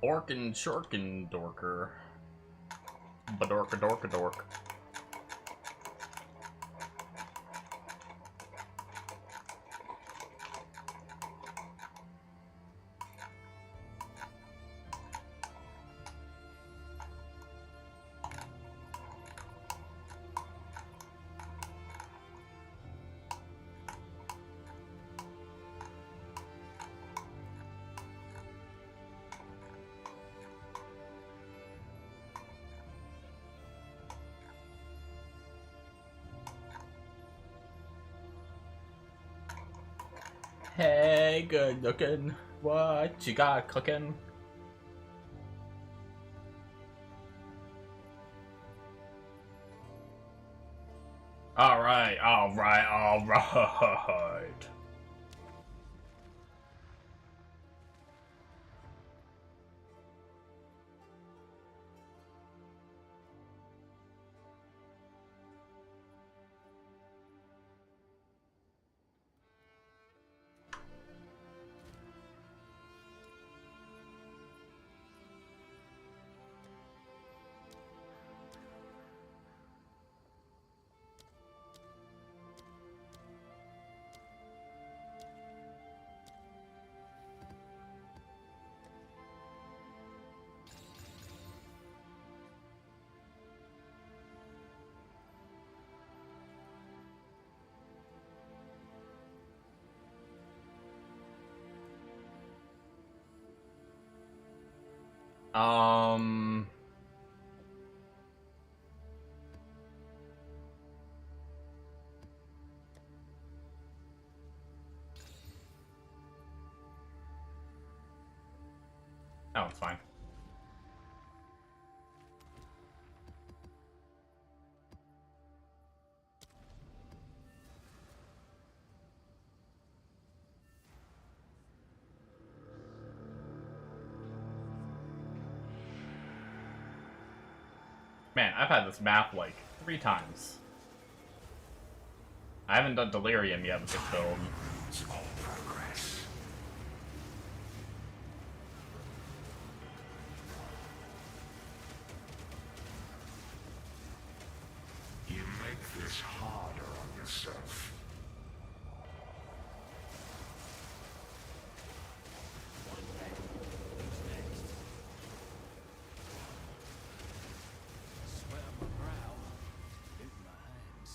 Orkin Shorkin Dorker. Badorka Dorka Dork. Hey, good looking. What you got cooking? Alright, alright, alright. Um... Oh, it's fine. Man, I've had this map like 3 times. I haven't done Delirium yet with this build. All progress. You make this harder on yourself. Sweat on my brow, boot in my hands.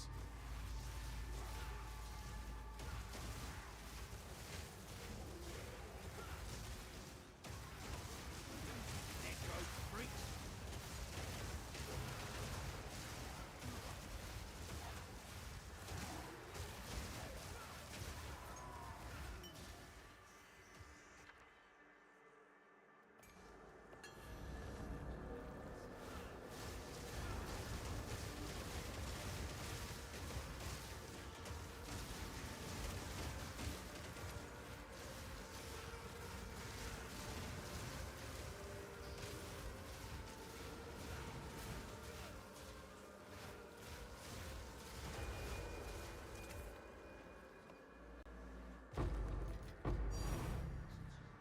Necro freaks.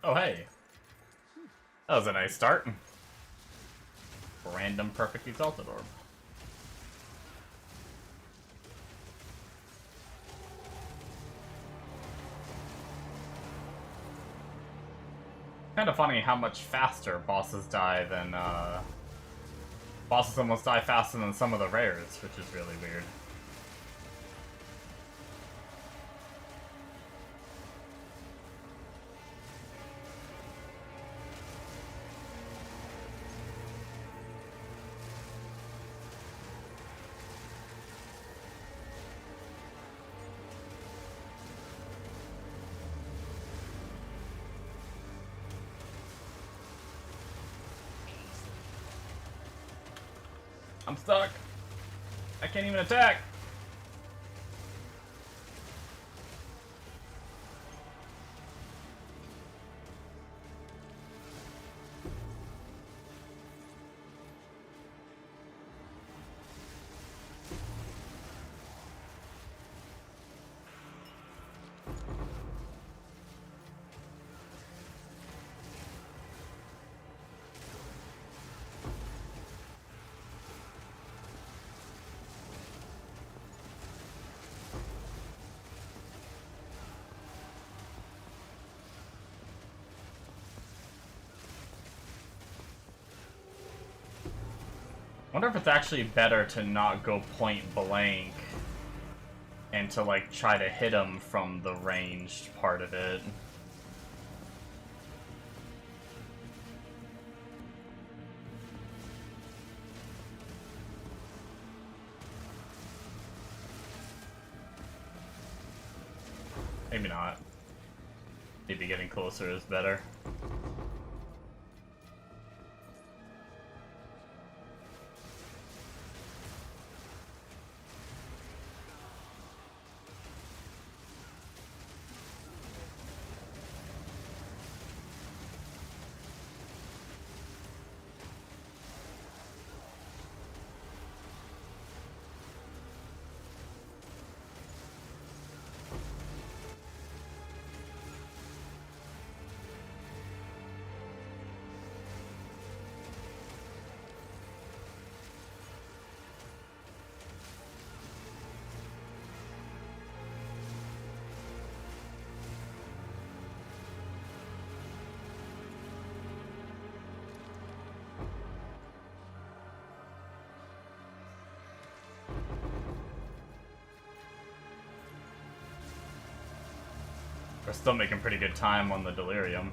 Oh, hey. That was a nice start. Random perfect exalted orb. Kind of funny how much faster bosses die than, bosses almost die faster than some of the rares, which is really weird. I'm stuck. I can't even attack. Wonder if it's actually better to not go point blank and to like try to hit him from the ranged part of it. Maybe not. Maybe getting closer is better. We're still making pretty good time on the Delirium.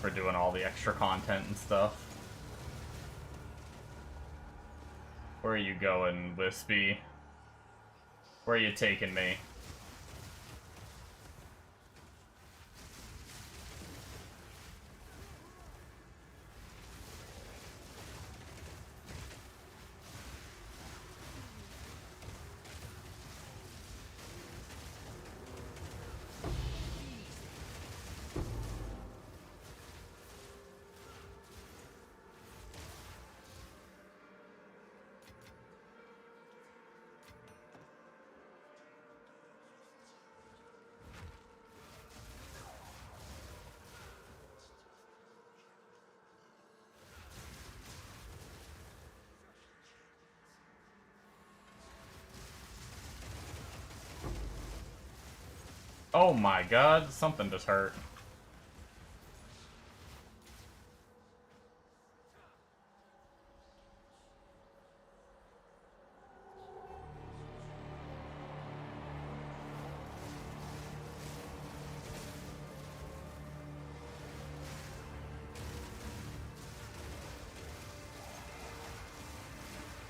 We're doing all the extra content and stuff. Where are you going, Wispy? Where are you taking me? Oh my god, something just hurt.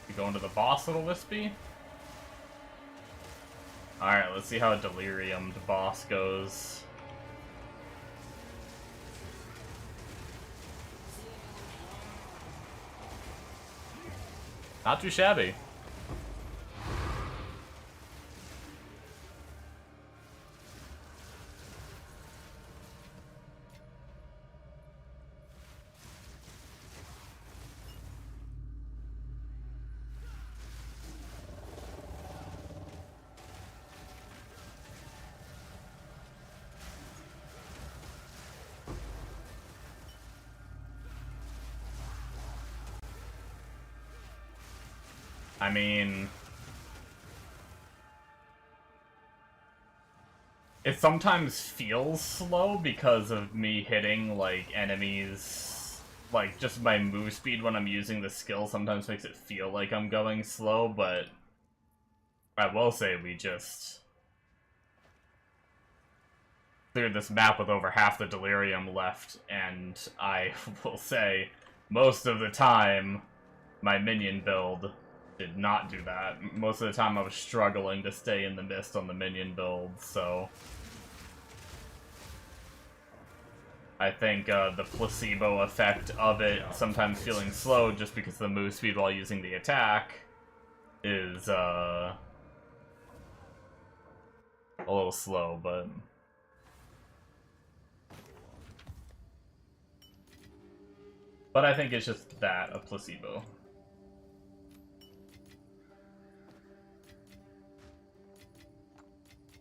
You going to the boss, little Wispy? Alright, let's see how a Delirium boss goes. Not too shabby. I mean, it sometimes feels slow because of me hitting, like, enemies, like, just my move speed when I'm using the skill sometimes makes it feel like I'm going slow, but I will say we just cleared this map with over half the Delirium left, and I will say, most of the time, my minion build did not do that. Most of the time I was struggling to stay in the mist on the minion build, so I think the placebo effect of it sometimes feeling slow just because the move speed while using the attack is a little slow, but I think it's just that, a placebo.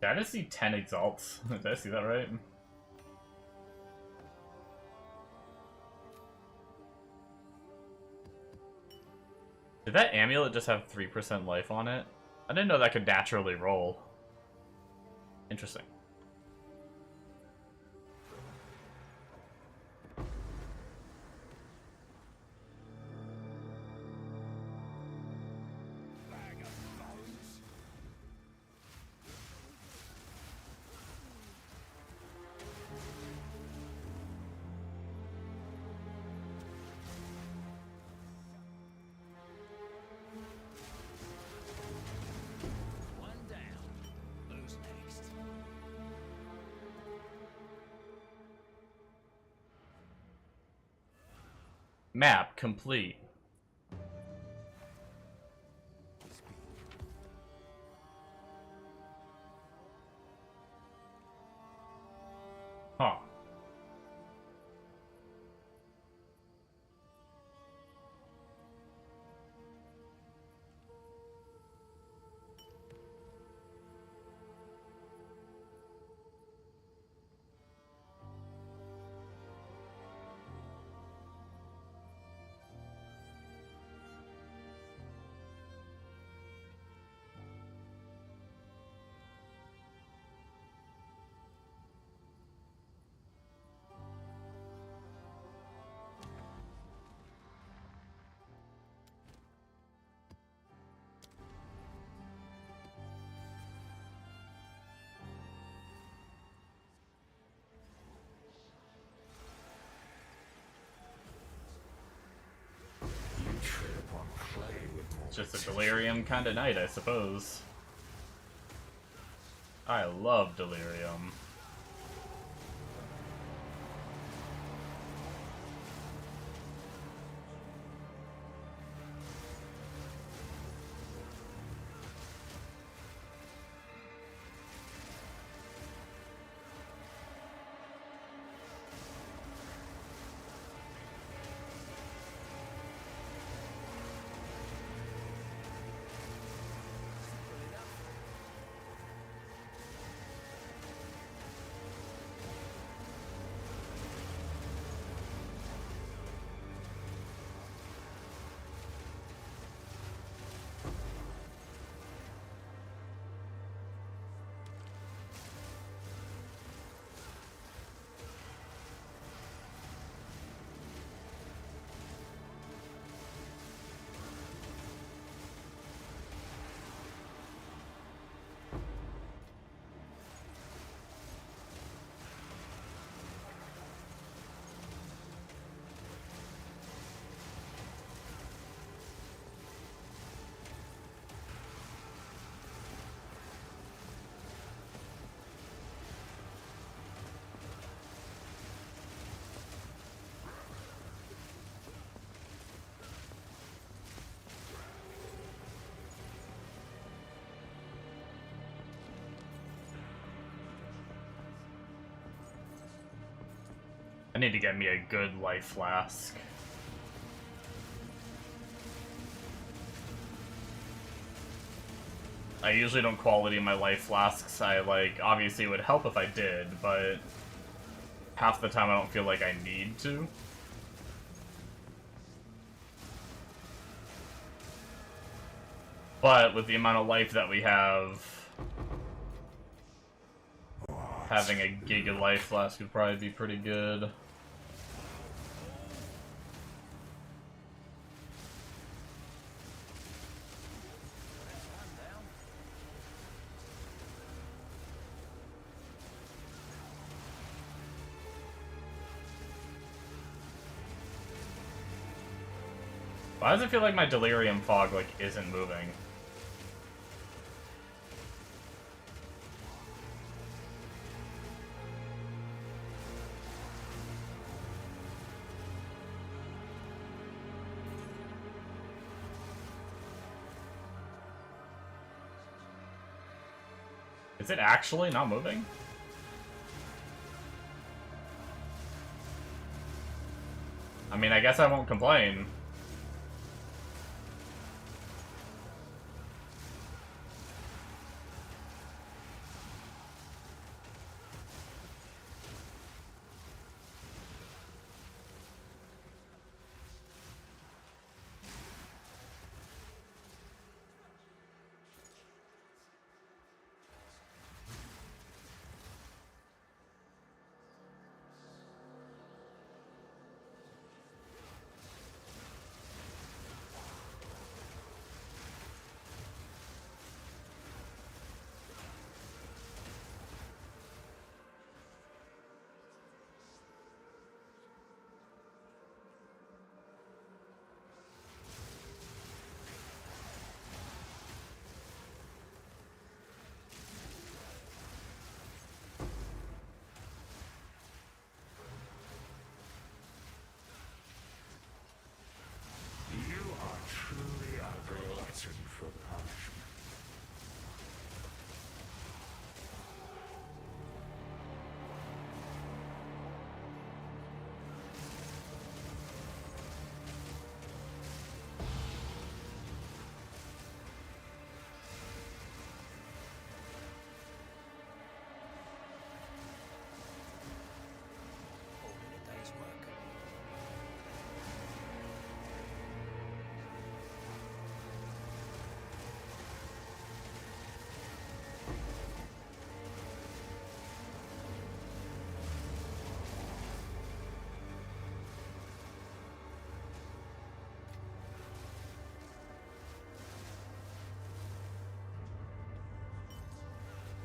Did I just see 10 exalts? Did I see that right? Did that amulet just have 3% life on it? I didn't know that could naturally roll. Interesting. Map complete. Huh. You tread upon clay with more Just a delirium kind of night, I suppose. I love delirium. I need to get me a good life flask. I usually don't quality my life flasks. Obviously it would help if I did, but half the time I don't feel like I need to. But with the amount of life that we have, having a giga life flask would probably be pretty good. Why does it feel like my delirium fog, isn't moving? Is it actually not moving? I mean, I guess I won't complain.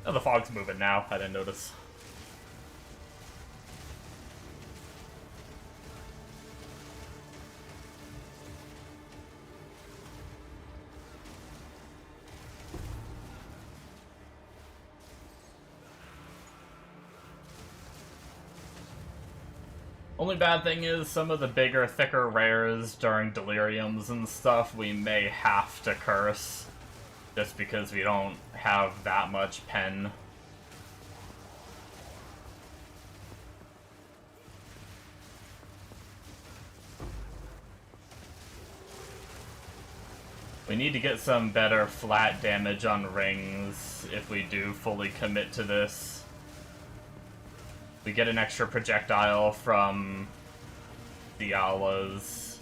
Oh, the fog's moving now. I didn't notice. Only bad thing is some of the bigger, thicker rares during deliriums and stuff we may have to curse. Just because we don't have that much pen. We need to get some better flat damage on rings if we do fully commit to this. We get an extra projectile from Diala's.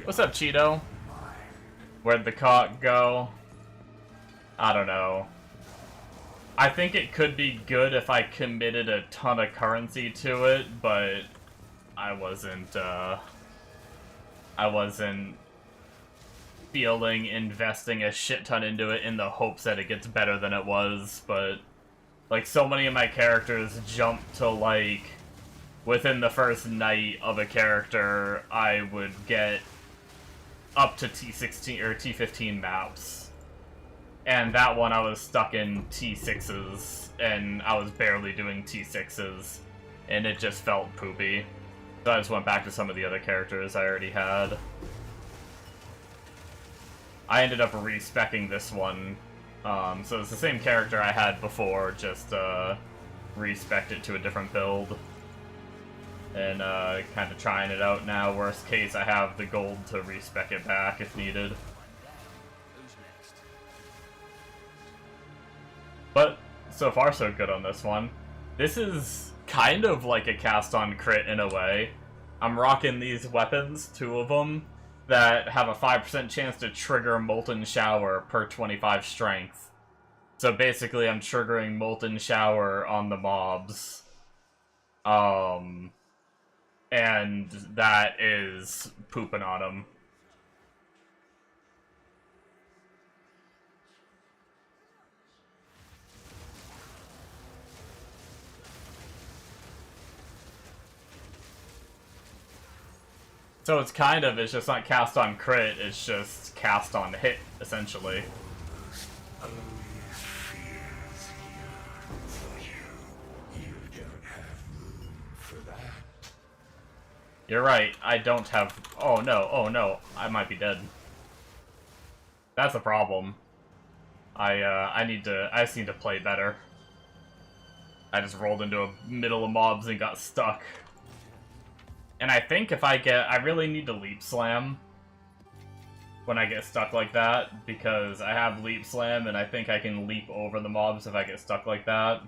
What's up, Cheeto? Where'd the cock go? I don't know. I think it could be good if I committed a ton of currency to it, but I wasn't feeling investing a shit ton into it in the hopes that it gets better than it was, but like, so many of my characters jump to, like, within the first night of a character, I would get up to T16 or T15 maps. And that one I was stuck in T6s, and I was barely doing T6s, and it just felt poopy. So I just went back to some of the other characters I already had. I ended up respeccing this one. So it's the same character I had before, just respec'd it to a different build. And kind of trying it out now. Worst case, I have the gold to respec it back if needed. But so far so good on this one. This is kind of like a cast on crit in a way. I'm rocking these weapons, 2 of them, that have a 5% chance to trigger Molten Shower per 25 strength. So basically I'm triggering Molten Shower on the mobs. And that is pooping on them. So it's just not cast on crit, it's just cast on hit, essentially. You're right, I don't have... oh no, I might be dead. That's a problem. I just need to play better. I just rolled into a middle of mobs and got stuck. And I think if I really need to Leap Slam when I get stuck like that, because I have Leap Slam and I think I can leap over the mobs if I get stuck like that.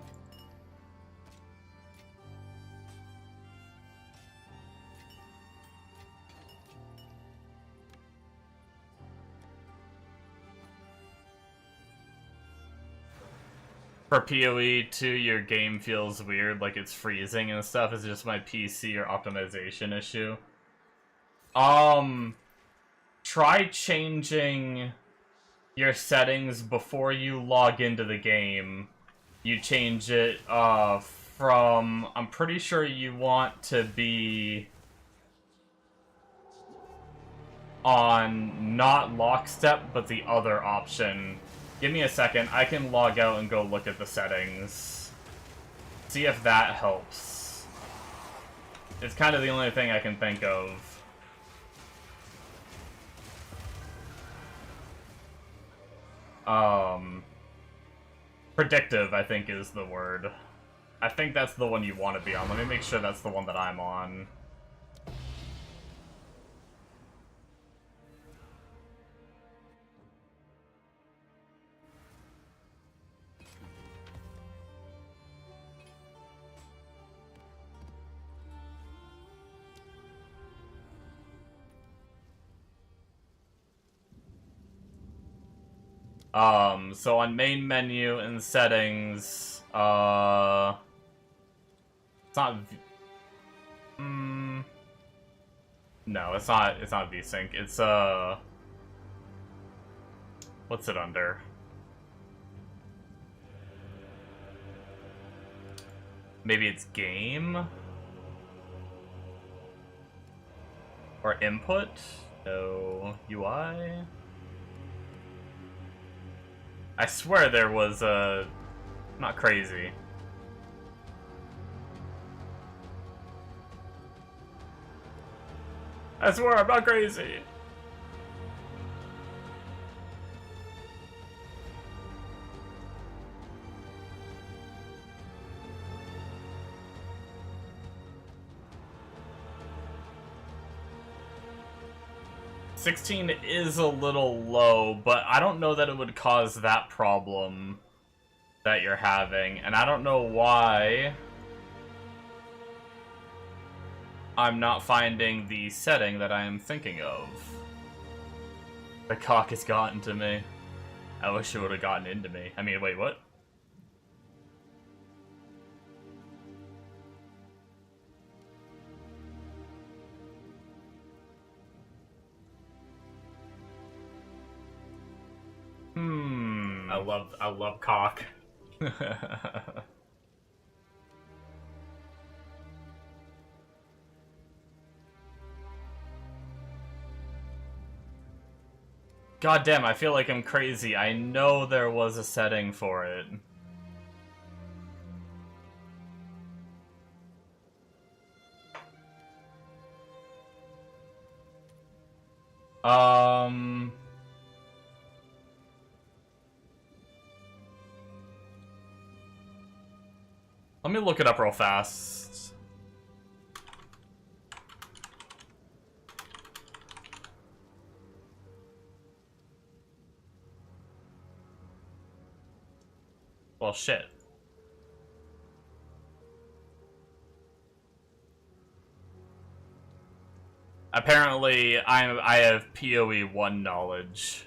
For PoE 2, your game feels weird, like it's freezing and stuff. Is it just my PC or optimization issue? Try changing your settings before you log into the game. You change it, from... I'm pretty sure you want to be on not lockstep, but the other option. Give me a second, I can log out and go look at the settings. See if that helps. It's kind of the only thing I can think of. Predictive, I think, is the word. I think that's the one you want to be on. Let me make sure that's the one that I'm on. So on main menu and settings, it's not, no, it's not VSync, it's, what's it under? Maybe it's game? Or input? No. UI? I swear there was a... I'm not crazy. I swear I'm not crazy. $16 is a little low, but I don't know that it would cause that problem that you're having, and I don't know why I'm not finding the setting that I am thinking of. The cock has gotten to me. I wish it would have gotten into me. I mean, wait, what? I love cock. God damn, I feel like I'm crazy. I know there was a setting for it. Let me look it up real fast. Well, shit. Apparently, I have PoE 1 knowledge.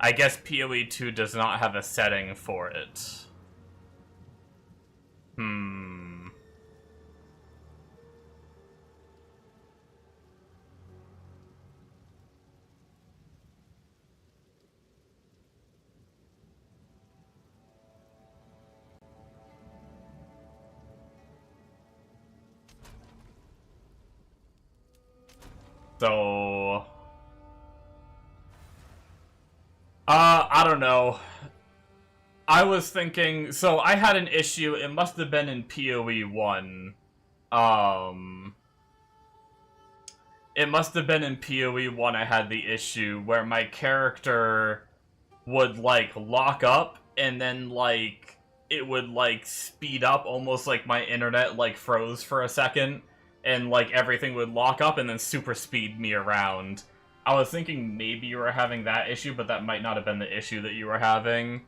I guess PoE 2 does not have a setting for it. So... I don't know. I was thinking... So, I had an issue, it must have been in PoE 1. It must have been in PoE 1 I had the issue where my character would, like, lock up, and then, like, it would, like, speed up, almost like my internet, like, froze for a second, and, like, everything would lock up and then super speed me around. I was thinking maybe you were having that issue, but that might not have been the issue that you were having.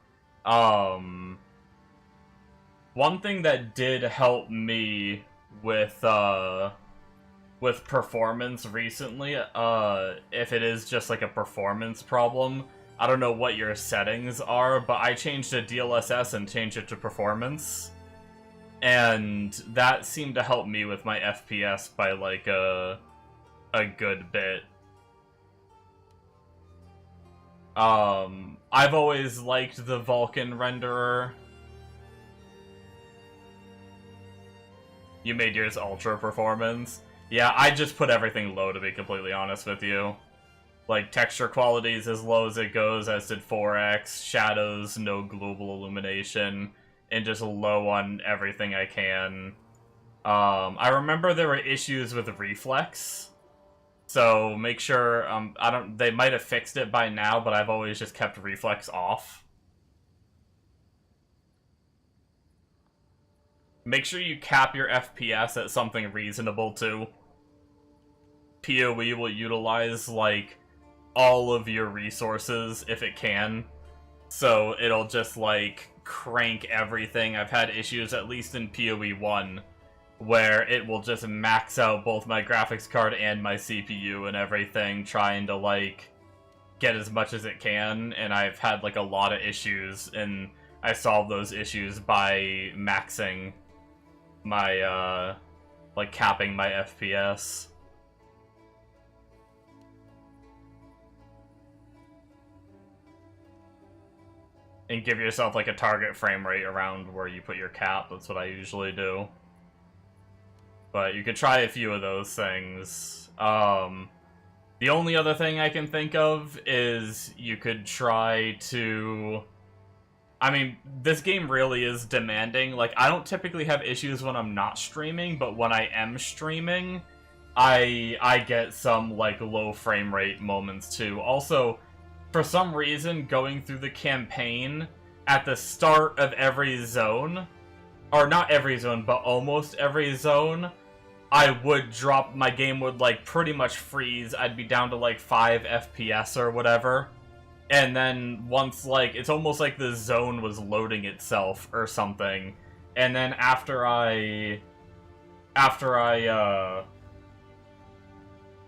One thing that did help me with performance recently, if it is just like a performance problem, I don't know what your settings are, but I changed to DLSS and changed it to performance. And that seemed to help me with my FPS by like a good bit. I've always liked the Vulkan renderer. You made yours ultra performance? Yeah, I just put everything low, to be completely honest with you. Like, texture quality is as low as it goes, as did 4x, shadows, no global illumination, and just low on everything I can. I remember there were issues with reflex, so make sure, they might have fixed it by now, but I've always just kept reflex off. Make sure you cap your FPS at something reasonable, too. PoE will utilize, like, all of your resources if it can. So it'll just, like, crank everything. I've had issues, at least in PoE 1, where it will just max out both my graphics card and my CPU and everything, trying to, like, get as much as it can. And I've had, like, a lot of issues, and I solved those issues by maxing my, like, capping my FPS. and give yourself like a target frame rate around where you put your cap. That's what I usually do. But you could try a few of those things. The only other thing I can think of is you could try to... I mean, this game really is demanding. Like, I don't typically have issues when I'm not streaming, but when I am streaming, I get some, like, low frame rate moments, too. Also, for some reason, going through the campaign at the start of every zone, or not every zone, but almost every zone, I would drop, my game would, like, pretty much freeze. I'd be down to, like, 5 FPS or whatever. And then once, like, it's almost like the zone was loading itself or something. And then after I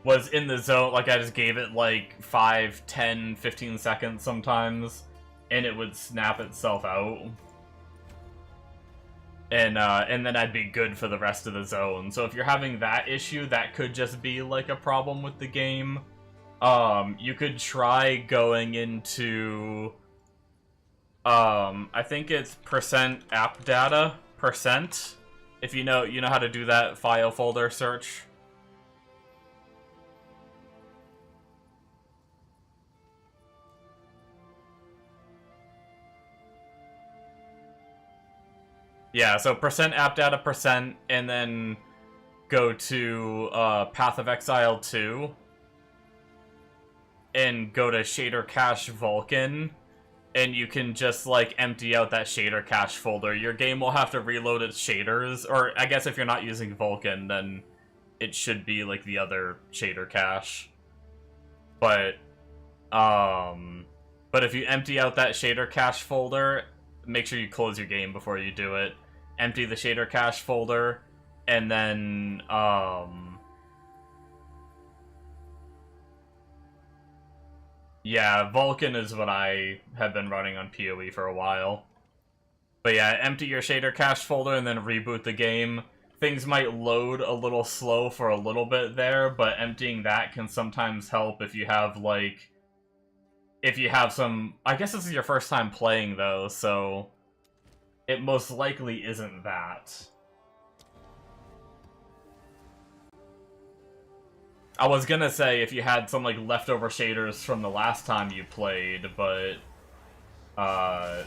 was in the zone, like, I just gave it, like, 5, 10, 15 seconds sometimes, and it would snap itself out. And then I'd be good for the rest of the zone. So if you're having that issue, that could just be, like, a problem with the game. You could try going into, I think it's %appdata%, if you know how to do that file folder search. Yeah, so %appdata%, and then go to Path of Exile 2, and go to Shader Cache Vulkan, and you can just, like, empty out that shader cache folder. Your game will have to reload its shaders, or I guess if you're not using Vulkan, then it should be, like, the other shader cache. But if you empty out that shader cache folder, make sure you close your game before you do it. Empty the shader cache folder, and then, yeah, Vulkan is what I have been running on PoE for a while. But yeah, empty your shader cache folder and then reboot the game. Things might load a little slow for a little bit there, but emptying that can sometimes help if you have, like... If you have some... I guess this is your first time playing, though, so... It most likely isn't that. I was gonna say if you had some, like, leftover shaders from the last time you played, but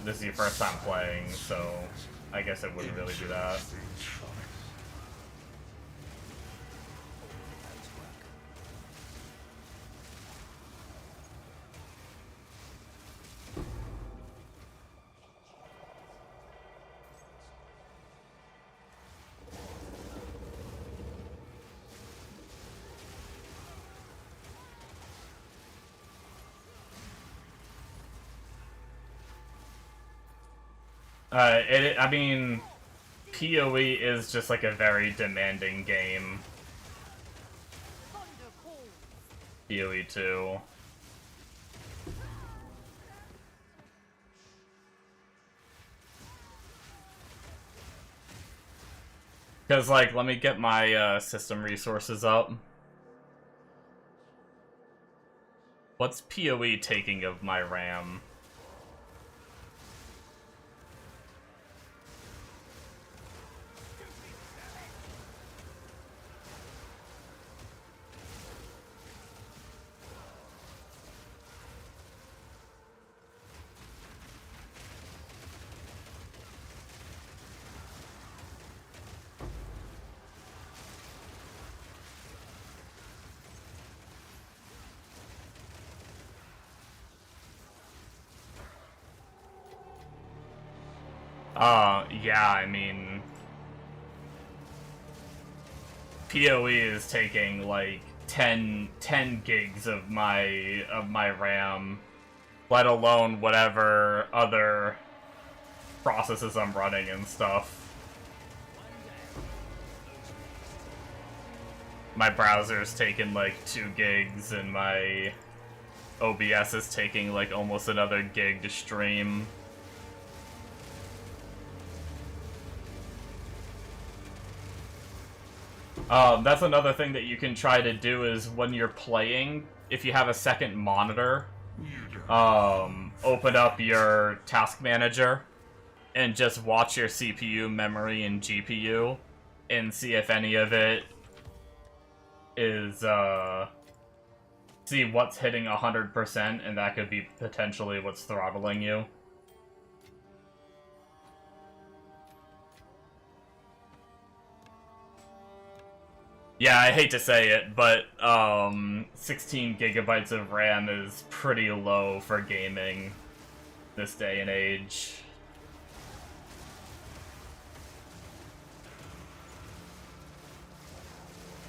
this is your first time playing, so I guess it wouldn't really do that. I mean, PoE is just, like, a very demanding game. PoE 2. Because, like, let me get my system resources up. What's PoE taking of my RAM? Yeah, I mean... PoE is taking, like, 10 gigs of my RAM, let alone whatever other processes I'm running and stuff. My browser's taking, like, 2 gigs, and my OBS is taking, like, almost another gig to stream. That's another thing that you can try to do is when you're playing, if you have a second monitor, open up your task manager and just watch your CPU, memory, and GPU and see if any of it is, see what's hitting 100%, and that could be potentially what's throttling you. Yeah, I hate to say it, but 16 gigabytes of RAM is pretty low for gaming this day and age.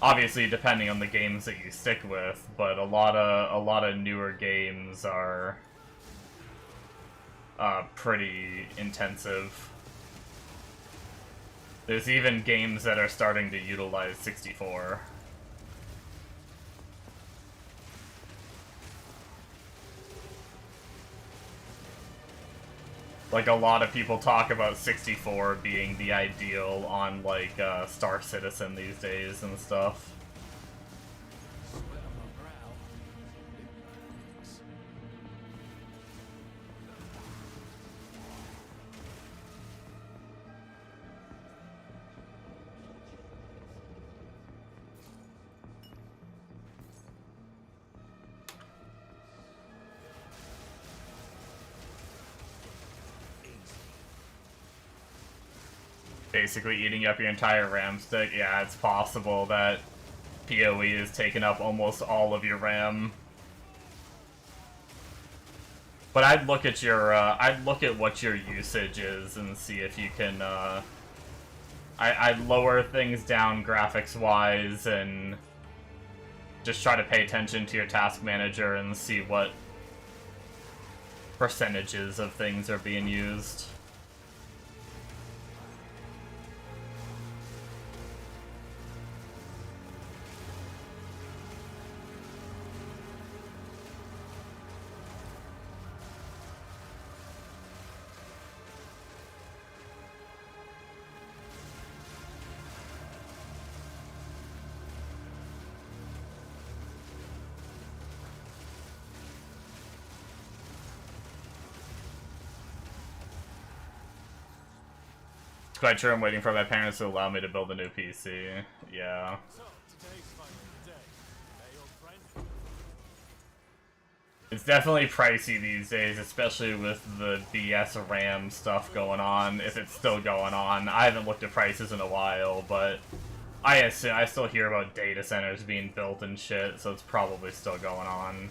Obviously, depending on the games that you stick with, but a lot of newer games are pretty intensive. There's even games that are starting to utilize 64. Like, a lot of people talk about 64 being the ideal on, like, Star Citizen these days and stuff. Sweat on my brow. Big thanks. Basically eating up your entire RAM stick. Yeah, it's possible that PoE is taking up almost all of your RAM. But I'd look at your, I'd look at what your usage is and see if you can, I'd lower things down graphics-wise and just try to pay attention to your task manager and see what percentages of things are being used. Quite sure I'm waiting for my parents to allow me to build a new PC. Yeah. So, today's fight of the day. Hey, old friend. It's definitely pricey these days, especially with the BS RAM stuff going on, if it's still going on. I haven't looked at prices in a while, but I still hear about data centers being built and shit, so it's probably still going on.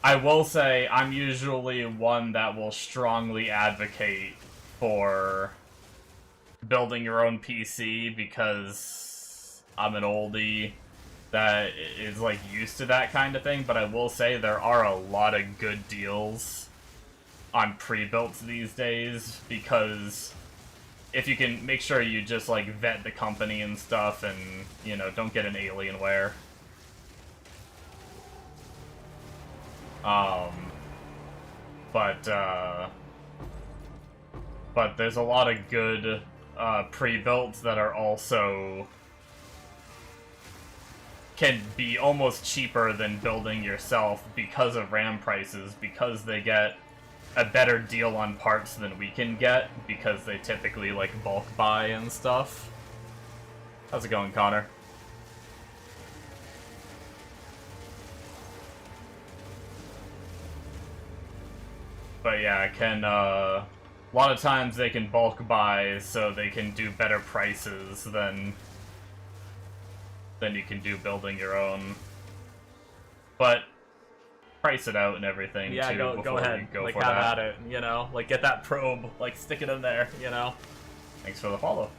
I will say, I'm usually one that will strongly advocate for building your own PC because I'm an oldie that is, like, used to that kind of thing, but I will say there are a lot of good deals on pre-builts these days because if you can make sure you just, like, vet the company and stuff and, you know, don't get an Alienware. But there's a lot of good pre-builts that are also can be almost cheaper than building yourself because of RAM prices, because they get a better deal on parts than we can get, because they typically, like, bulk buy and stuff. How's it going, Connor? But yeah, a lot of times they can bulk buy so they can do better prices than you can do building your own. But price it out and everything, yeah, too, go ahead. you go like, for have that. at it, you know? Like, get that probe, like, stick it in there, you know? Thanks for the follow.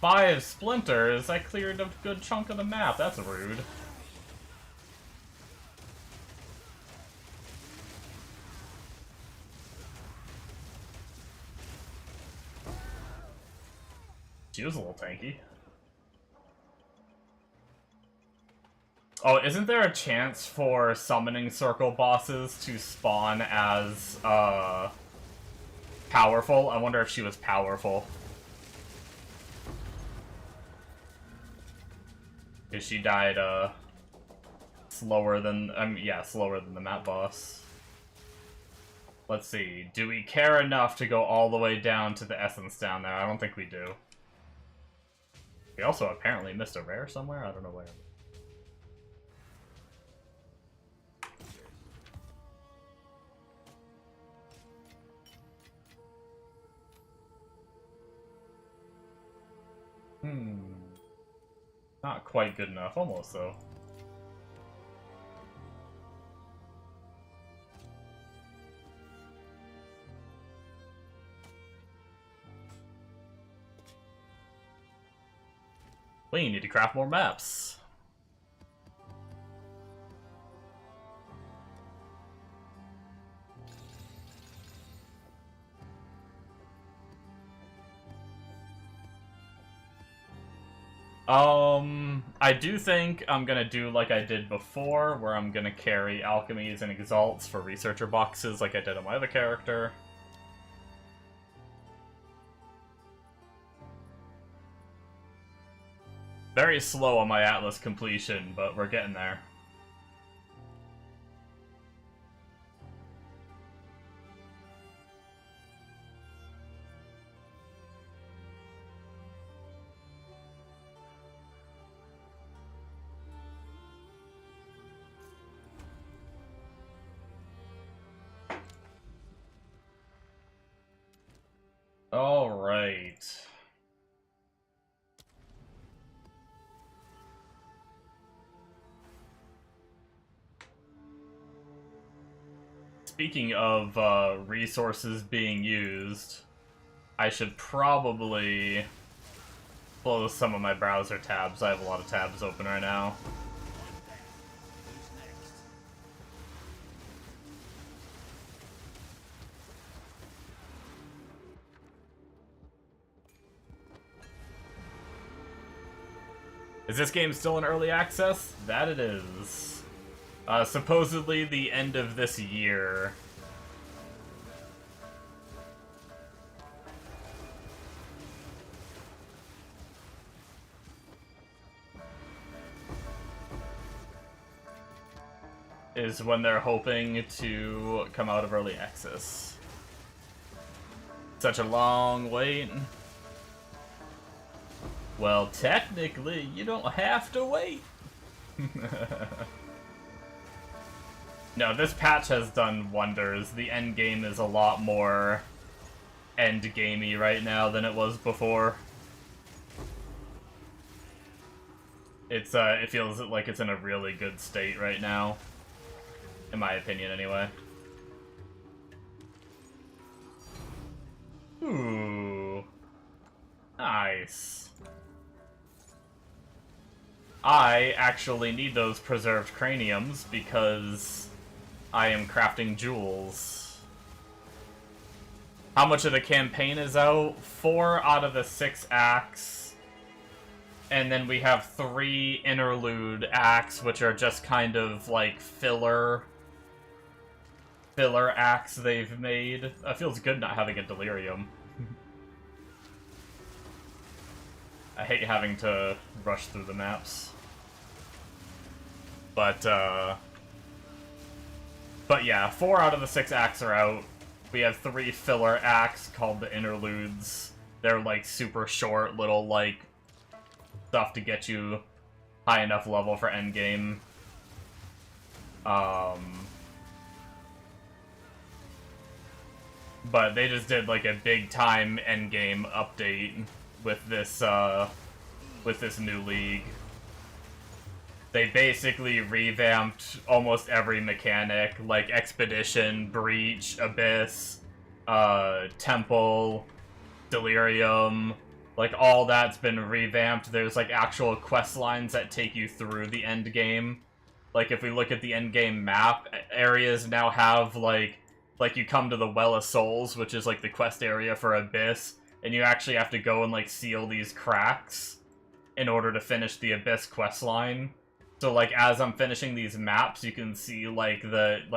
5 splinters? I cleared a good chunk of the map. That's rude. She was a little tanky. Oh, isn't there a chance for summoning circle bosses to spawn as, powerful? I wonder if she was powerful. Because she died, slower than, yeah, slower than the map boss. Let's see, do we care enough to go all the way down to the essence down there? I don't think we do. We also apparently missed a rare somewhere, I don't know where. Not quite good enough, almost though. We need to craft more maps. I do think I'm gonna do like I did before, where I'm gonna carry alchemies and exalts for researcher boxes like I did on my other character. Very slow on my Atlas completion, but we're getting there. All right. Speaking of resources being used, I should probably close some of my browser tabs. I have a lot of tabs open right now. Is this game still in early access? That it is. Supposedly the end of this year. Is when they're hoping to come out of early access. Such a long wait. Well, technically, you don't have to wait. No, this patch has done wonders. The end game is a lot more end-gamey right now than it was before. It's it feels like it's in a really good state right now. In my opinion, anyway. Ooh. Nice. I actually need those preserved craniums because I am crafting jewels. How much of the campaign is out? 4 out of the 6 acts. And then we have 3 interlude acts, which are just kind of like filler acts they've made. It feels good not having a delirium. I hate having to rush through the maps. But yeah, 4 out of the 6 acts are out. We have 3 filler acts called the interludes. They're like super short little like stuff to get you high enough level for endgame. But they just did like a big time endgame update with this new league. They basically revamped almost every mechanic, like Expedition, Breach, Abyss, Temple, Delirium, Like, all that's been revamped. There's, like, actual quest lines that take you through the end game. Like, if we look at the end game map, areas now have, like, you come to the Well of Souls, which is, like, the quest area for Abyss, and you actually have to go and, like, seal these cracks in order to finish the Abyss quest line. So, like, as I'm finishing these maps, you can see, like,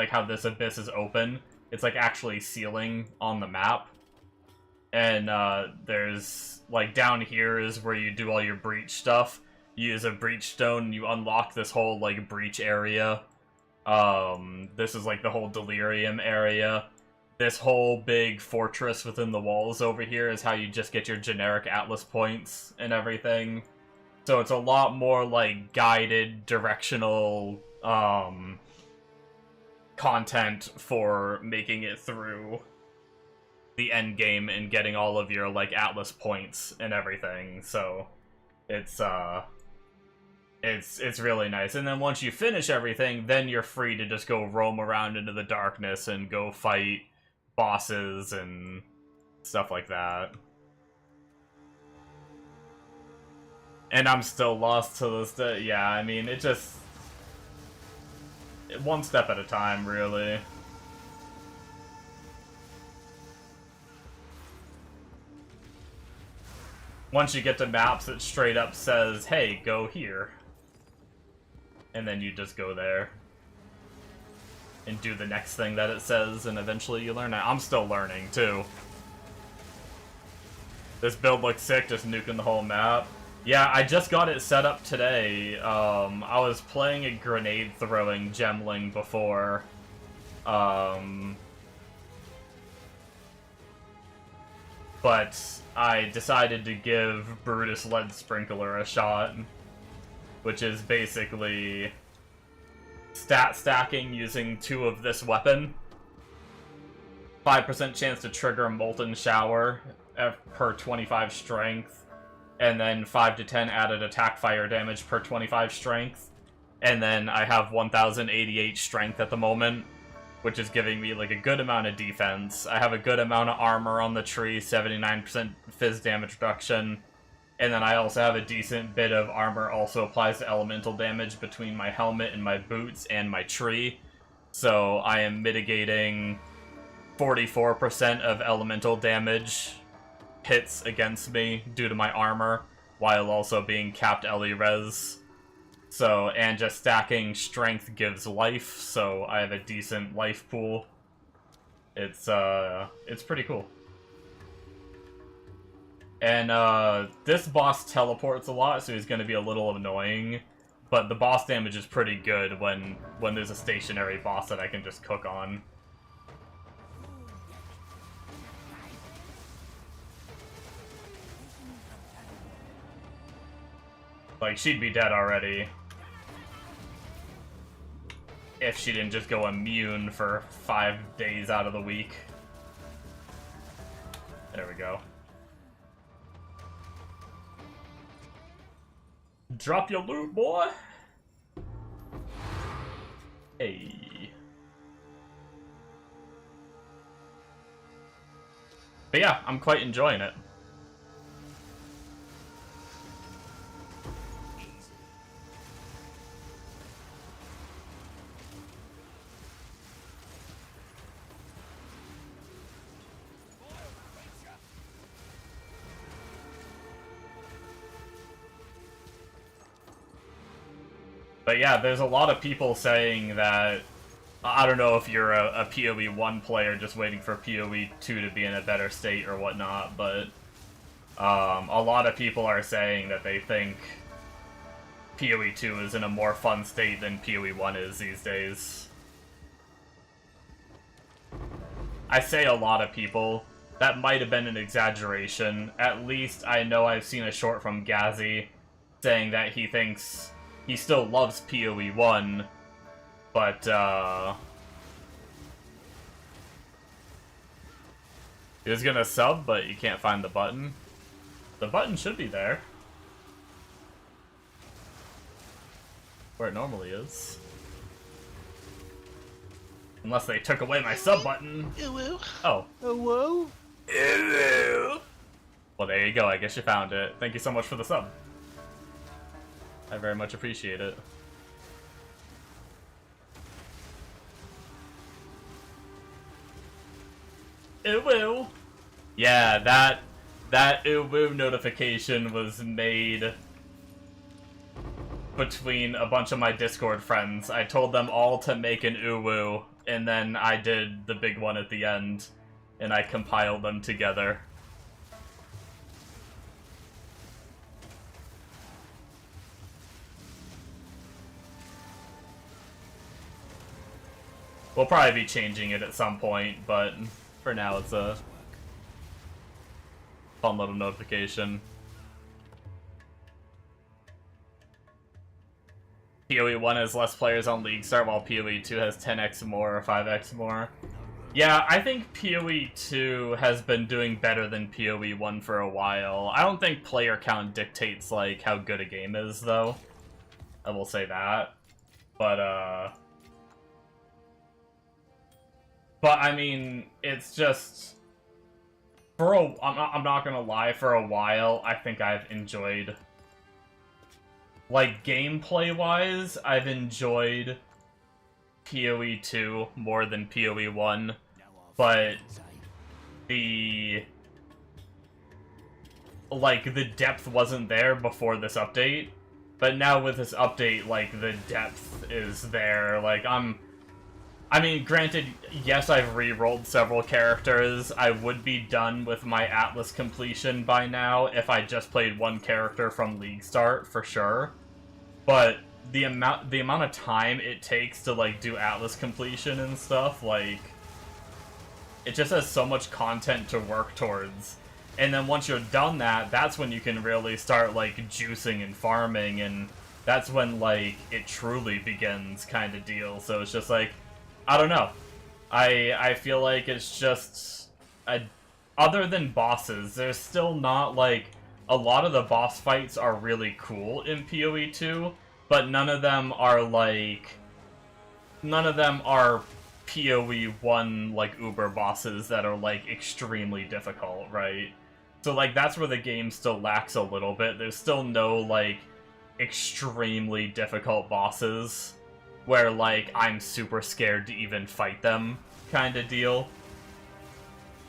how this Abyss is open. It's, like, actually sealing on the map. And, there's, like, down here is where you do all your breach stuff. You use a breach stone, and you unlock this whole, like, breach area. This is, like, the whole delirium area. This whole big fortress within the walls over here is how you just get your generic Atlas points and everything. So it's a lot more, like, guided, directional, content for making it through the end game and getting all of your, like, Atlas points and everything. So it's really nice. And then once you finish everything, then you're free to just go roam around into the darkness and go fight bosses and stuff like that. And I'm still lost to this day. Yeah, I mean, it just... one step at a time, really. Once you get to maps, it straight up says, hey, go here. And then you just go there. And do the next thing that it says, and eventually you learn it. I'm still learning, too. This build looks sick, just nuking the whole map. Yeah, I just got it set up today. I was playing a grenade-throwing Gemling before. But I decided to give Brutus Lead Sprinkler a shot, which is basically stat stacking using 2 of this weapon. 5% chance to trigger Molten Shower per 25 strength, and then 5 to 10 added attack fire damage per 25 strength. And then I have 1088 strength at the moment, which is giving me, like, a good amount of defense. I have a good amount of armor on the tree, 79% fizz damage reduction. And then I also have a decent bit of armor also applies to elemental damage between my helmet and my boots and my tree. So I am mitigating 44% of elemental damage hits against me due to my armor, while also being capped LE res. So, and just stacking strength gives life, so I have a decent life pool. It's pretty cool. And, this boss teleports a lot, so he's gonna be a little annoying. But the boss damage is pretty good when there's a stationary boss that I can just cook on. Like, she'd be dead already if she didn't just go immune for 5 days out of the week. There we go. Drop your loot, boy! Hey. But yeah, I'm quite enjoying it. But yeah, there's a lot of people saying that, I don't know if you're a PoE 1 player just waiting for PoE 2 to be in a better state or whatnot, but a lot of people are saying that they think PoE 2 is in a more fun state than PoE 1 is these days. I say a lot of people. That might have been an exaggeration. At least I know I've seen a short from Gazzy saying that he thinks he still loves PoE 1, but, he was gonna sub, but you can't find the button. The button should be there. Where it normally is. Unless they took away my sub button. Hello. Oh. Hello. Hello. Well, there you go. I guess you found it. Thank you so much for the sub. I very much appreciate it. Ooh-woo. Yeah, that ooh-woo notification was made between a bunch of my Discord friends. I told them all to make an ooh-woo, and then I did the big one at the end, and I compiled them together. We'll probably be changing it at some point, but for now it's a fun little notification. PoE 1 has less players on League Start, while PoE 2 has 10x more or 5x more. Yeah, I think PoE 2 has been doing better than PoE 1 for a while. I don't think player count dictates, like, how good a game is, though. I will say that. But I mean, it's just... I'm not gonna lie, for a while, I think I've enjoyed... Like, gameplay-wise, I've enjoyed PoE 2 more than PoE 1, but the depth wasn't there before this update, but now with this update, like, the depth is there. Like, I mean, granted, yes, I've re-rolled several characters. I would be done with my Atlas completion by now if I just played one character from League Start, for sure. But the amount of time it takes to, like, do Atlas completion and stuff, like, it just has so much content to work towards. And then once you're done that, that's when you can really start, like, juicing and farming, and that's when, like, it truly begins kind of deal. So it's just like, I don't know. I feel like it's just... other than bosses, there's still not, like... A lot of the boss fights are really cool in PoE 2, but none of them are, like... None of them are PoE 1, like, uber bosses that are, like, extremely difficult, right? So, like, that's where the game still lacks a little bit. There's still no, like, extremely difficult bosses where, like, I'm super scared to even fight them kind of deal.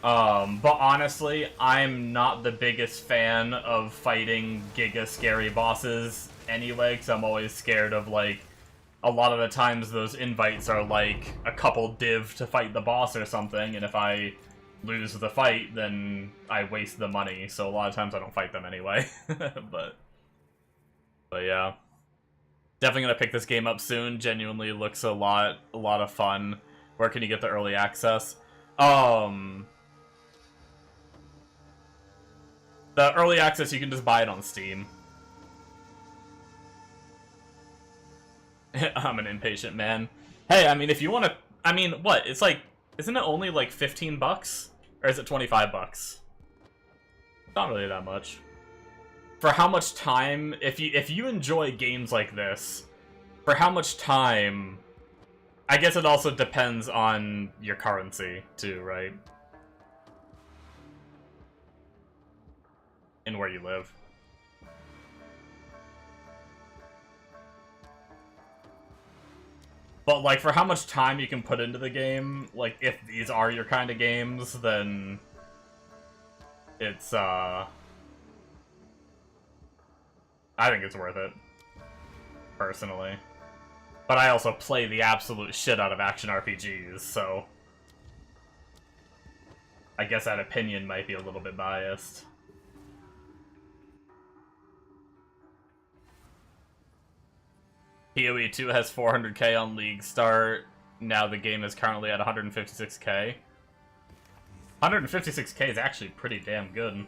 But honestly, I'm not the biggest fan of fighting giga scary bosses anyway, because I'm always scared of, like, a lot of the times those invites are, like, a couple div to fight the boss or something, and if I lose the fight, then I waste the money, so a lot of times I don't fight them anyway. But yeah. Definitely gonna pick this game up soon. Genuinely looks a lot of fun. Where can you get the early access? The early access, you can just buy it on Steam. I'm an impatient man. Hey, I mean, if you want to... I mean, what? It's like... Isn't it only like 15 bucks? Or is it 25 bucks? Not really that much. For how much time... If you enjoy games like this, for how much time... I guess it also depends on your currency, too, right? And where you live. But, like, for how much time you can put into the game, like, if these are your kind of games, then it's, I think it's worth it, personally. But I also play the absolute shit out of action RPGs, so I guess that opinion might be a little bit biased. PoE 2 has 400k on League Start. Now the game is currently at 156k. 156k is actually pretty damn good.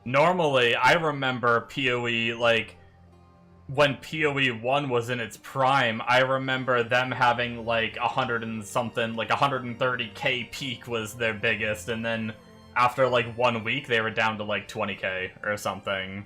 Normally, I remember PoE, like, when PoE 1 was in its prime, I remember them having, like, 100 and something, like, 130k peak was their biggest, and then after, like, 1 week, they were down to, like, 20k or something.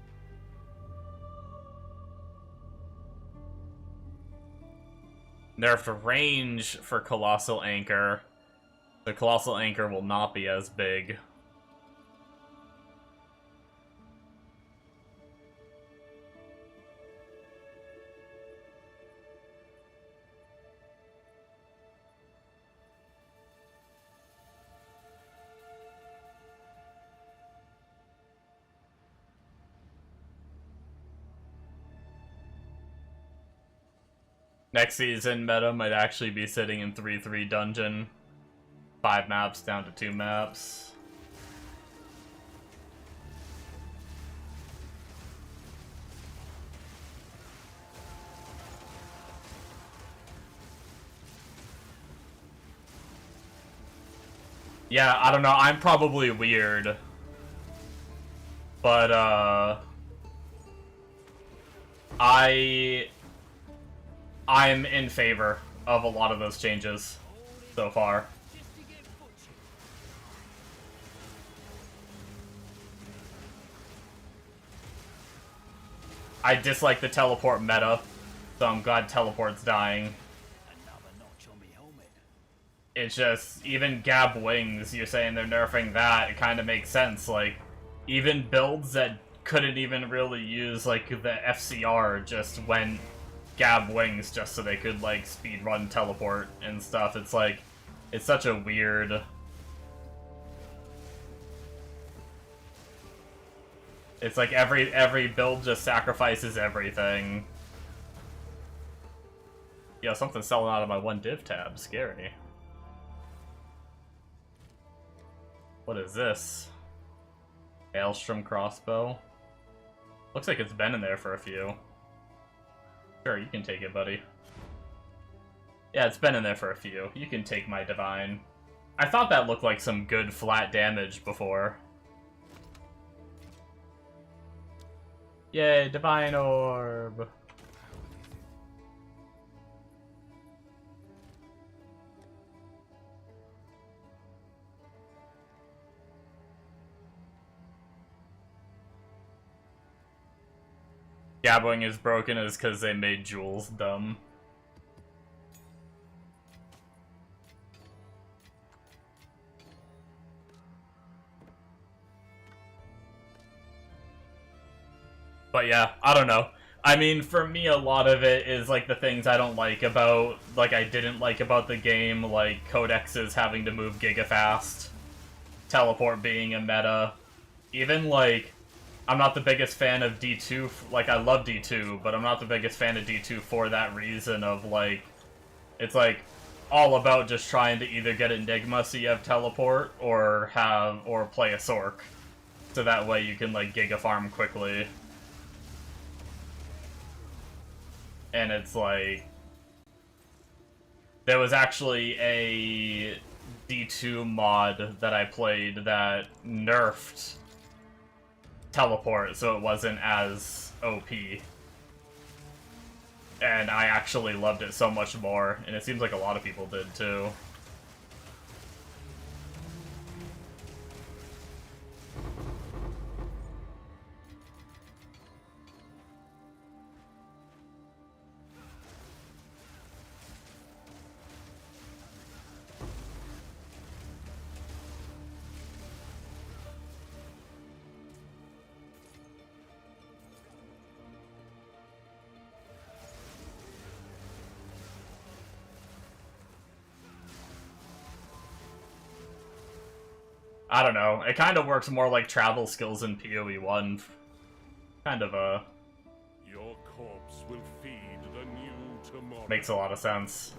nerfed range for Colossal Anchor. The Colossal Anchor will not be as big. Next season, meta might actually be sitting in 3-3 dungeon. 5 maps down to 2 maps. Yeah, I don't know, I'm probably weird. But, I'm in favor of a lot of those changes so far. I dislike the teleport meta, so I'm glad teleport's dying. It's just, even Gab Wings, you're saying they're nerfing that, it kind of makes sense. Like, even builds that couldn't even really use, like, the FCR just went Gab Wings just so they could, like, speedrun teleport and stuff. It's like, it's such a weird... It's like every build just sacrifices everything. Yo, something's selling out of my one div tab. Scary. What is this? Maelstrom crossbow. Looks like it's been in there for a few. Sure, you can take it, buddy. Yeah, it's been in there for a few. You can take my divine. I thought that looked like some good flat damage before. Yay, divine orb. Gabbling is broken is because they made Jules dumb. But yeah, I don't know. I mean, for me, a lot of it is, like, the things I don't like about, like, I didn't like about the game, like, codexes having to move gigafast, teleport being a meta, even, like, I'm not the biggest fan of D2, like, I love D2, but I'm not the biggest fan of D2 for that reason of, like, it's, like, all about just trying to either get Enigma so you have teleport, or play a Sork, so that way you can, like, giga farm quickly. And it's like, there was actually a D2 mod that I played that nerfed teleport, so it wasn't as OP. And I actually loved it so much more, and it seems like a lot of people did too. I don't know. It kind of works more like travel skills in PoE 1. Kind of, Your corpse will feed the new tomorrow. makes a lot of sense.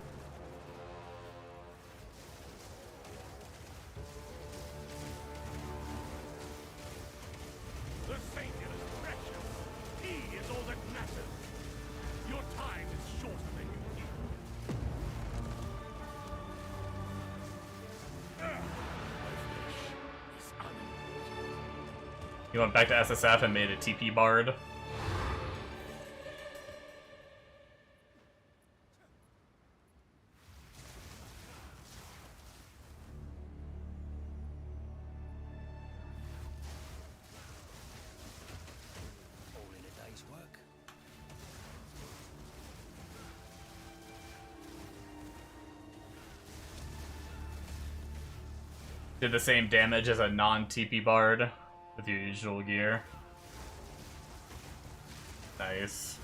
The Savior is precious. He is all that matters. Your time is shorter than you think. My flesh is unlimited. He went back to SSF and made a TP Bard. All in a day's work. Did the same damage as a non-TP bard with your usual gear. Nice.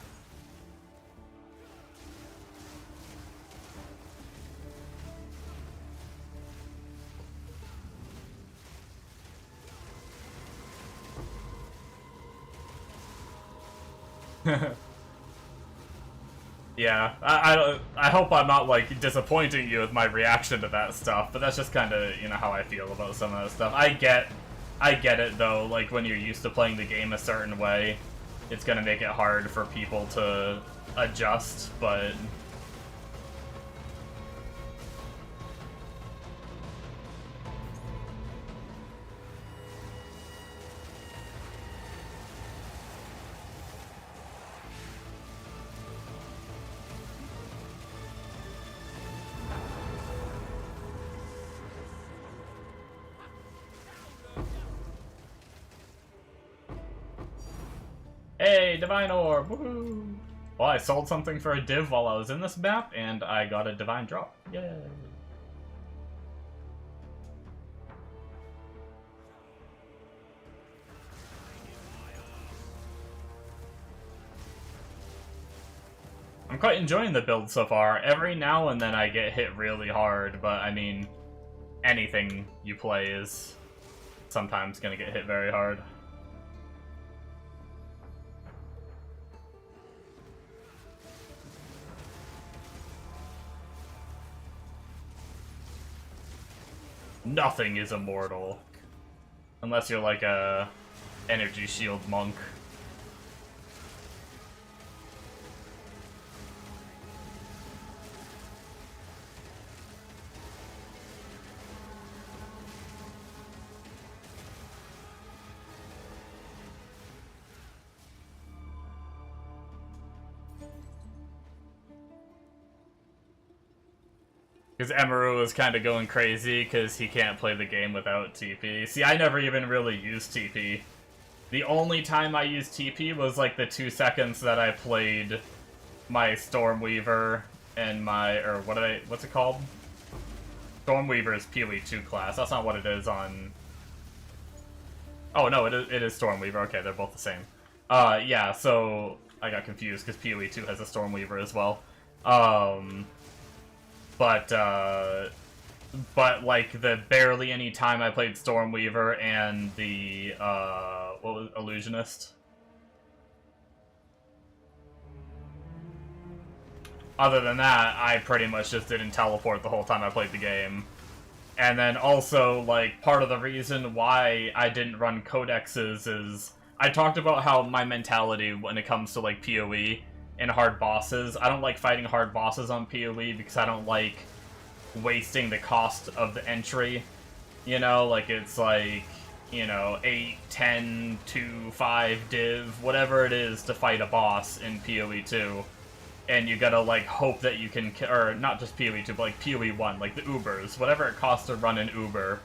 Yeah, I hope I'm not, like, disappointing you with my reaction to that stuff, but that's just kind of, you know, how I feel about some of that stuff. I get it, though, like, when you're used to playing the game a certain way, it's gonna make it hard for people to adjust, but... Hey, Divine Orb! Woohoo! Well, I sold something for a div while I was in this map, and I got a Divine Drop. Yay! I'm quite enjoying the build so far. Every now and then I get hit really hard, but I mean, anything you play is sometimes gonna get hit very hard. Nothing is immortal. Unless you're like a energy shield monk. Because Emeru is kind of going crazy because he can't play the game without TP. See, I never even really used TP. The only time I used TP was like the 2 seconds that I played my Stormweaver and my, or what's it called? Stormweaver is PoE 2 class. That's not what it is on... Oh no, it is Stormweaver. Okay, they're both the same. Yeah, so I got confused because PoE 2 has a Stormweaver as well. But like, the barely any time I played Stormweaver and the, what was Illusionist? Other than that, I pretty much just didn't teleport the whole time I played the game. And then also, like, part of the reason why I didn't run codexes is... I talked about how my mentality when it comes to, like, PoE and hard bosses. I don't like fighting hard bosses on PoE because I don't like wasting the cost of the entry, you know, like it's like, you know, 8, 10, 2, 5 div, whatever it is to fight a boss in PoE 2, and you gotta like hope that you can, or not just PoE 2, but like PoE 1, like the Ubers, whatever it costs to run an Uber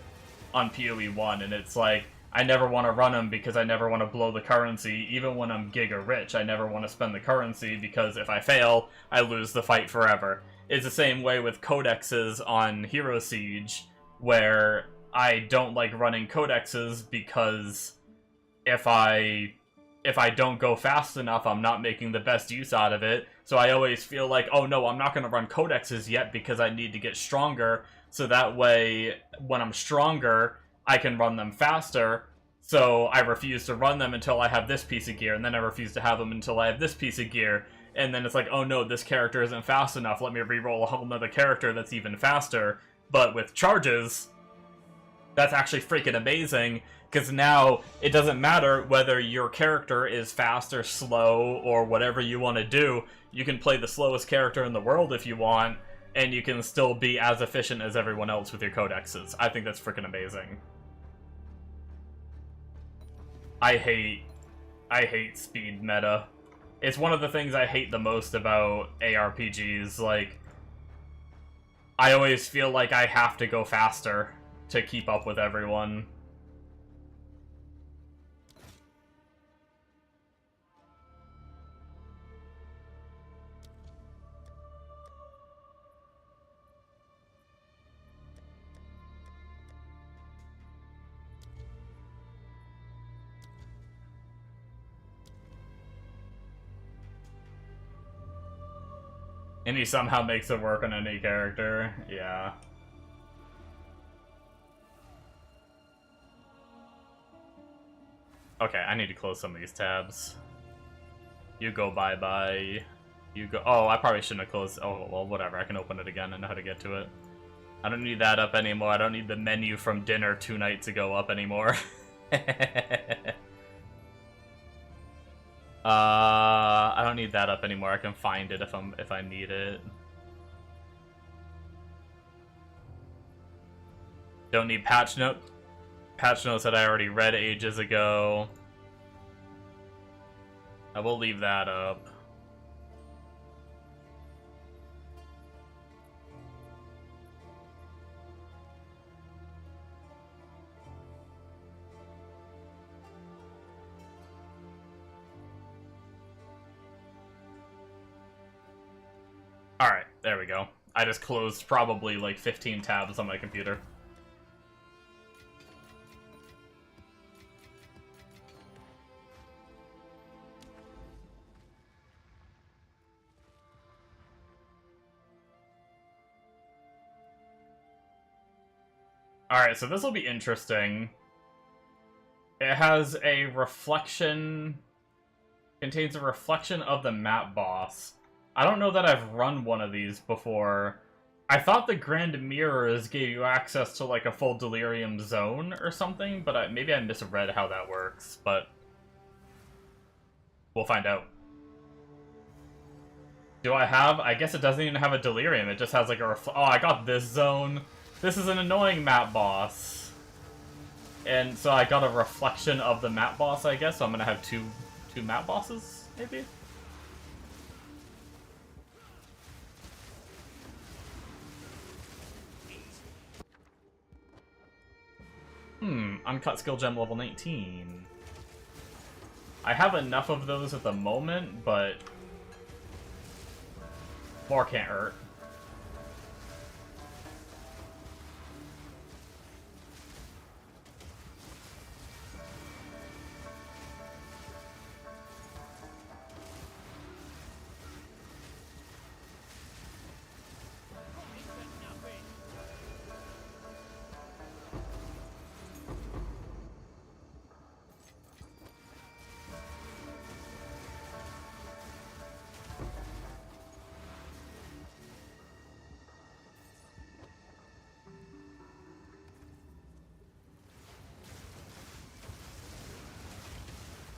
on PoE 1, and it's like, I never want to run them because I never want to blow the currency, even when I'm giga rich, I never want to spend the currency because if I fail, I lose the fight forever. It's the same way with codexes on Hero Siege, where I don't like running codexes because if I don't go fast enough, I'm not making the best use out of it. So I always feel like, oh no, I'm not going to run codexes yet because I need to get stronger, so that way, when I'm stronger, I can run them faster. So I refuse to run them until I have this piece of gear, and then I refuse to have them until I have this piece of gear. And then it's like, oh no, this character isn't fast enough, let me reroll a whole nother character that's even faster. But with charges, that's actually freaking amazing, because now it doesn't matter whether your character is fast or slow or whatever you want to do. You can play the slowest character in the world if you want, and you can still be as efficient as everyone else with your codexes. I think that's freaking amazing. I hate speed meta. It's one of the things I hate the most about ARPGs, like, I always feel like I have to go faster to keep up with everyone. And he somehow makes it work on any character. Yeah. Okay, I need to close some of these tabs. You go bye-bye. You go... Oh, I probably shouldn't have closed... Oh, well, whatever. I can open it again. I know how to get to it. I don't need that up anymore. I don't need the menu from dinner 2 nights ago up anymore. I don't need that up anymore. I can find it if I need it. Don't need patch notes that I already read ages ago. I will leave that up. Alright, there we go. I just closed probably like 15 tabs on my computer. Alright, so this will be interesting. It has a reflection... Contains a reflection of the map boss. I don't know that I've run one of these before. I thought the Grand Mirrors gave you access to like a full Delirium zone or something, but maybe I misread how that works, but... We'll find out. Do I have? I guess it doesn't even have a Delirium, it just has like a oh, I got this zone. This is an annoying map boss. And so I got a reflection of the map boss, I guess, so I'm gonna have two map bosses, maybe? Uncut skill gem level 19. I have enough of those at the moment, but more can't hurt.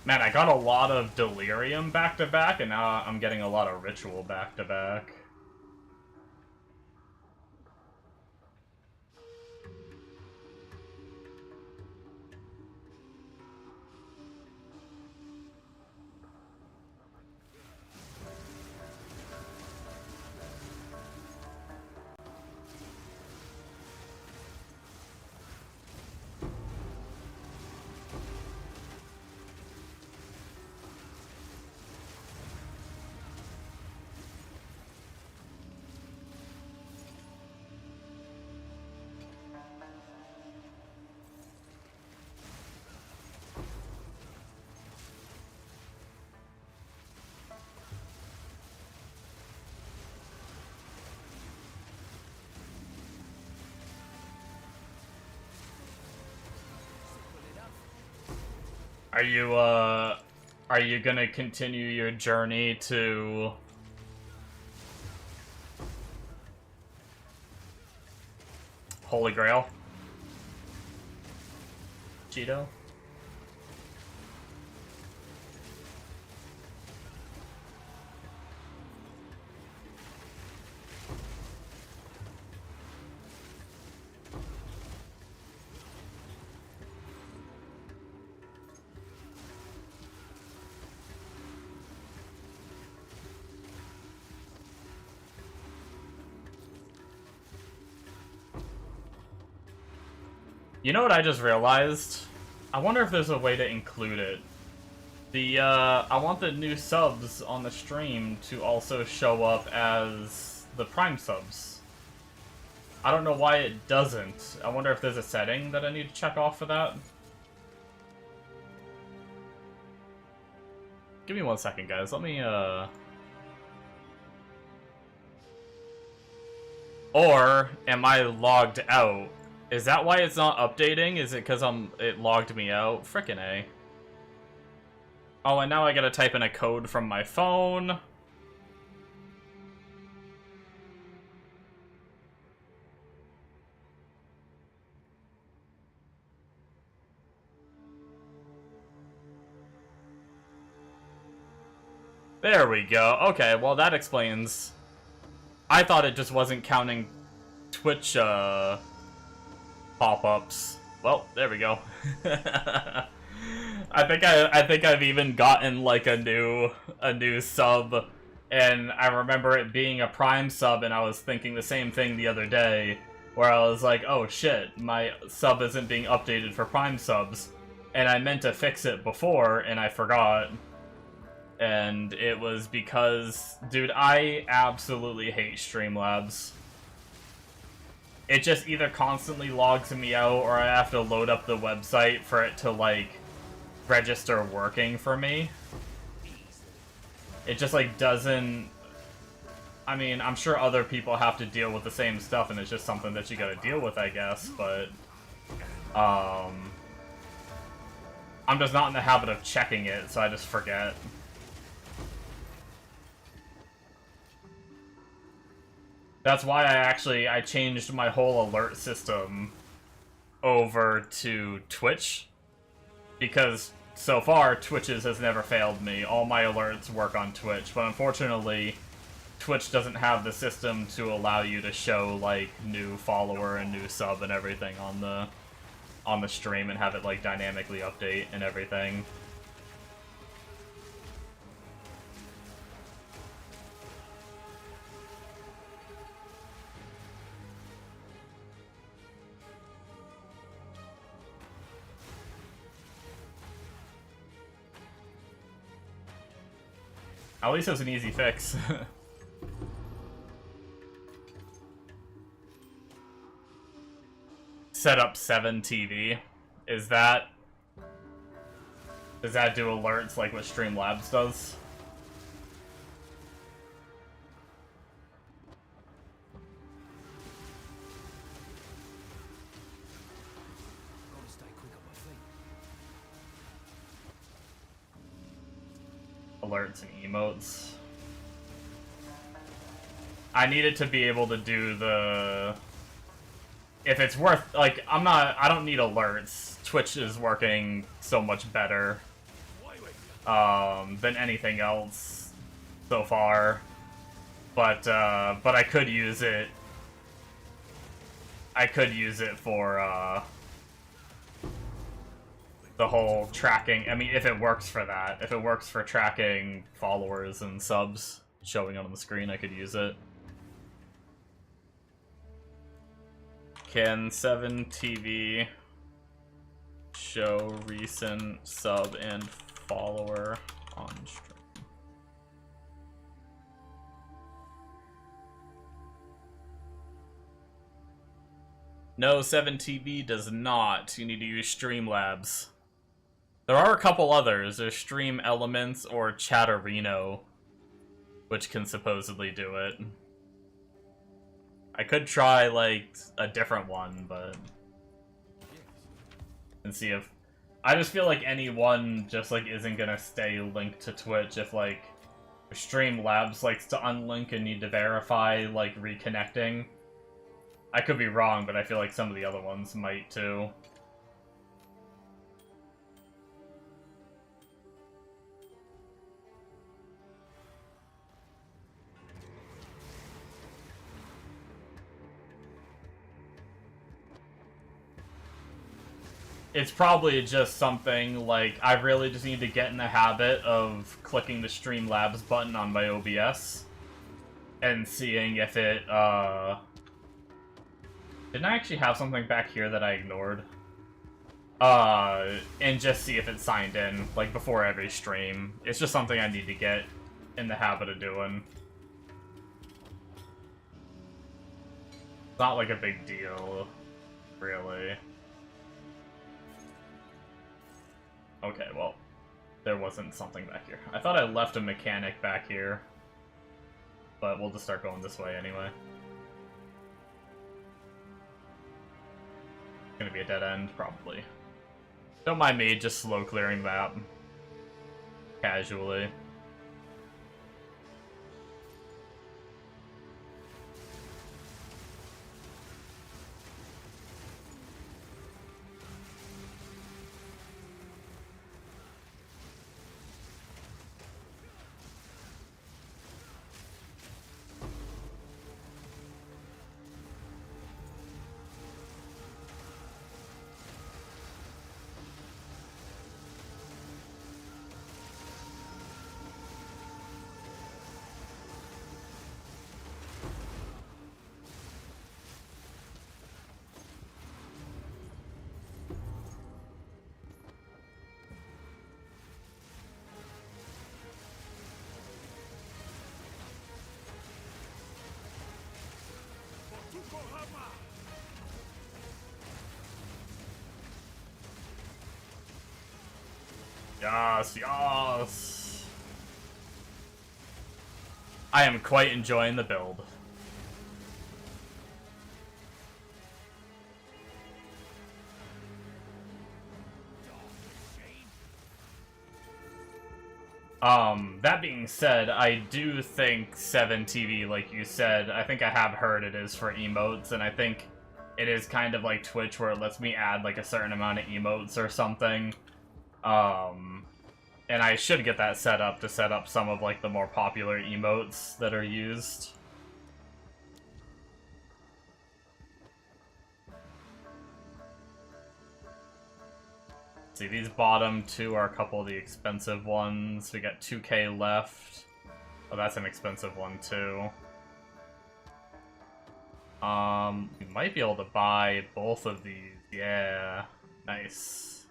Man, I got a lot of Delirium back-to-back, and now I'm getting a lot of Ritual back-to-back. Are you gonna continue your journey to... Holy Grail? Cheeto? You know what I just realized? I wonder if there's a way to include it. I want the new subs on the stream to also show up as the Prime subs. I don't know why it doesn't. I wonder if there's a setting that I need to check off for that. Give me 1 second, guys. Let me, Or am I logged out? Is that why it's not updating? Is it because it logged me out? Frickin' A. Oh, and now I gotta type in a code from my phone. There we go. Okay, well that explains. I thought it just wasn't counting Twitch pop-ups. Well, there we go. I think I've even gotten like a new sub, and I remember it being a Prime sub, and I was thinking the same thing the other day, where I was like, oh shit, my sub isn't being updated for Prime subs, and I meant to fix it before, and I forgot. And it was because, dude, I absolutely hate Streamlabs. It just either constantly logs me out, or I have to load up the website for it to, like, register working for me. It just, like, doesn't... I mean, I'm sure other people have to deal with the same stuff, and it's just something that you gotta deal with, I guess, but... I'm just not in the habit of checking it, so I just forget. That's why I changed my whole alert system over to Twitch. Because so far, Twitch's has never failed me. All my alerts work on Twitch. But unfortunately, Twitch doesn't have the system to allow you to show, like, new follower and new sub and everything on the stream and have it, like, dynamically update and everything. At least it was an easy fix. Set up 7 TV. Does that do alerts like what Streamlabs does? Gotta stay quick on my feet. Alerts and emotes. I needed to be able to do the... If it's worth... Like, I don't need alerts. Twitch is working so much better than anything else so far. But I could use it... I could use it for, the whole tracking. I mean, if it works for that. If it works for tracking followers and subs showing on the screen, I could use it. Can 7TV show recent sub and follower on stream? No, 7TV does not. You need to use Streamlabs. There are a couple others. There's Stream Elements or Chatterino, which can supposedly do it. I could try, like, a different one, but... and see if... I just feel like any one just, like, isn't gonna stay linked to Twitch if, like, Streamlabs likes to unlink and need to verify, like, reconnecting. I could be wrong, but I feel like some of the other ones might, too. It's probably just something like, I really just need to get in the habit of clicking the Streamlabs button on my OBS and seeing if it, didn't I actually have something back here that I ignored? And just see if it's signed in, like, before every stream. It's just something I need to get in the habit of doing. It's not like a big deal, really. Okay, well, there wasn't something back here. I thought I left a mechanic back here, but we'll just start going this way anyway. Gonna be a dead end, probably. Don't mind me just slow clearing that. Casually. Yes, yes! I am quite enjoying the build. That being said, I do think 7TV, like you said, I think I have heard it is for emotes, and I think it is kind of like Twitch where it lets me add like a certain amount of emotes or something. And I should get that set up to set up some of like the more popular emotes that are used. See, these bottom two are a couple of the expensive ones. We got 2K left. Oh, that's an expensive one too. We might be able to buy both of these. Yeah, nice.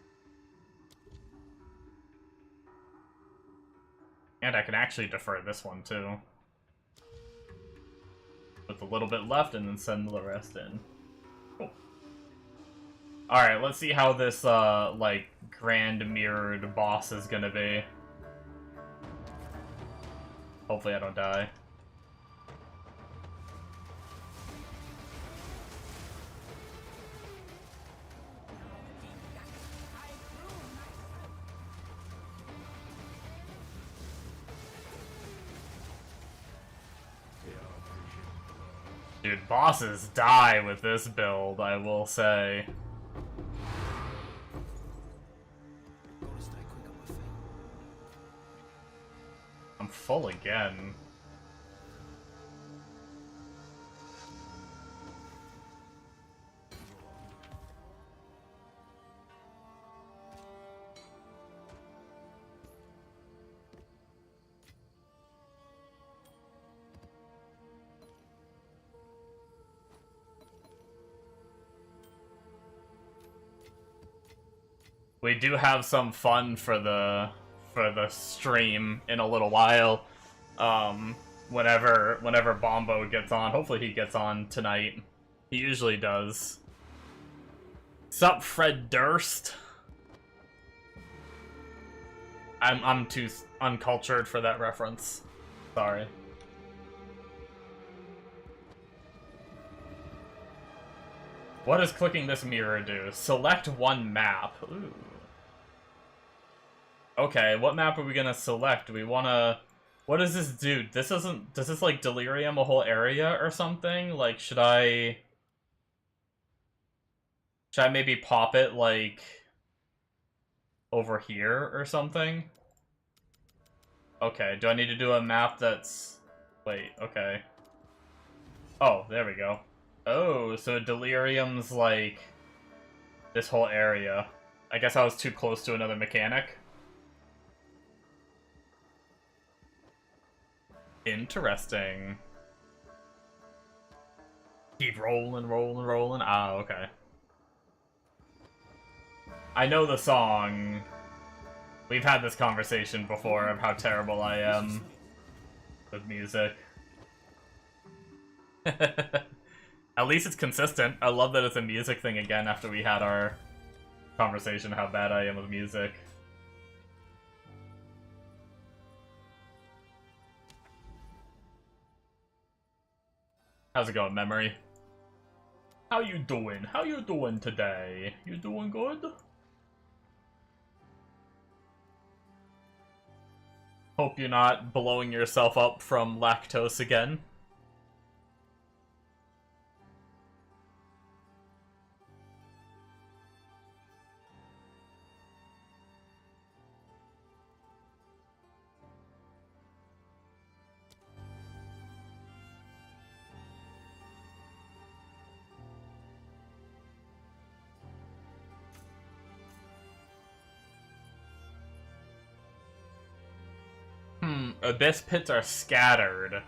And I can actually defer this one too. With a little bit left and then send the rest in. Cool. Alright, let's see how this, like, grand mirrored boss is gonna be. Hopefully I don't die. Dude, bosses die with this build, I will say. I'm full again. We do have some fun for the stream in a little while. Whenever Bombo gets on, hopefully he gets on tonight. He usually does. Sup, Fred Durst? I'm too uncultured for that reference. Sorry. What does clicking this mirror do? Select one map. Ooh. Okay, what map are we gonna select? Do we wanna... What does this do? This doesn't... Does this, like, delirium a whole area or something? Like, should I... Should I maybe pop it, like... over here or something? Okay, do I need to do a map that's... Wait, okay. Oh, there we go. Oh, so delirium's, like... this whole area. I guess I was too close to another mechanic. Interesting. Keep rolling, rolling, rolling. Ah, okay. I know the song. We've had this conversation before of how terrible I am with music. At least it's consistent. I love that it's a music thing again after we had our conversation how bad I am with music. How's it going, Memory? How you doing? How you doing today? You doing good? Hope you're not blowing yourself up from lactose again. Abyss pits are scattered.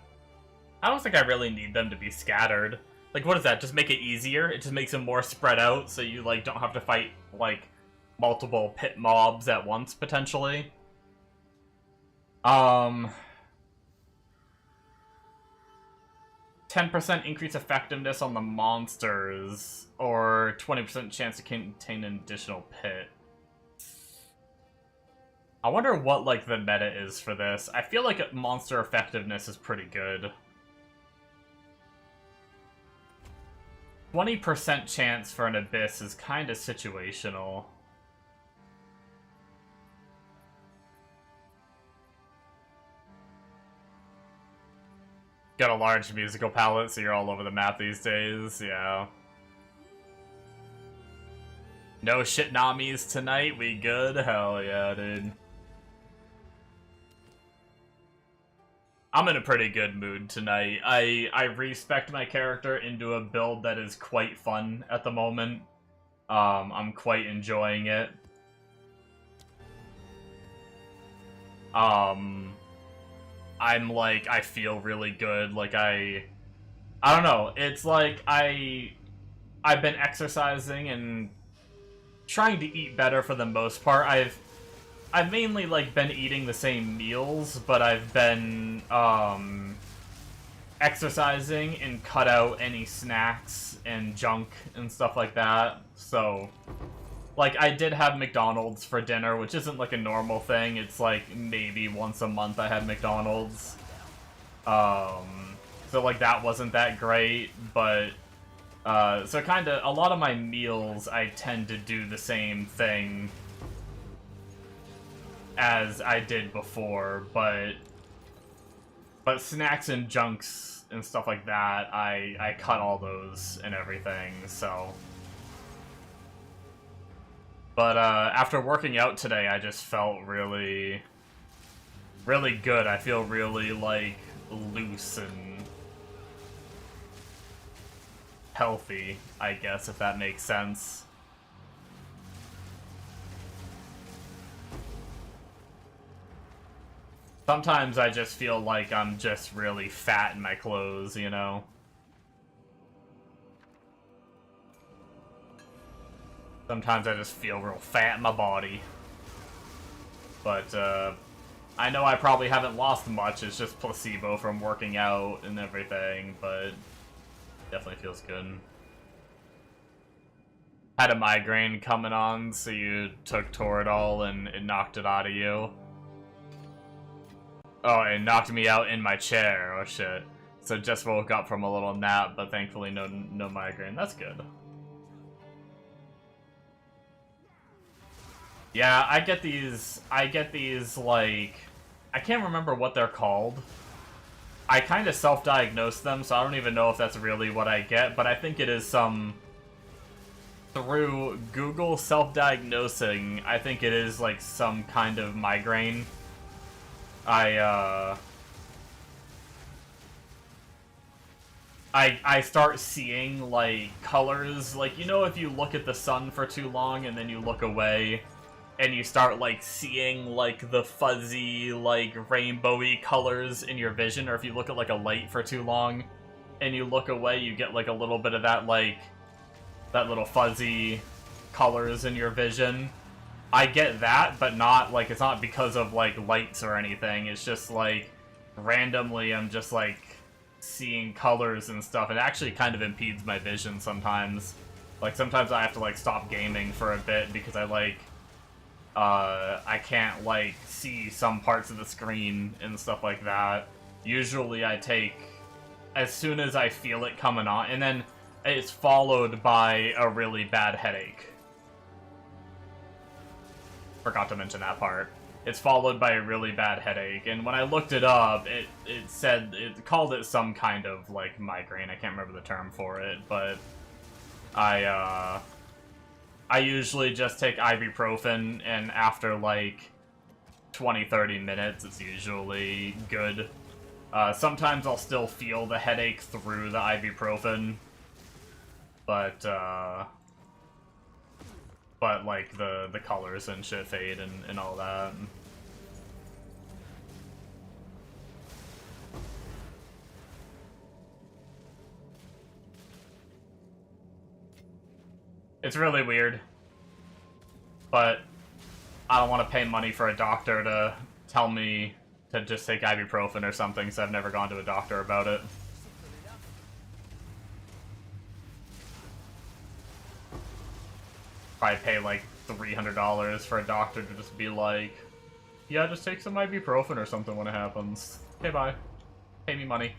I don't think I really need them to be scattered. Like, what is that? Just make it easier? It just makes them more spread out, so you, like, don't have to fight, like, multiple pit mobs at once, potentially. 10% increase effectiveness on the monsters, or 20% chance to contain an additional pit. I wonder what, like, the meta is for this. I feel like monster effectiveness is pretty good. 20% chance for an Abyss is kind of situational. Got a large musical palette, so you're all over the map these days, yeah. No shit Namis tonight, we good? Hell yeah, dude. I'm in a pretty good mood tonight. I respect my character into a build that is quite fun at the moment. I'm quite enjoying it. I'm like, I feel really good. Like, I don't know. It's like I've been exercising and trying to eat better for the most part. I've mainly, like, been eating the same meals, but I've been, exercising and cut out any snacks and junk and stuff like that. So, like, I did have McDonald's for dinner, which isn't, like, a normal thing. It's, like, maybe once a month I had McDonald's. So, like, that wasn't that great, but, so kinda, a lot of my meals, I tend to do the same thing as I did before, but snacks and junks and stuff like that, I cut all those and everything, so. But after working out today, I just felt really, really good. I feel really, like, loose and healthy, I guess, if that makes sense. Sometimes I just feel like I'm just really fat in my clothes, you know? Sometimes I just feel real fat in my body. But, I know I probably haven't lost much, it's just placebo from working out and everything, but definitely feels good. Had a migraine coming on, so you took Toradol and it knocked it out of you. Oh, it knocked me out in my chair. Oh shit. So just woke up from a little nap, but thankfully no migraine. That's good. Yeah, I get these, like, I can't remember what they're called. I kind of self-diagnose them, so I don't even know if that's really what I get, but I think it is some, through Google self-diagnosing, I think it is, like, some kind of migraine. I start seeing, like, colors, like, you know, if you look at the sun for too long and then you look away, and you start, like, seeing, like, the fuzzy, like, rainbowy colors in your vision, or if you look at, like, a light for too long, and you look away, you get, like, a little bit of that, like, that little fuzzy colors in your vision. I get that, but not, like, it's not because of, like, lights or anything. It's just, like, randomly I'm just, like, seeing colors and stuff. It actually kind of impedes my vision sometimes. Like, sometimes I have to, like, stop gaming for a bit because I can't, like, see some parts of the screen and stuff like that. Usually I take, as soon as I feel it coming on, and then it's followed by a really bad headache. Forgot to mention that part. It's followed by a really bad headache, and when I looked it up, it said, it called it some kind of, like, migraine. I can't remember the term for it, but I usually just take ibuprofen, and after, like, 20-30 minutes, it's usually good. Sometimes I'll still feel the headache through the ibuprofen, but like, the colors and shit fade and all that. It's really weird, but I don't want to pay money for a doctor to tell me to just take ibuprofen or something, so I've never gone to a doctor about it. Probably pay like $300 for a doctor to just be like, yeah, just take some ibuprofen or something when it happens. Okay, bye. Pay me money.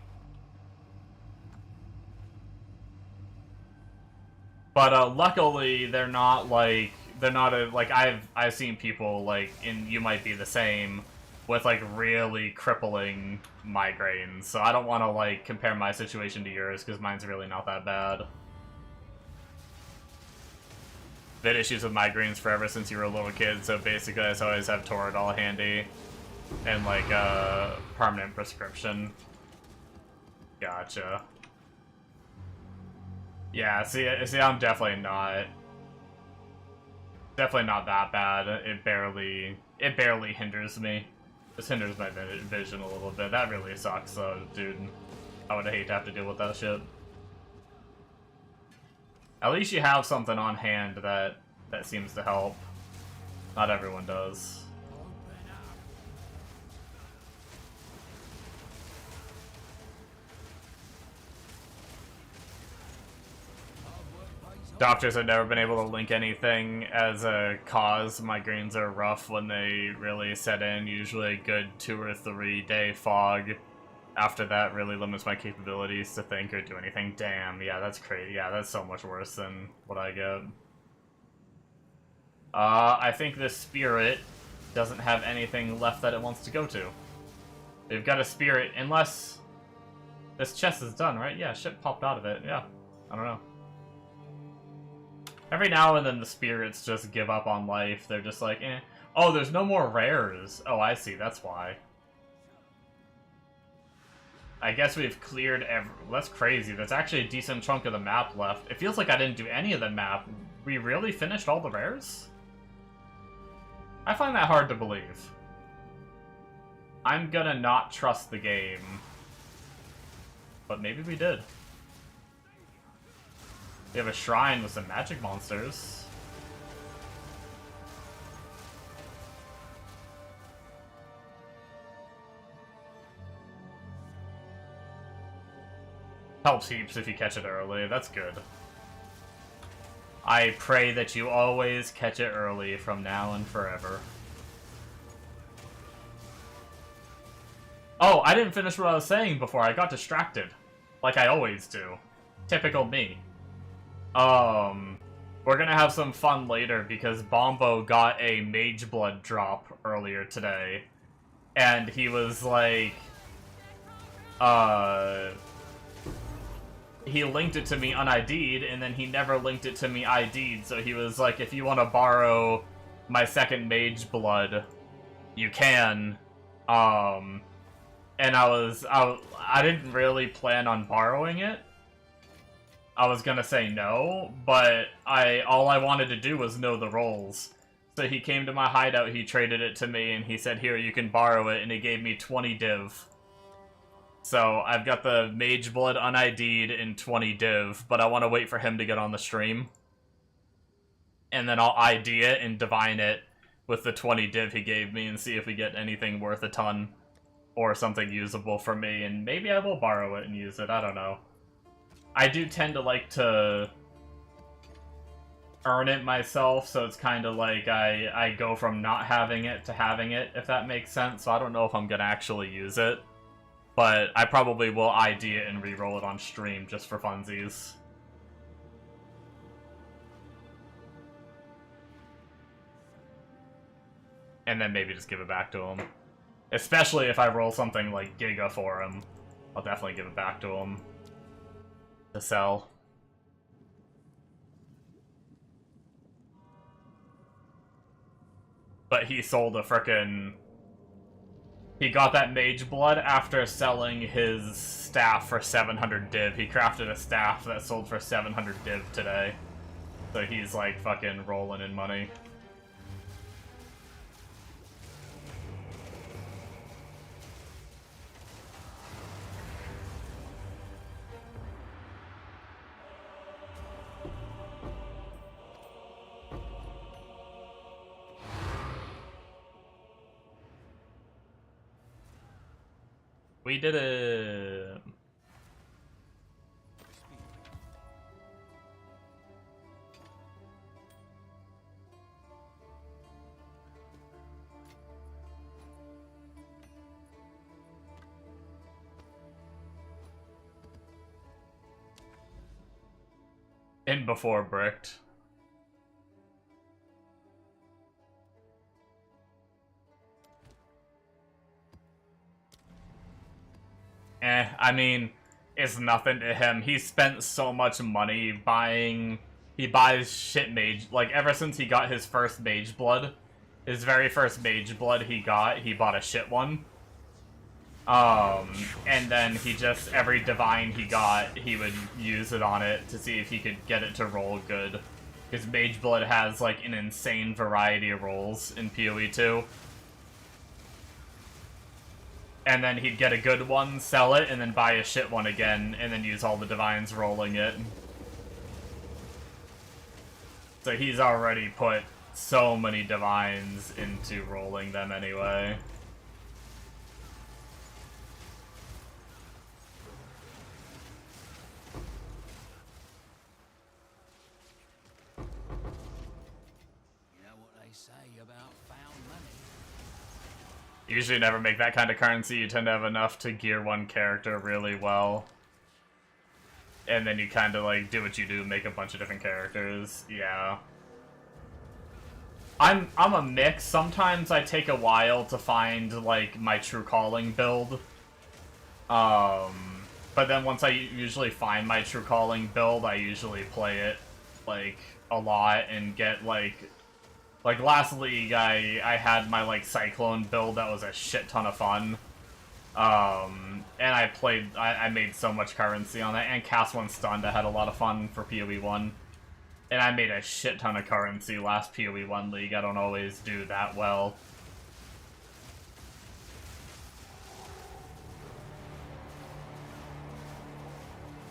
But luckily, they're not like, like, I've seen people, like, you might be the same, with, like, really crippling migraines, so I don't want to, like, compare my situation to yours, because mine's really not that bad. I've had issues with migraines forever since you were a little kid, so basically I just always have Toradol handy, and, like, a permanent prescription. Gotcha. Yeah, see, I'm definitely not that bad. It barely hinders me. Just hinders my vision a little bit. That really sucks, though, dude. I would hate to have to deal with that shit. At least you have something on hand that seems to help. Not everyone does. Doctors have never been able to link anything as a cause. Migraines are rough when they really set in. Usually a good 2 or 3 day fog. After that really limits my capabilities to think or do anything. Damn, yeah, that's crazy. Yeah, that's so much worse than what I get. I think this spirit doesn't have anything left that it wants to go to. They've got a spirit, unless this chest is done, right? Yeah, shit popped out of it. Yeah, I don't know. Every now and then the spirits just give up on life. They're just like, eh. Oh, there's no more rares. Oh, I see. That's why. I guess we've cleared every... That's crazy. There's actually a decent chunk of the map left. It feels like I didn't do any of the map. We really finished all the rares? I find that hard to believe. I'm gonna not trust the game. But maybe we did. We have a shrine with some magic monsters. Helps heaps if you catch it early. That's good. I pray that you always catch it early from now and forever. Oh, I didn't finish what I was saying before. I got distracted. Like I always do. Typical me. We're gonna have some fun later because Bombo got a Mage Blood drop earlier today. And he was like, he linked it to me un-ID'd, and then he never linked it to me ID'd, so he was like, if you want to borrow my second Mage Blood, you can. And I didn't really plan on borrowing it. I was gonna say no, but all I wanted to do was know the rolls. So he came to my hideout, he traded it to me, and he said, here, you can borrow it, and he gave me 20 div. So I've got the Mage Blood un-ID'd in 20 div, but I want to wait for him to get on the stream. And then I'll ID it and divine it with the 20 div he gave me and see if we get anything worth a ton. Or something usable for me, and maybe I will borrow it and use it, I don't know. I do tend to like to earn it myself, so it's kind of like I go from not having it to having it, if that makes sense. So I don't know if I'm going to actually use it. But I probably will ID it and re-roll it on stream just for funsies. And then maybe just give it back to him. Especially if I roll something like Giga for him. I'll definitely give it back to him. To sell. But he sold a frickin'... He got that mage blood after selling his staff for 700 div. He crafted a staff that sold for 700 div today. So he's like fucking rolling in money. We did it! In before bricked. I mean, it's nothing to him. He spent so much money buying... He buys shit mage... Like, ever since he got his first mage blood, his very first mage blood he bought a shit one. And then he just, every divine he got, he would use it on it to see if he could get it to roll good. Because mage blood has, like, an insane variety of rolls in PoE 2. And then he'd get a good one, sell it, and then buy a shit one again, and then use all the divines rolling it. So he's already put so many divines into rolling them anyway. You know what they say about found money? Usually never make that kind of currency. You tend to have enough to gear one character really well. And then you kind of, like, do what you do, make a bunch of different characters. Yeah. I'm a mix. Sometimes I take a while to find, like, my true calling build. But then once I usually find my true calling build, I usually play it, like, a lot and get, like last league, I had my, like, Cyclone build that was a shit ton of fun. And I made so much currency on that, and Cast 1 Stunned, I had a lot of fun for PoE 1. And I made a shit ton of currency last PoE 1 league. I don't always do that well.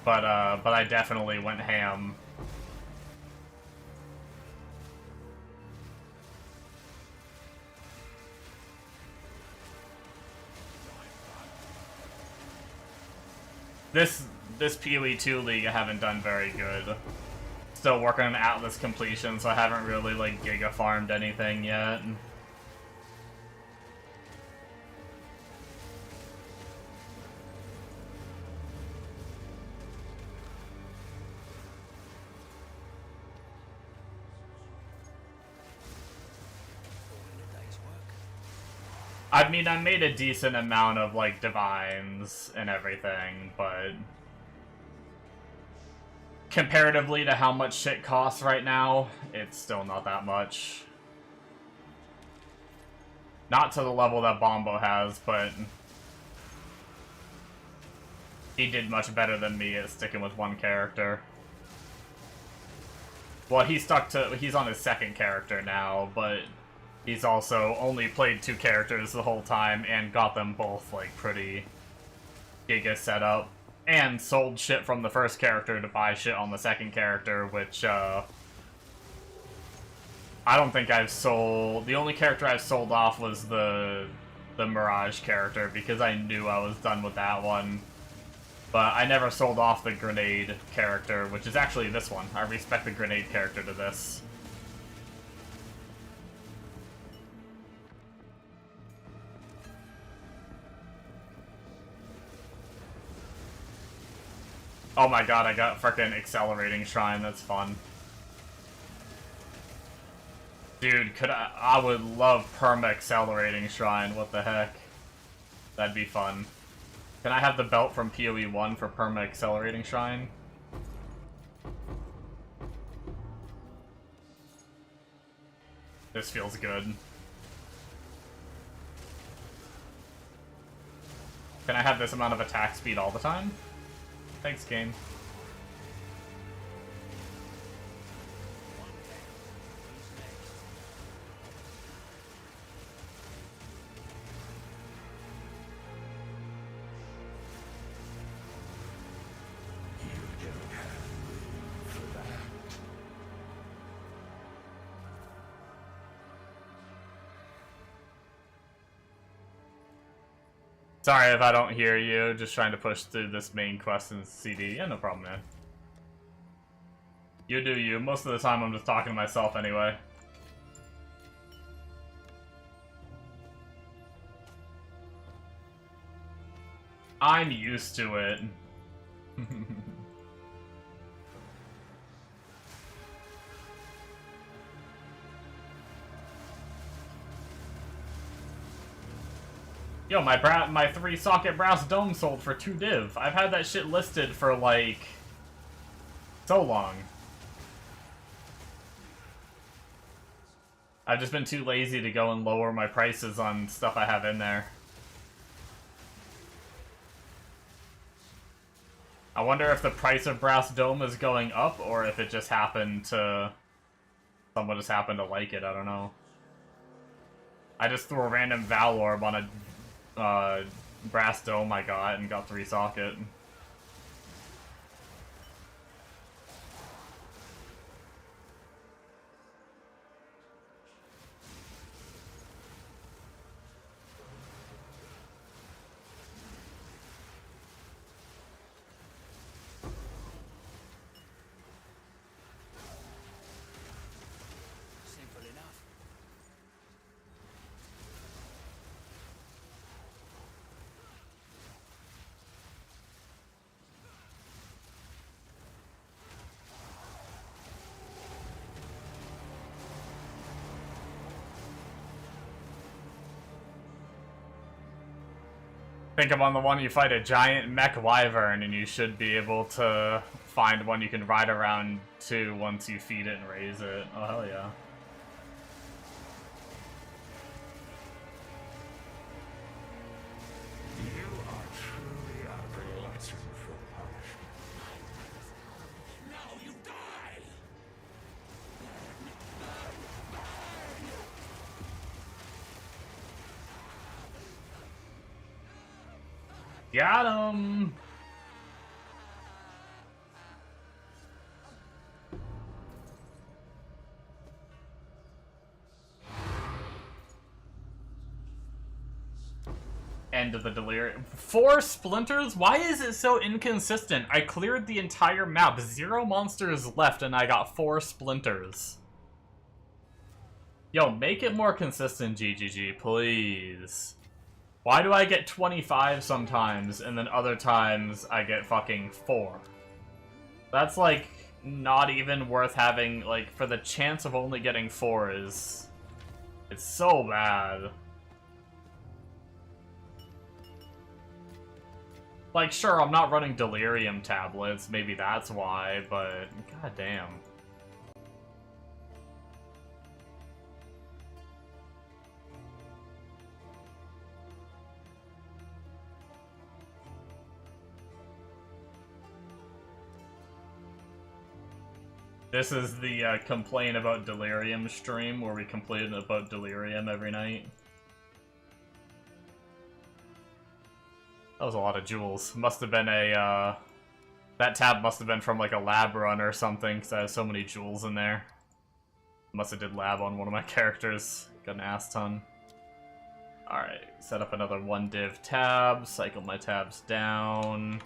But I definitely went ham. This PoE 2 league I haven't done very good. Still working on Atlas completion, so I haven't really, like, giga farmed anything yet. I mean, I made a decent amount of, like, divines and everything, but comparatively to how much shit costs right now, it's still not that much. Not to the level that Bombo has, but he did much better than me at sticking with one character. Well, he's on his second character now, but he's also only played 2 characters the whole time and got them both, like, pretty giga setup. And sold shit from the first character to buy shit on the second character, which, I don't think I've sold... The only character I've sold off was the Mirage character, because I knew I was done with that one. But I never sold off the Grenade character, which is actually this one. I respect the Grenade character to this. Oh my god, I got frickin' Accelerating Shrine, that's fun. Dude, I would love perma accelerating shrine, what the heck. That'd be fun. Can I have the belt from PoE 1 for perma accelerating shrine? This feels good. Can I have this amount of attack speed all the time? Thanks, game. Sorry if I don't hear you, just trying to push through this main quest in CD. Yeah, no problem, man. You do you. Most of the time I'm just talking to myself anyway. I'm used to it. Yo, my 3-socket brass dome sold for 2 div. I've had that shit listed for, like, so long. I've just been too lazy to go and lower my prices on stuff I have in there. I wonder if the price of brass dome is going up, or if it just happened to... someone just happened to like it, I don't know. I just threw a random Val Orb on a brass dome I got and got 3-socket. Simple enough. I think I'm on the one you fight a giant mech wyvern, and you should be able to find one you can ride around to once you feed it and raise it. Oh, hell yeah. You are truly a glutton for punishment. Now you die! Got him! End of the delirium. 4 splinters? Why is it so inconsistent? I cleared the entire map. 0 monsters left and I got 4 splinters. Yo, make it more consistent, GGG, please. Why do I get 25 sometimes, and then other times I get fucking 4? That's, like, not even worth having, like, for the chance of only getting 4 is... it's so bad. Like, sure, I'm not running delirium tablets, maybe that's why, but goddamn. This is the complain about delirium stream, where we complain about delirium every night. That was a lot of jewels. Must have been a, that tab must have been from, like, a lab run or something, because I have so many jewels in there. Must have did lab on one of my characters. Got an ass ton. Alright, set up another 1 div tab, cycle my tabs down.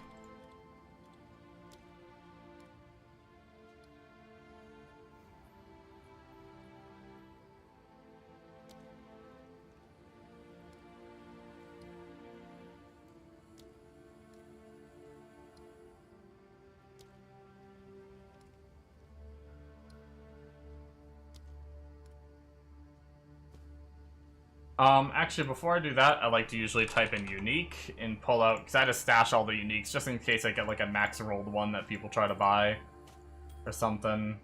Actually, before I do that, I like to usually type in unique and pull out, because I had to stash all the uniques just in case I get like a max rolled one that people try to buy or something.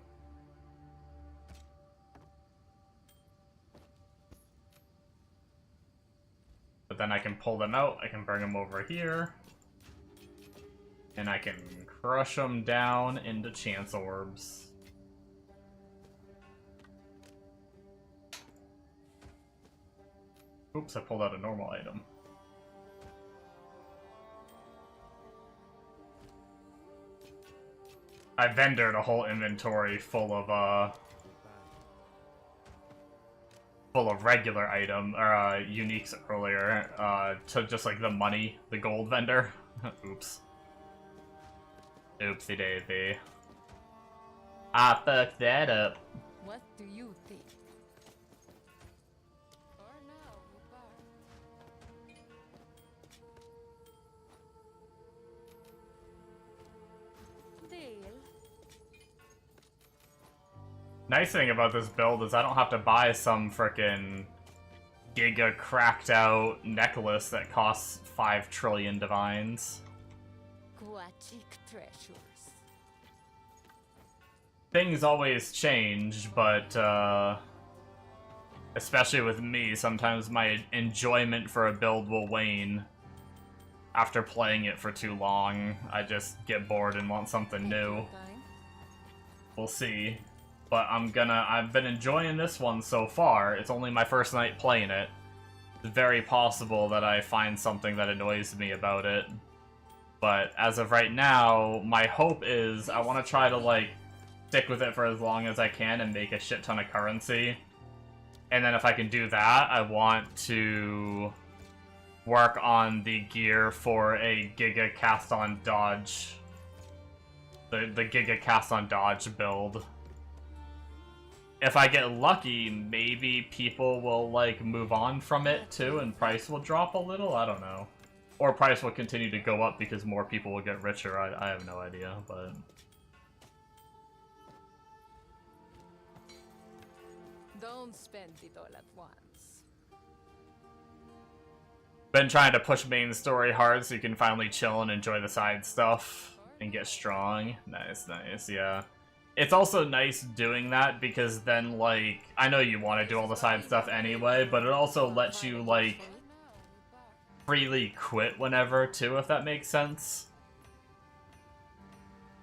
But then I can pull them out, I can bring them over here, and I can crush them down into chance orbs. Oops, I pulled out a normal item. I vendored a whole inventory full of regular item or uniques earlier to just like the money, the gold vendor. Oops. Oopsie daisy. I fucked that up. What do you think? For now, Deal. Nice thing about this build is I don't have to buy some frickin' giga cracked out necklace that costs 5 trillion divines. Quachic treasures. Things always change, but especially with me, sometimes my enjoyment for a build will wane after playing it for too long. I just get bored and want something new. We'll see. But I've been enjoying this one so far. It's only my first night playing it. It's very possible that I find something that annoys me about it. But as of right now, my hope is I want to try to, like, stick with it for as long as I can and make a shit ton of currency. And then if I can do that, I want to work on the gear for a Giga Cast on Dodge. The Giga Cast on Dodge build. If I get lucky, maybe people will, like, move on from it, too, and price will drop a little? I don't know. Or price will continue to go up because more people will get richer. I have no idea, but... Don't spend it all at once. Been trying to push main story hard so you can finally chill and enjoy the side stuff and get strong. Nice, nice, yeah. It's also nice doing that because then, like, I know you want to do all the side stuff anyway, but it also lets you, like, freely quit whenever, too, if that makes sense.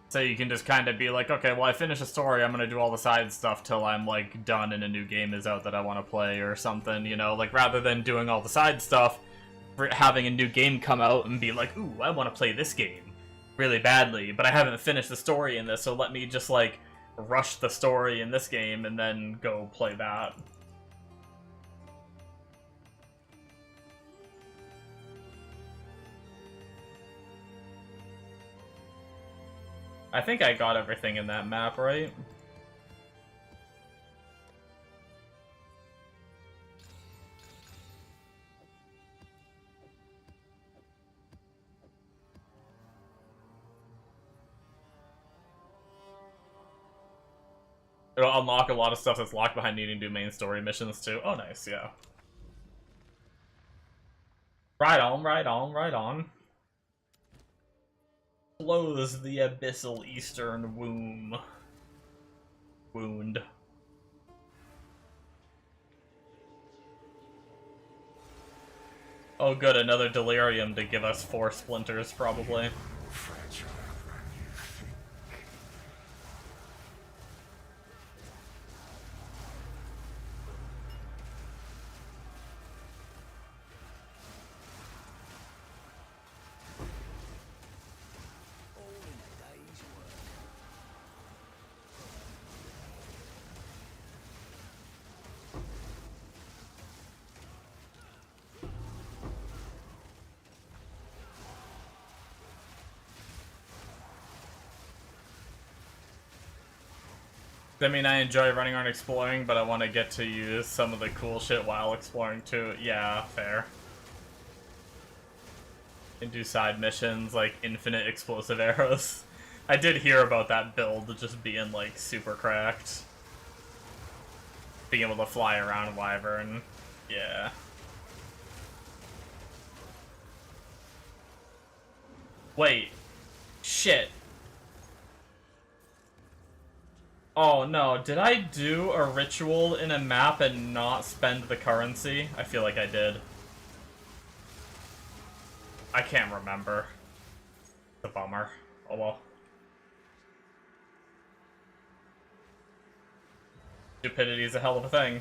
So you can just kind of be like, okay, well, I finished a story, I'm gonna do all the side stuff till I'm, like, done and a new game is out that I want to play or something, you know? Like, rather than doing all the side stuff, having a new game come out and be like, ooh, I want to play this game really badly, but I haven't finished the story in this, so let me just, like, rush the story in this game and then go play that. I think I got everything in that map, right? It'll unlock a lot of stuff that's locked behind needing to do main story missions, too. Oh, nice, yeah. Right on, right on, right on. Close the abyssal eastern wound. Oh good, another delirium to give us 4 splinters, probably. I mean, I enjoy running around exploring, but I want to get to use some of the cool shit while exploring too. Yeah, fair. And do side missions, like infinite explosive arrows. I did hear about that build just being, like, super cracked. Being able to fly around Wyvern. Yeah. Wait. Shit. Oh no, did I do a ritual in a map and not spend the currency? I feel like I did. I can't remember. It's a bummer. Oh well. Stupidity is a hell of a thing.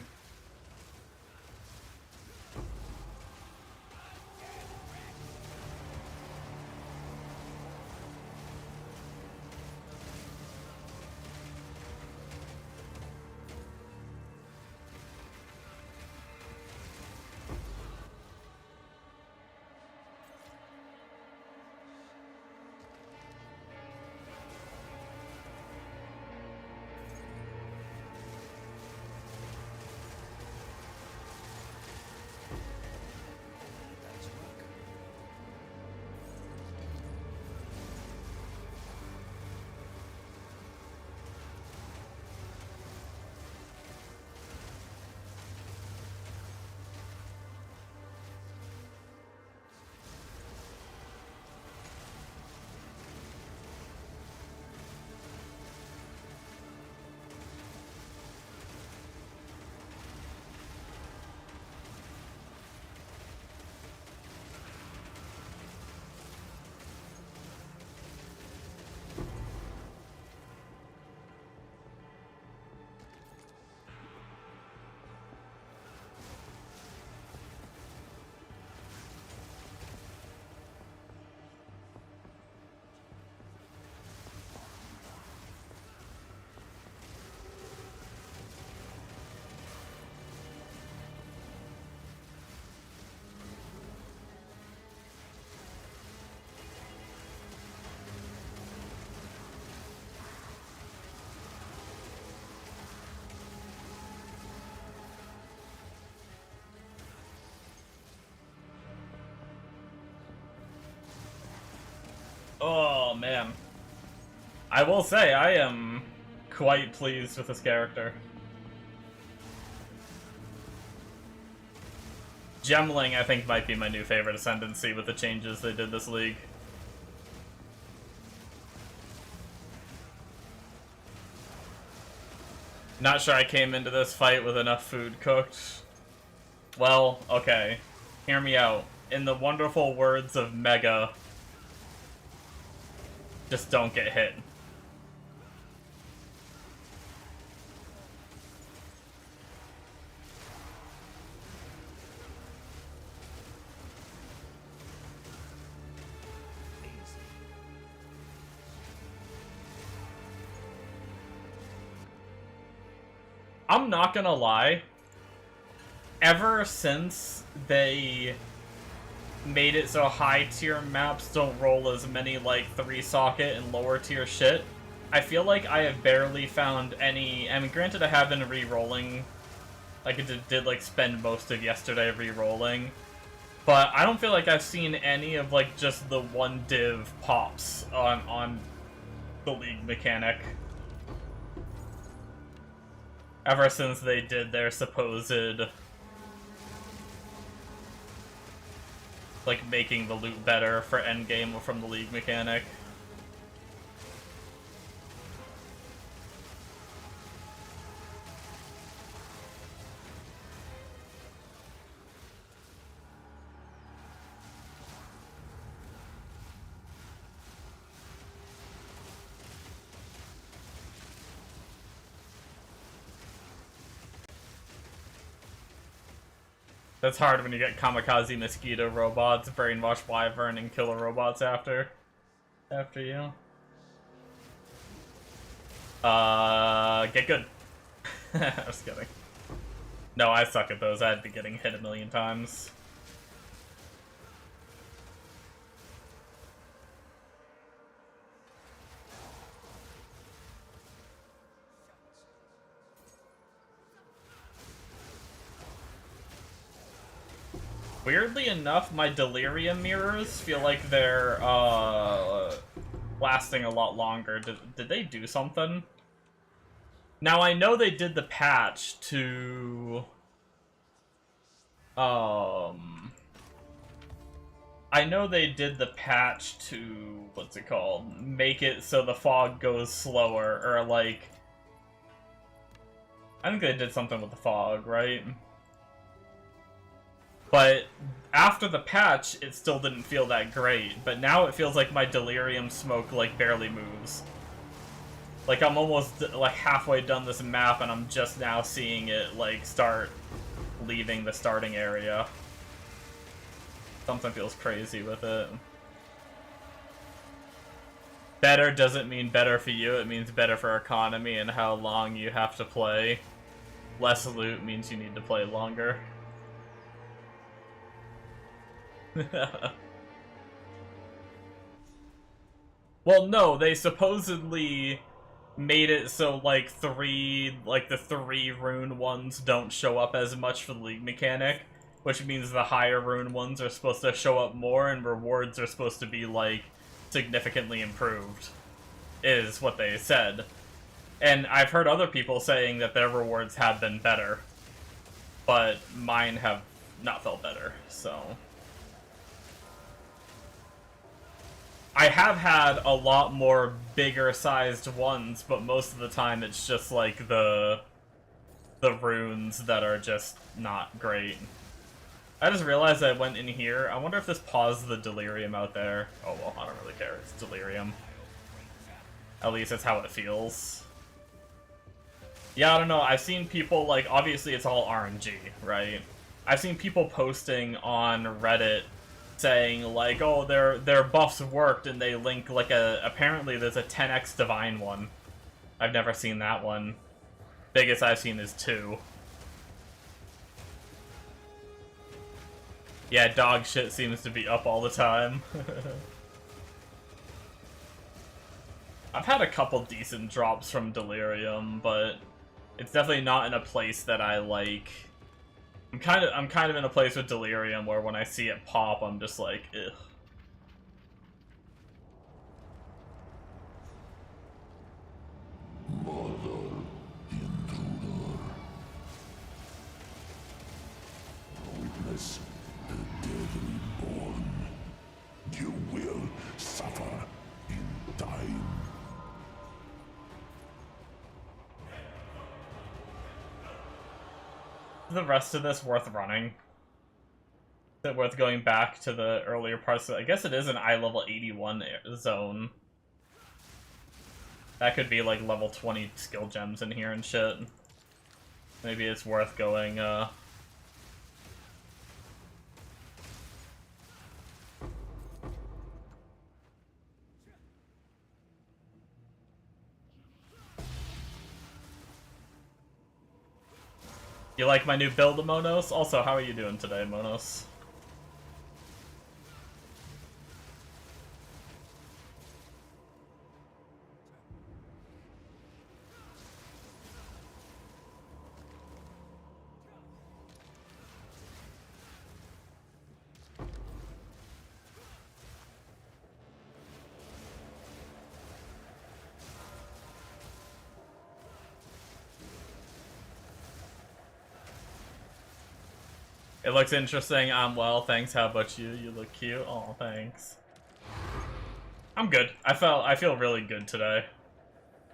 Oh, man. I will say, I am quite pleased with this character. Gemling, I think, might be my new favorite Ascendancy with the changes they did this league. Not sure I came into this fight with enough food cooked. Well, okay. Hear me out. In the wonderful words of Mega, just don't get hit. I'm not gonna lie. Ever since they made it so high tier maps don't roll as many like 3-socket and lower tier shit, I feel like I have barely found any. I mean, granted, I have been re-rolling. Like, I did like spend most of yesterday re-rolling, but I don't feel like I've seen any of like just the one div pops on the league mechanic ever since they did their supposed like making the loot better for endgame from the league mechanic. That's hard when you get kamikaze mosquito robots, brainwash wyvern, and killer robots after you. Get good. I was kidding. No, I suck at those. I'd be getting hit a million times. Weirdly enough, my delirium mirrors feel like they're, lasting a lot longer. Did they do something? Now, I know they did the patch to, I know they did the patch to, what's it called, make it so the fog goes slower, or like, I think they did something with the fog, right? But after the patch, it still didn't feel that great, but now it feels like my delirium smoke, like, barely moves. Like, I'm almost, like, halfway done this map, and I'm just now seeing it, like, start leaving the starting area. Something feels crazy with it. Better doesn't mean better for you, it means better for economy and how long you have to play. Less loot means you need to play longer. Well, no, they supposedly made it so, like, the 3 rune ones don't show up as much for the league mechanic, which means the higher rune ones are supposed to show up more, and rewards are supposed to be, like, significantly improved, is what they said. And I've heard other people saying that their rewards have been better, but mine have not felt better, so... I have had a lot more bigger-sized ones, but most of the time it's just, like, the runes that are just not great. I just realized I went in here. I wonder if this paused the delirium out there. Oh, well, I don't really care. It's delirium. At least that's how it feels. Yeah, I don't know. I've seen people, like, obviously it's all RNG, right? I've seen people posting on Reddit saying, like, oh, their buffs worked, and they link, like, apparently there's a 10x Divine one. I've never seen that one. Biggest I've seen is 2. Yeah, dog shit seems to be up all the time. I've had a couple decent drops from Delirium, but it's definitely not in a place that I like. I'm kind of in a place with Delirium where when I see it pop, I'm just like, ugh. Mother intruder. Witness the dead reborn. You will suffer in time. Is the rest of this worth running? Is it worth going back to the earlier parts? I guess it is an eye level 81 zone. That could be like level 20 skill gems in here and shit. Maybe it's worth going, You like my new build, Monos? Also, how are you doing today, Monos? It looks interesting. I'm well, thanks. How about you? You look cute. Oh, thanks. I'm good. I feel really good today.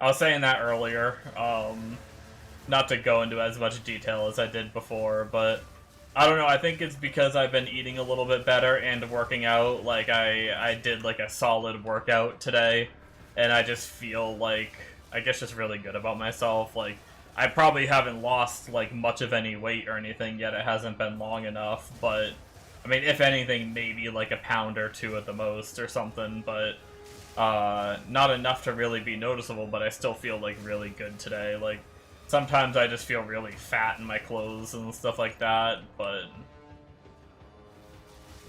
I was saying that earlier. Not to go into as much detail as I did before, but I don't know. I think it's because I've been eating a little bit better and working out. Like I did like a solid workout today, and I just feel like I guess just really good about myself. Like, I probably haven't lost, like, much of any weight or anything yet. It hasn't been long enough, but, I mean, if anything, maybe, like, a pound or 2 at the most or something, but, not enough to really be noticeable, but I still feel, like, really good today. Like, sometimes I just feel really fat in my clothes and stuff like that, but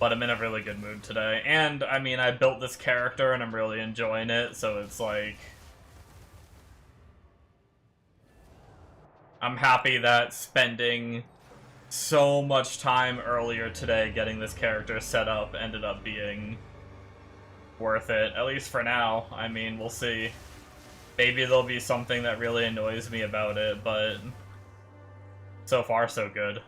I'm in a really good mood today. And, I mean, I built this character and I'm really enjoying it, so it's like, I'm happy that spending so much time earlier today getting this character set up ended up being worth it, at least for now. I mean, we'll see. Maybe there'll be something that really annoys me about it, but so far so good.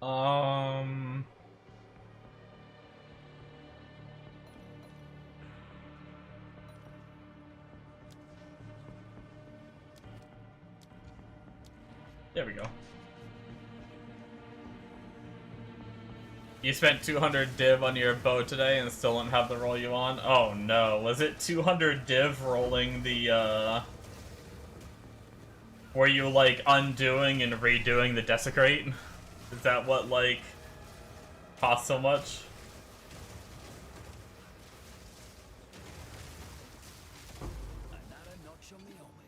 There we go. You spent 200 div on your bow today and still don't have the roll you on? Oh no, was it 200 div rolling the, were you, like, undoing and redoing the Desecrate? Is that what, like, cost so much? Another notch on the helmet.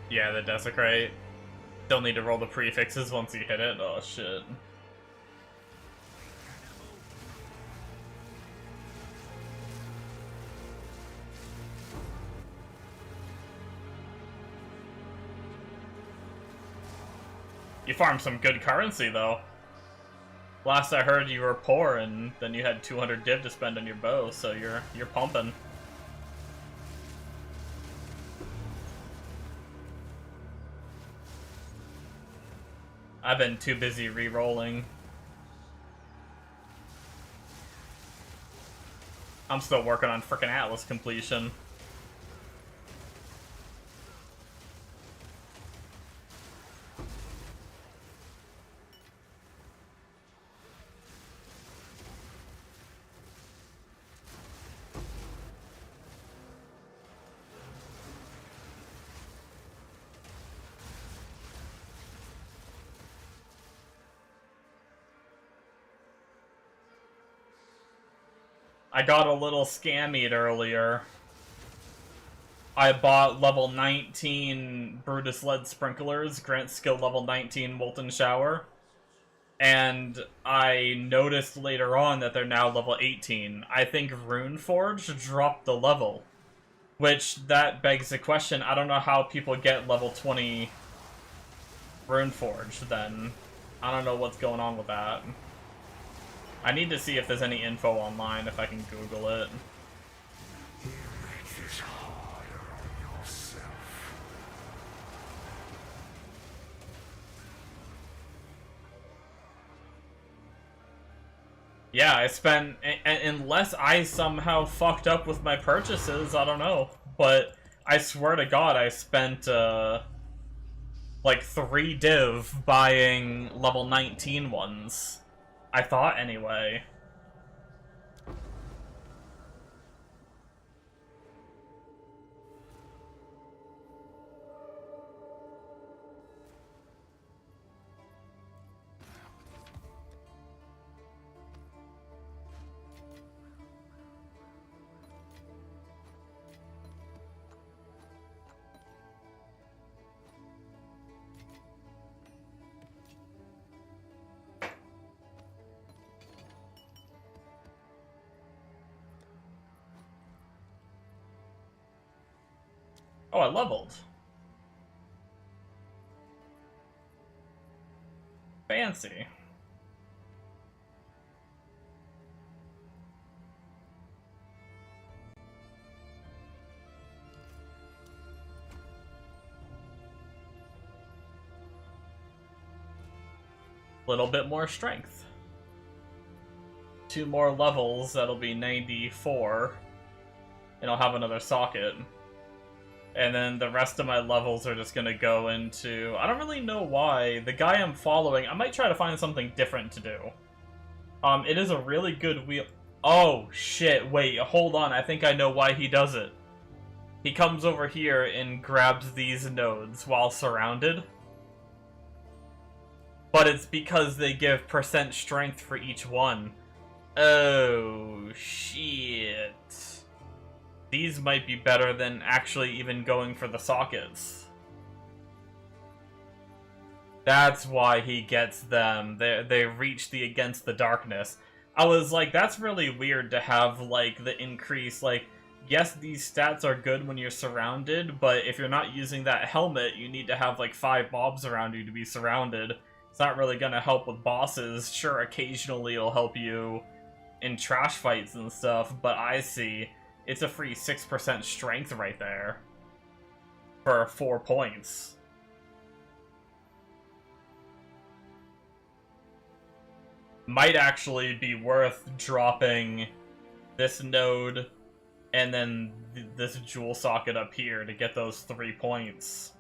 Yeah, the Desecrate. Still need to roll the prefixes once you hit it. Oh, shit. You farmed some good currency, though. Last I heard, you were poor, and then you had 200 div to spend on your bow, so you're pumping. I've been too busy re-rolling. I'm still working on frickin' Atlas completion. I got a little scammied earlier. I bought level 19 Brutus lead sprinklers, grant skill level 19 molten shower. And I noticed later on that they're now level 18. I think Runeforge dropped the level. Which, that begs the question, I don't know how people get level 20 Runeforge then. I don't know what's going on with that. I need to see if there's any info online, if I can Google it. You make this harder on yourself. Yeah, I spent... unless I somehow fucked up with my purchases, I don't know. But I swear to God, I spent, like 3 div buying level 19 ones. I thought, anyway. Oh, I leveled. Fancy. Little bit more strength. 2 more levels, that'll be 94. And I'll have another socket. And then the rest of my levels are just gonna go into... I don't really know why. The guy I'm following... I might try to find something different to do. It is a really good wheel... Oh, shit. Wait, hold on. I think I know why he does it. He comes over here and grabs these nodes while surrounded. But it's because they give % strength for each one. Oh, shit. These might be better than actually even going for the sockets. That's why he gets them. They reach the Against the Darkness. I was like, that's really weird to have, like, the increase, like, yes, these stats are good when you're surrounded, but if you're not using that helmet, you need to have like 5 mobs around you to be surrounded. It's not really gonna help with bosses. Sure, occasionally it'll help you in trash fights and stuff, but I see it's a free 6% strength right there for 4 points. Might actually be worth dropping this node and then this jewel socket up here to get those 3 points.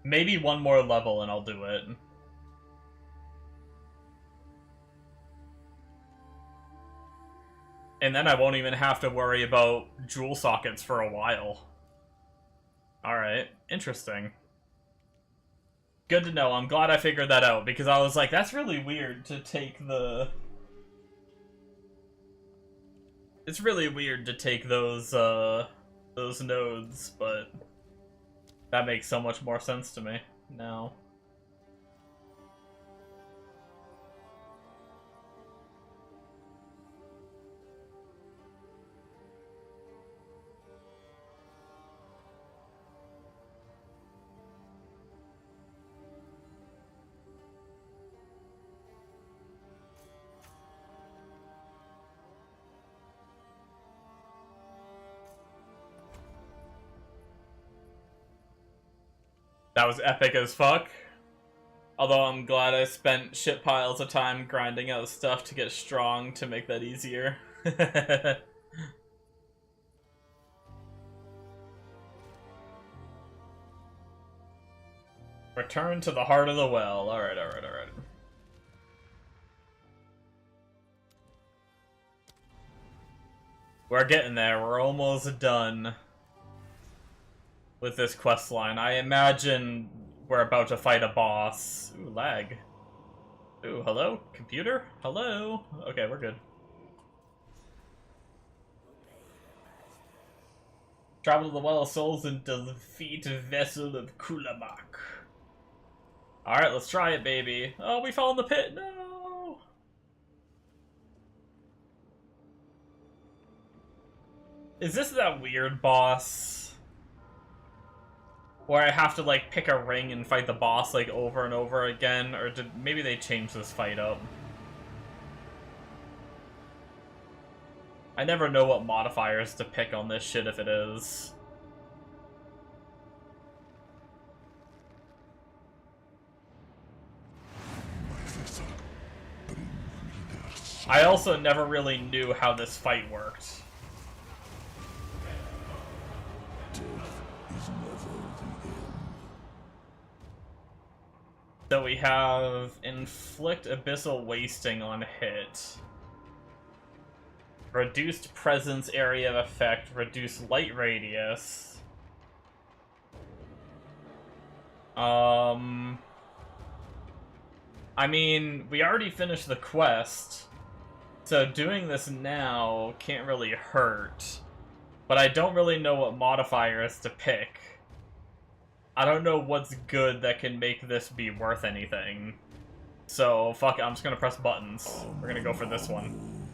Maybe one more level and I'll do it. And then I won't even have to worry about jewel sockets for a while. Alright, interesting. Good to know. I'm glad I figured that out, because I was like, that's really weird to take the... It's really weird to take those nodes, but that makes so much more sense to me now. That was epic as fuck. Although I'm glad I spent shit piles of time grinding out stuff to get strong to make that easier. Return to the heart of the well. Alright, alright, alright. We're getting there. We're almost done with this quest line. I imagine we're about to fight a boss. Ooh, lag. Ooh, hello? Computer? Hello? Okay, we're good. Travel to the Well of Souls and defeat Vessel of Kulamak. Alright, let's try it, baby. Oh, we fell in the pit. No! Is this that weird boss where I have to, like, pick a ring and fight the boss, like, over and over again? Or maybe they changed this fight up. I never know what modifiers to pick on this shit if it is. I also never really knew how this fight worked. So we have Inflict Abyssal Wasting on hit. Reduced Presence Area of Effect. Reduced Light Radius. I mean, we already finished the quest, so doing this now can't really hurt. But I don't really know what modifiers to pick. I don't know what's good that can make this be worth anything. So, fuck it, I'm just gonna press buttons. We're gonna go for this one.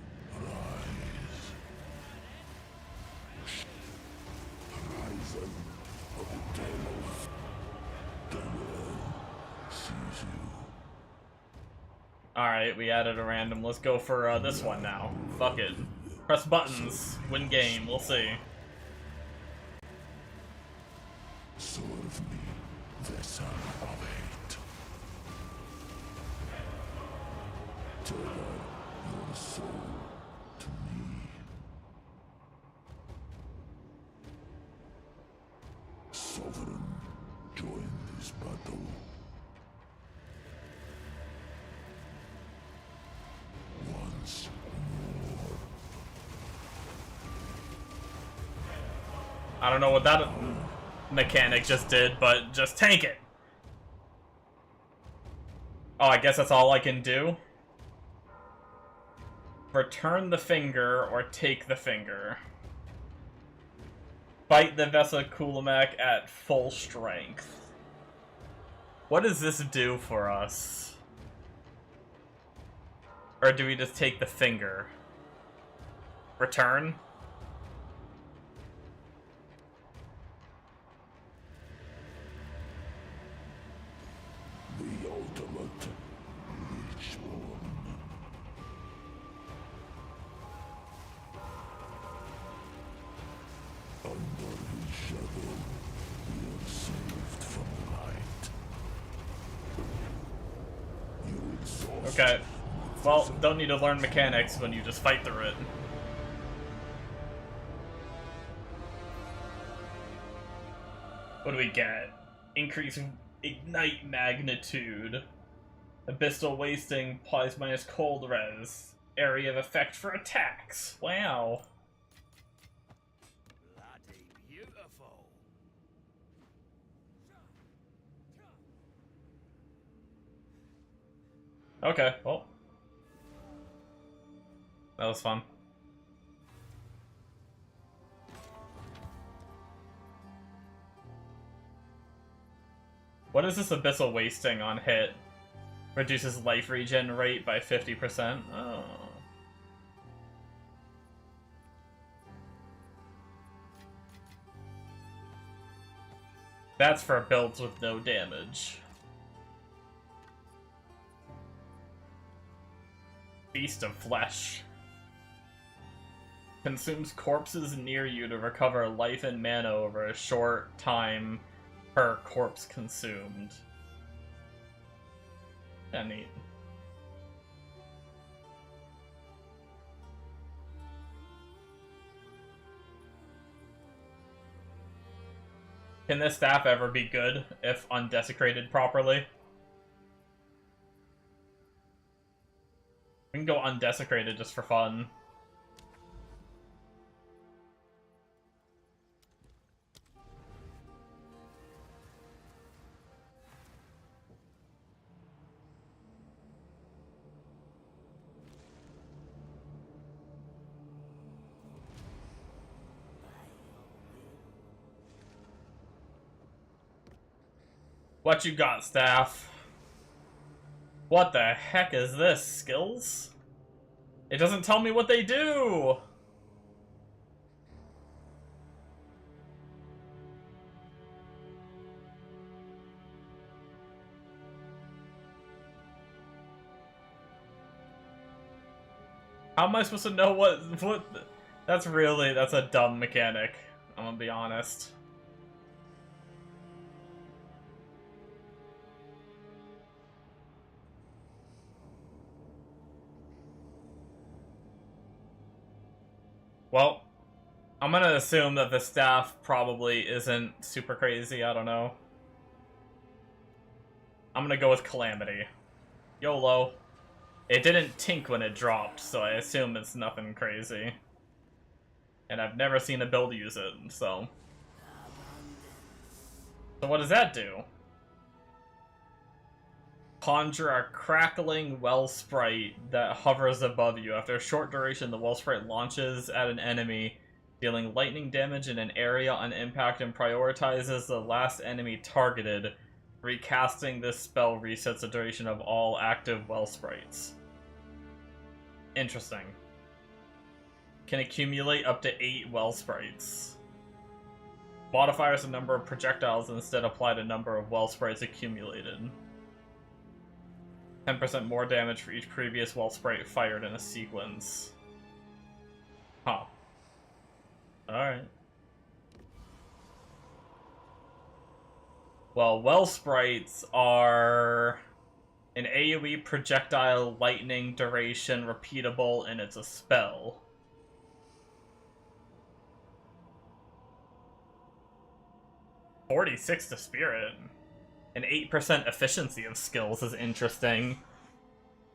Alright, we added a random. Let's go for this one now. Fuck it. Press buttons. Win game. We'll see. Serve me, vessel of hate. Tether your soul to me. Sovereign, join this battle. Once more. I don't know what that mechanic just did, but just tank it. Oh, I guess that's all I can do. Return the finger or take the finger. Fight the Vessel Kulamak at full strength. What does this do for us? Or do we just take the finger? Return? The ultimate Lichborn. Under his shadow, we are saved from light. You exhaust. Okay. Well, don't need to learn mechanics when you just fight through it. What do we get? Increase ignite magnitude. Abyssal wasting applies minus cold res. Area of effect for attacks. Wow. Bloody beautiful. Okay, well. That was fun. What is this abyssal wasting on hit? Reduces life regen rate by 50%. Oh. That's for builds with no damage. Beast of Flesh. Consumes corpses near you to recover life and mana over a short time per corpse consumed. Yeah, neat. Can this staff ever be good if undesecrated properly? We can go undesecrated just for fun. What you got, staff? What the heck is this? Skills? It doesn't tell me what they do! How am I supposed to know what that's a dumb mechanic. I'm gonna be honest. Well, I'm gonna assume that the staff probably isn't super crazy, I don't know. I'm gonna go with Calamity. YOLO. It didn't tink when it dropped, so I assume it's nothing crazy. And I've never seen a build use it, so... So what does that do? Conjure a crackling well sprite that hovers above you. After a short duration, the well sprite launches at an enemy, dealing lightning damage in an area on impact, and prioritizes the last enemy targeted. Recasting this spell resets the duration of all active well sprites. Interesting. Can accumulate up to 8 well sprites. Modifiers the number of projectiles instead apply to number of well sprites accumulated. 10% more damage for each previous well sprite fired in a sequence. Huh. Alright. Well, well sprites are an AoE projectile lightning duration repeatable, and it's a spell. (46 to spirit). An 8% efficiency of skills is interesting.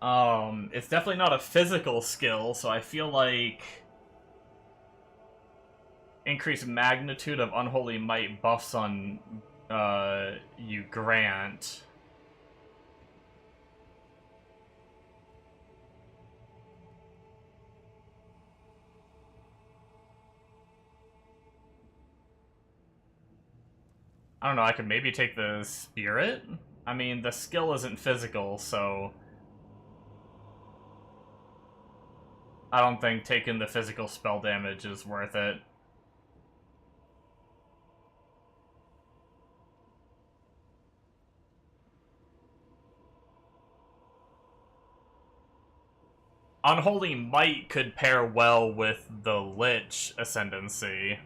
It's definitely not a physical skill, so I feel like increased magnitude of Unholy Might buffs on you grant. I don't know, I could maybe take the spirit? I mean, the skill isn't physical, so... I don't think taking the physical spell damage is worth it. Unholy Might could pair well with the Lich Ascendancy.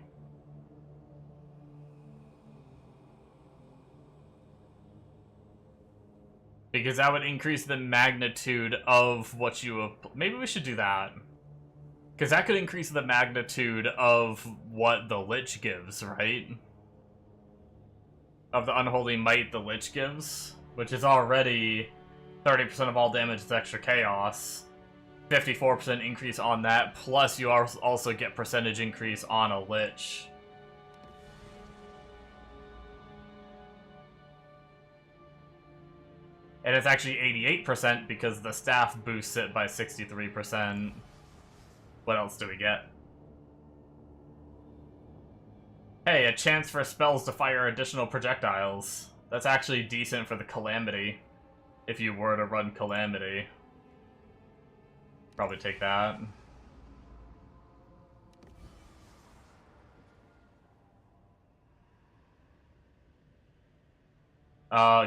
Because that would increase the magnitude of what you... Maybe we should do that. Because that could increase the magnitude of what the Lich gives, right? Of the Unholy Might the Lich gives. Which is already 30% of all damage is extra chaos. 54% increase on that, plus you also get percentage increase on a Lich. And it's actually 88% because the staff boosts it by 63%. What else do we get? Hey, a chance for spells to fire additional projectiles. That's actually decent for the Calamity. If you were to run Calamity. Probably take that.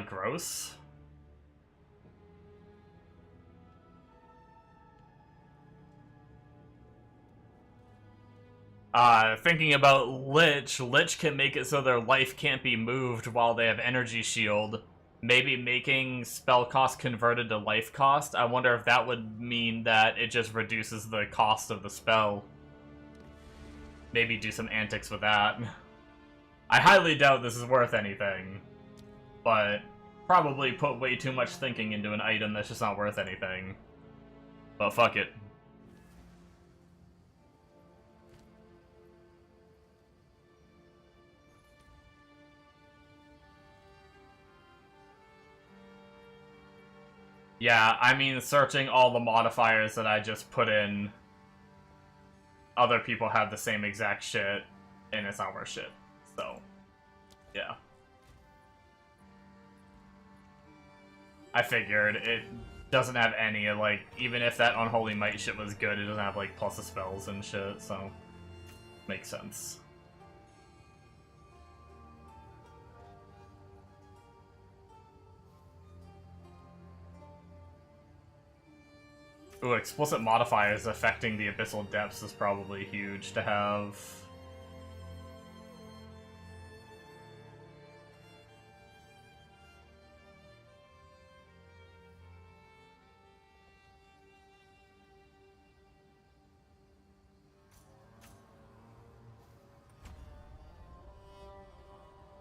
Gross. Thinking about Lich can make it so their life can't be moved while they have Energy Shield. Maybe making spell cost converted to life cost. I wonder if that would mean that it just reduces the cost of the spell. Maybe do some antics with that. I highly doubt this is worth anything. But probably put way too much thinking into an item that's just not worth anything. But fuck it. Yeah, I mean, searching all the modifiers that I just put in, other people have the same exact shit, and it's not worth shit. So, yeah. I figured it doesn't have any, like, even if that Unholy Might shit was good, it doesn't have, like, plus the spells and shit, so makes sense. Ooh, explicit modifiers affecting the Abyssal Depths is probably huge to have.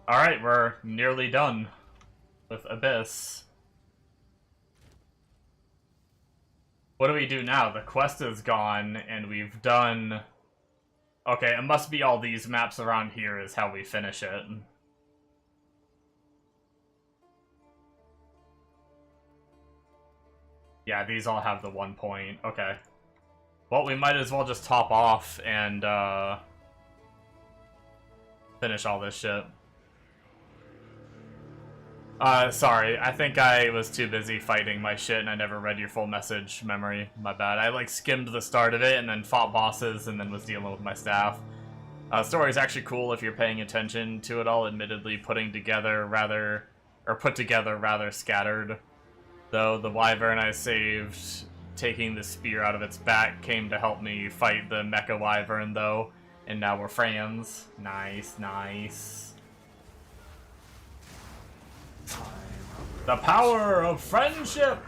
Alright, we're nearly done with Abyss. What do we do now? The quest is gone, and we've done... Okay, it must be all these maps around here is how we finish it. Yeah, these all have the 1 point. Okay. Well, we might as well just top off and, finish all this shit. Sorry, I think I was too busy fighting my shit and I never read your full message memory. My bad. I, like, skimmed the start of it and then fought bosses and then was dealing with my staff. Story is actually cool if you're paying attention to it all, admittedly put together rather scattered. Though the wyvern I saved, taking the spear out of its back, came to help me fight the mecha wyvern, though. And now we're friends. Nice, nice. The power of friendship!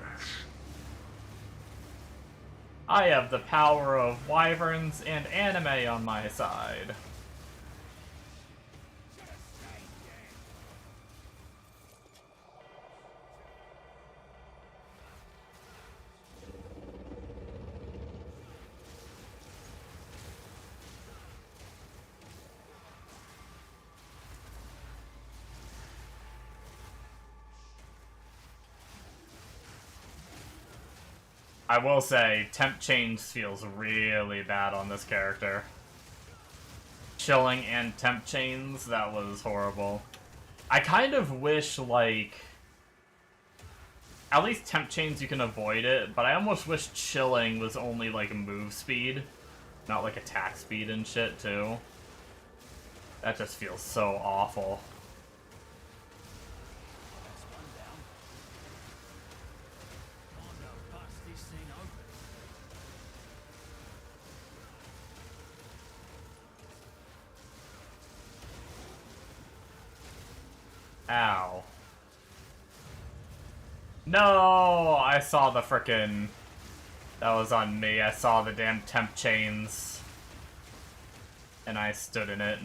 I have the power of wyverns and anime on my side. I will say, Temp Chains feels really bad on this character. Chilling and Temp Chains, that was horrible. I kind of wish, like... At least temp chains you can avoid it, but I almost wish chilling was only like move speed, not like attack speed and shit too. That just feels so awful. That's one down. Time to bust this thing open. Ow. No! I saw the frickin'... That was on me. I saw the damn temp chains. And I stood in it.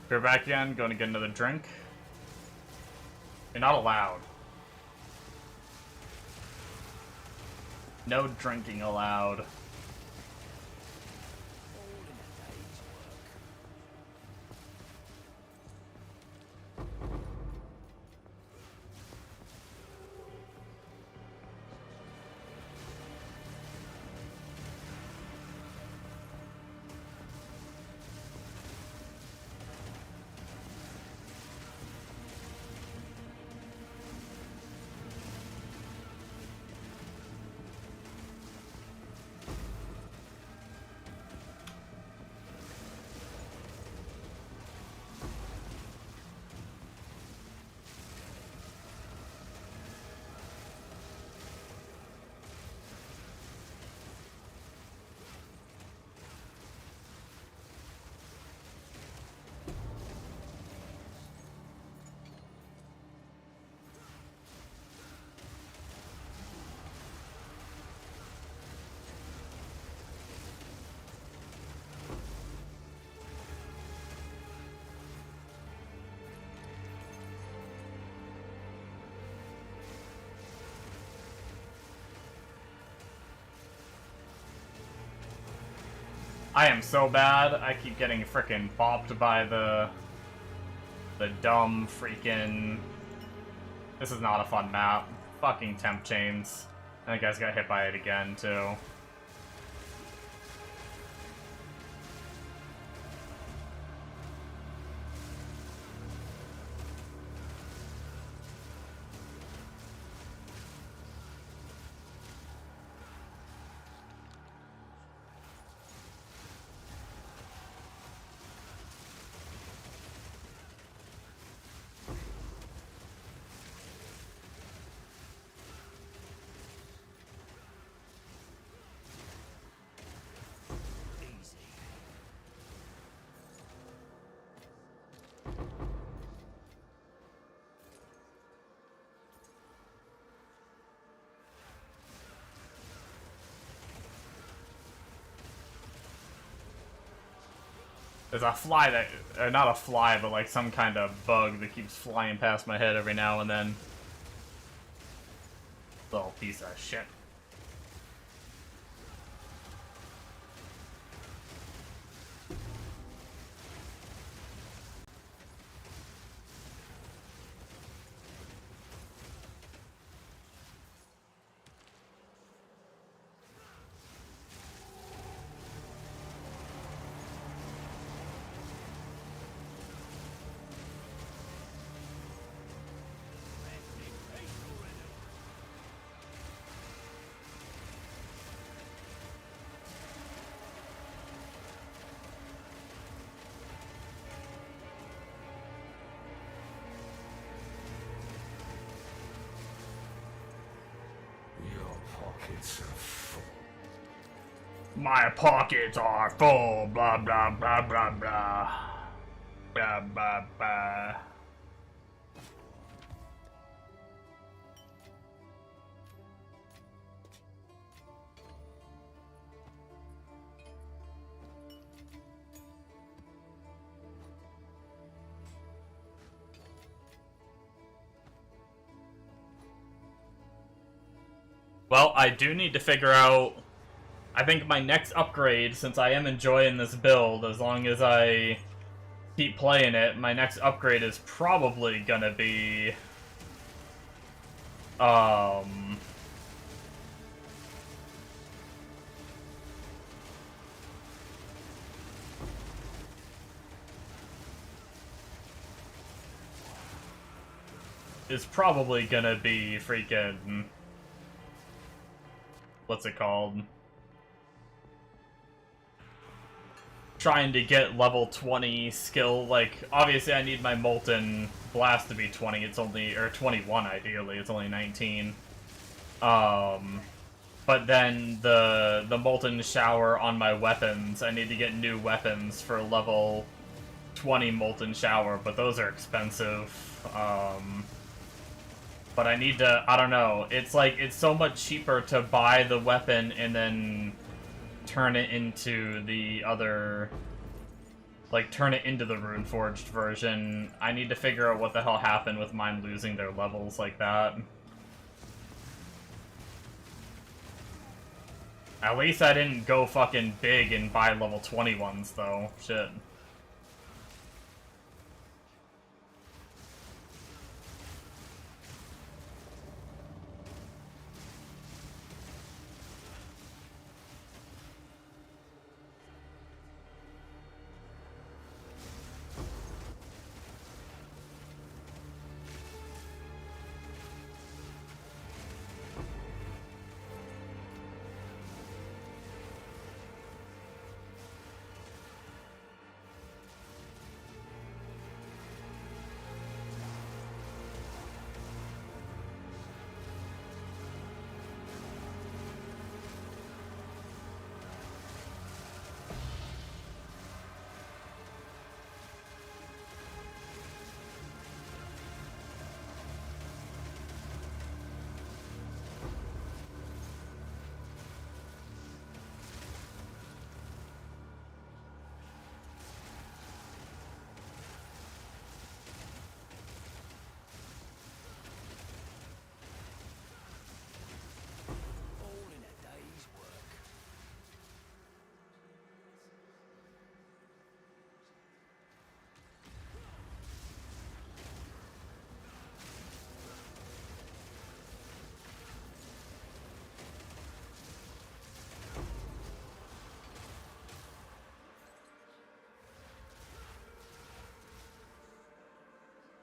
We're back again, going to get another drink. You're not allowed. No drinking allowed. All in a day's work. I am so bad. I keep getting frickin' bopped by the dumb freaking... This is not a fun map. Fucking temp chains. I think I guys got hit by it again, too. There's a fly that, not a fly, but like some kind of bug that keeps flying past my head every now and then. Little piece of shit. pockets are full. My pockets are full, blah blah blah blah blah. Blah blah blah. Well, I do need to figure out, I think my next upgrade, since I am enjoying this build, as long as I keep playing it, my next upgrade is probably gonna be, is probably gonna be freaking, what's it called? Trying to get level 20 skill, like, obviously I need my Molten Blast to be 20, it's only, or 21 ideally, it's only 19. But then the Molten Shower on my weapons, I need to get new weapons for level 20 Molten Shower, but those are expensive. But I need to, I don't know, it's like, it's so much cheaper to buy the weapon and then turn it into the other, like, turn it into the Runeforged version. I need to figure out what the hell happened with mine losing their levels like that. At least I didn't go fucking big and buy level 20 ones, though. Shit. All in a day's work.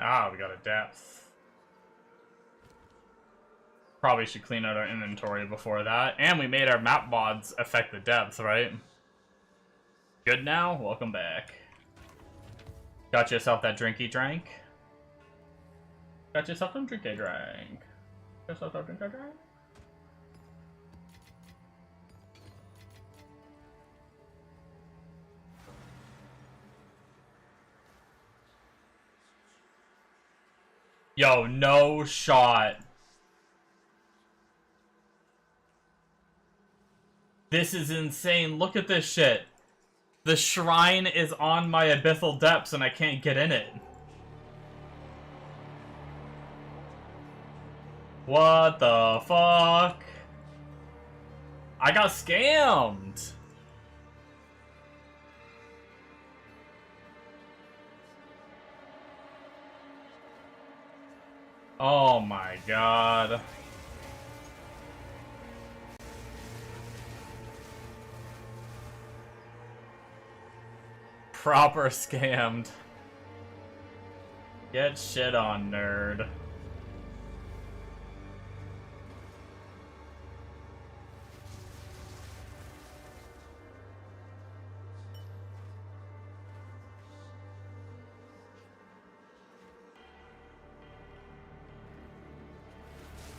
Ah, we got a depth. Probably should clean out our inventory before that. And we made our map mods affect the depth, right? Good now? Welcome back. Got yourself that drinky drank? Got yourself some drinky drank. Got yourself that drinky drank? Yo, no shot. This is insane. Look at this shit. The shrine is on my abyssal depths and I can't get in it. What the fuck? I got scammed. Oh my god. Proper scammed. Get shit on, nerd.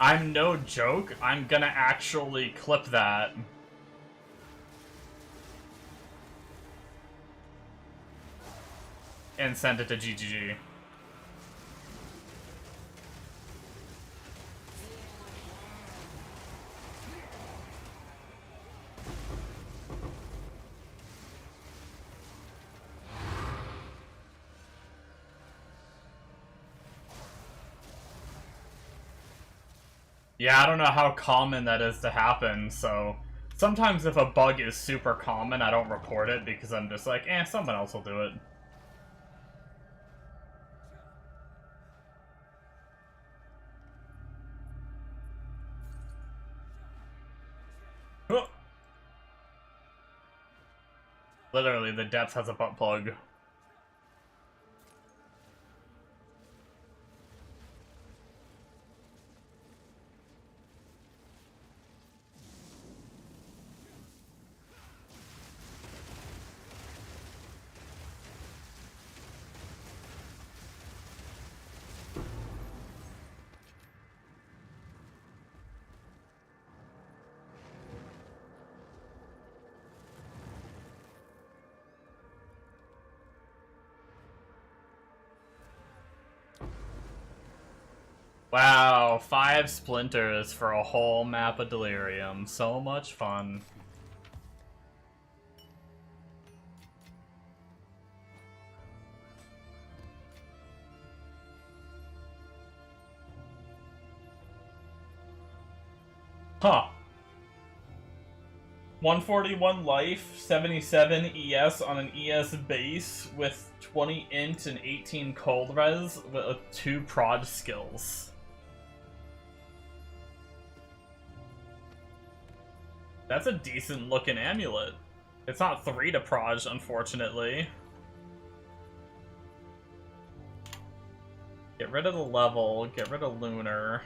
I'm no joke. I'm gonna actually clip that. And send it to GGG. Yeah, I don't know how common that is to happen, so sometimes if a bug is super common, I don't report it because I'm just like, eh, someone else will do it. Huh. Literally, the depth has a butt plug. Wow, 5 splinters for a whole map of Delirium. So much fun. Huh. 141 life, 77 ES on an ES base with 20 int and 18 cold res with 2 prod skills. That's a decent looking amulet. It's not 3 to proj, unfortunately. Get rid of the level, get rid of Lunar.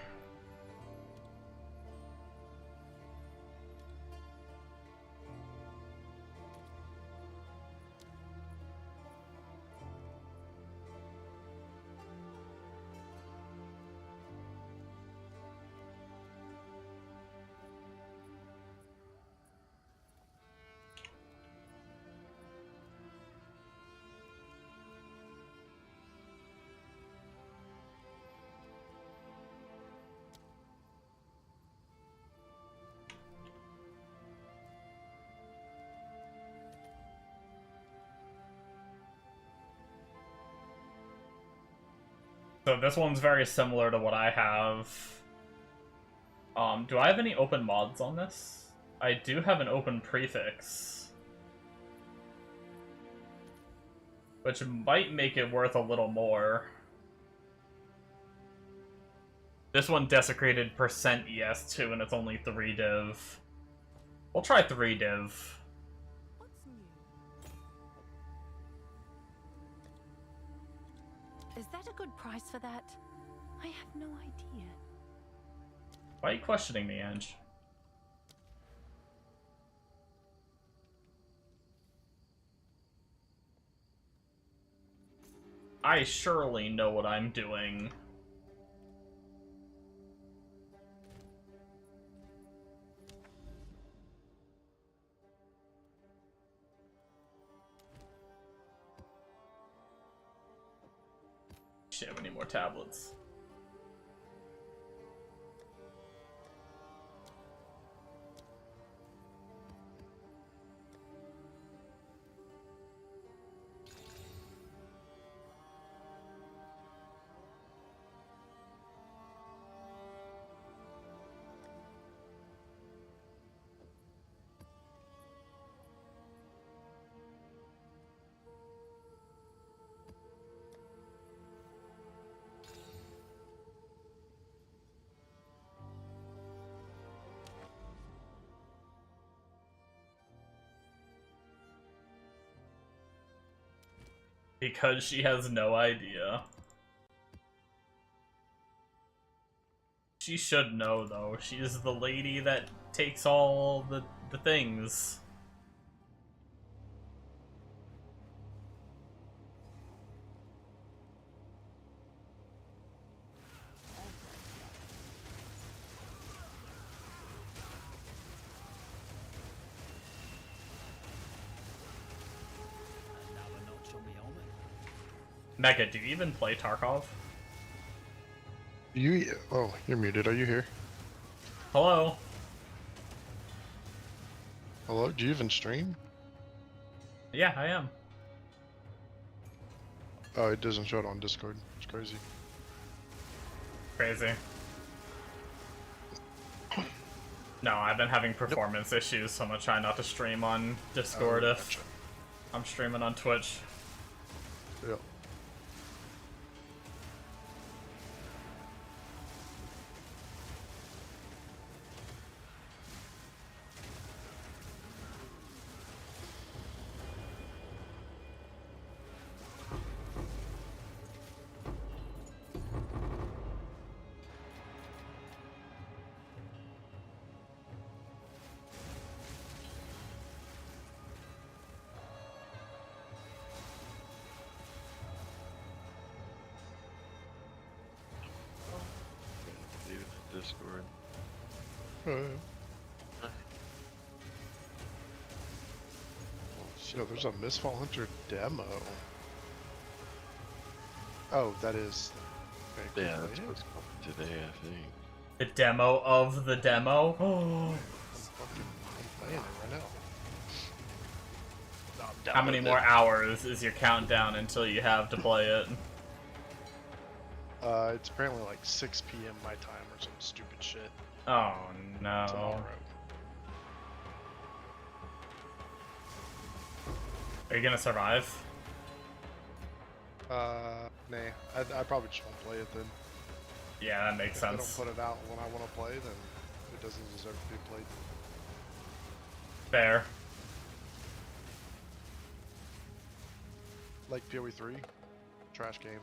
So this one's very similar to what I have. Do I have any open mods on this? I do have an open prefix. Which might make it worth a little more. This one desecrated percent ES2 and it's only 3 div. We'll try 3 div. What's new? Is that a good price for that? I have no idea. Why are you questioning me, Ange? I surely know what I'm doing. Shit, we need more tablets. Because she has no idea. She should know, though. She's the lady that takes all the things. Mega, do you even play Tarkov? You? Oh, you're muted. Are you here? Hello? Hello? Do you even stream? Yeah, I am. Oh, it doesn't show it on Discord. It's crazy. Crazy. No, I've been having performance issues, so I'm gonna try not to stream on Discord if Gotcha. I'm streaming on Twitch. Yep. Leave it in Discord. Oh, shit, there's a Mistfall Hunter demo. Oh, that is. Okay, Yeah, cool. that's what's coming today, I think. The demo of the demo? Oh. I'm playing it right now. How many more hours is your countdown until you have to play it? It's apparently like 6 p.m. my time or some stupid shit Oh no. tomorrow. Are you gonna survive? Nah. I probably just won't play it then. Yeah, that makes If they don't sense. put it out when I want to play, then it doesn't deserve to be played. Fair. Like PoE3, trash game.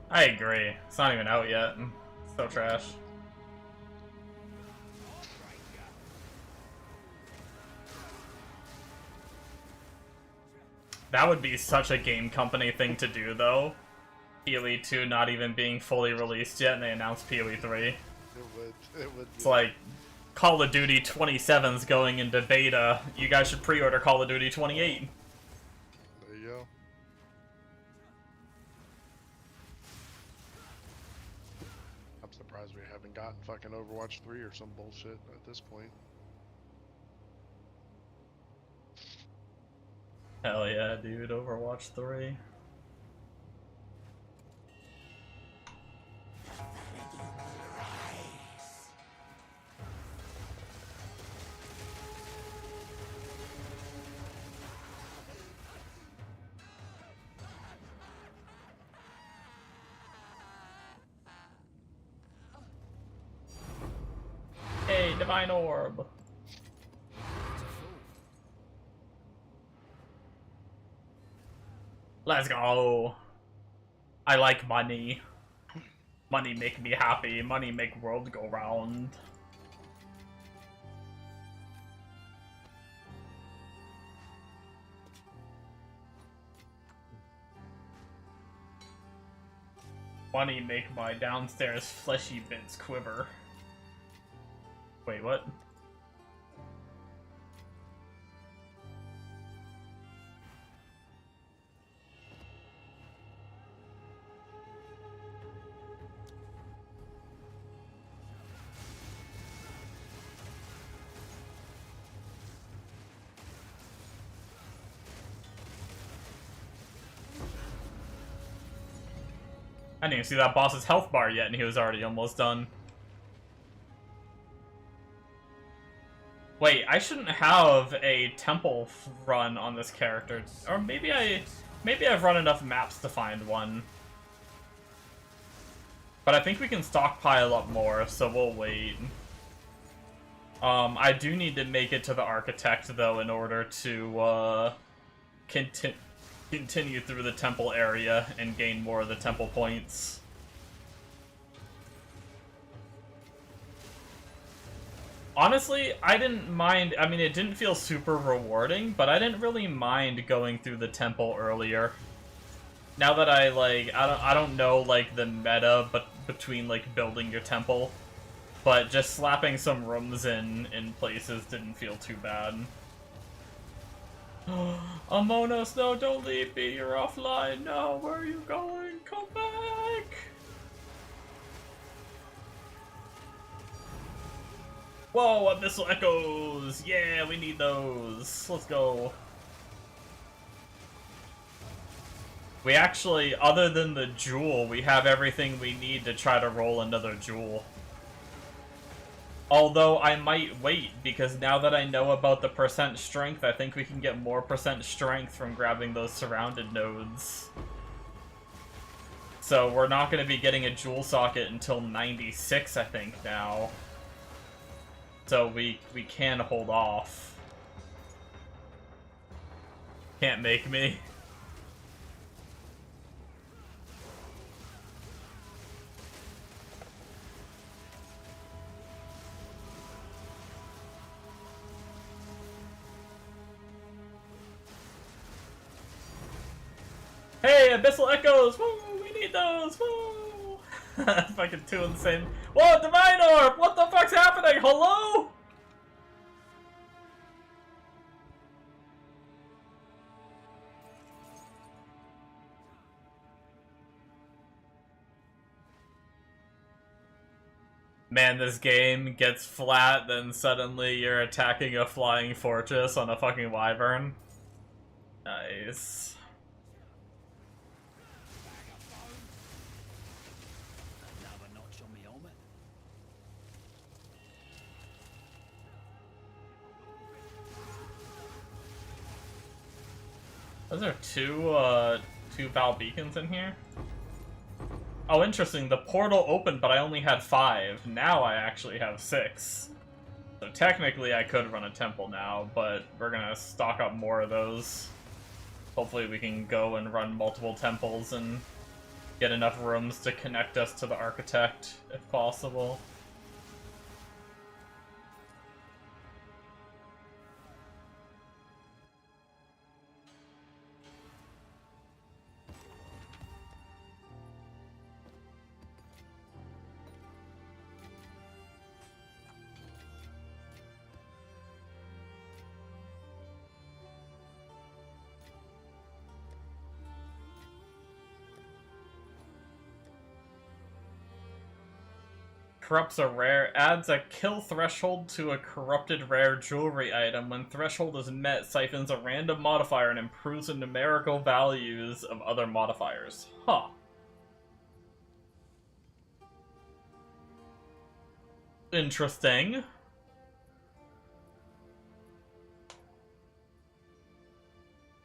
I agree. It's not even out yet. So trash. That would be such a game company thing to do, though. PoE 2 not even being fully released yet, and they announced PoE 3. It would. It's like, Call of Duty 27's going into beta. You guys should pre-order Call of Duty 28. There you go. I'm surprised we haven't gotten fucking Overwatch 3 or some bullshit at this point. Hell yeah, dude. Overwatch 3. Hey, Divine Orb. Let's go. I like money. Money make me happy. Money make world go round. Money make my downstairs fleshy bits quiver. Wait, what? I didn't even see that boss's health bar yet, and he was already almost done. Wait, I shouldn't have a temple run on this character. Or maybe I've run enough maps to find one. But I think we can stockpile up more, so we'll wait. I do need to make it to the Architect, though, in order to, continue through the temple area and gain more of the temple points. Honestly, I didn't mind. I mean, it didn't feel super rewarding, but I didn't really mind going through the temple earlier. Now that I don't know like the meta, but between like building your temple, but just slapping some rooms in places didn't feel too bad. Amonos, no, don't leave me. You're offline. No, where are you going? Come back. Whoa, Abyssal Echoes. Yeah, we need those. Let's go. We actually, other than the jewel, we have everything we need to try to roll another jewel. Although I might wait, because now that I know about the percent strength, I think we can get more percent strength from grabbing those surrounded nodes. So we're not going to be getting a jewel socket until 96, I think, now. So we can hold off. Can't make me. Hey, Abyssal Echoes! Woo! We need those! Woo! Fucking two in the same. Whoa, Divine Orb! What the fuck's happening? Hello? Man, this game gets flat, then suddenly you're attacking a flying fortress on a fucking wyvern. Nice. Another notch on me helmet. Those are two Val beacons in here? Oh, interesting. The portal opened, but I only had 5. Now I actually have 6. So technically I could run a temple now, but we're gonna stock up more of those. Hopefully we can go and run multiple temples and get enough rooms to connect us to the architect, if possible. Corrupts a rare, adds a kill threshold to a corrupted rare jewelry item. When threshold is met, siphons a random modifier and improves the numerical values of other modifiers. Huh. Interesting.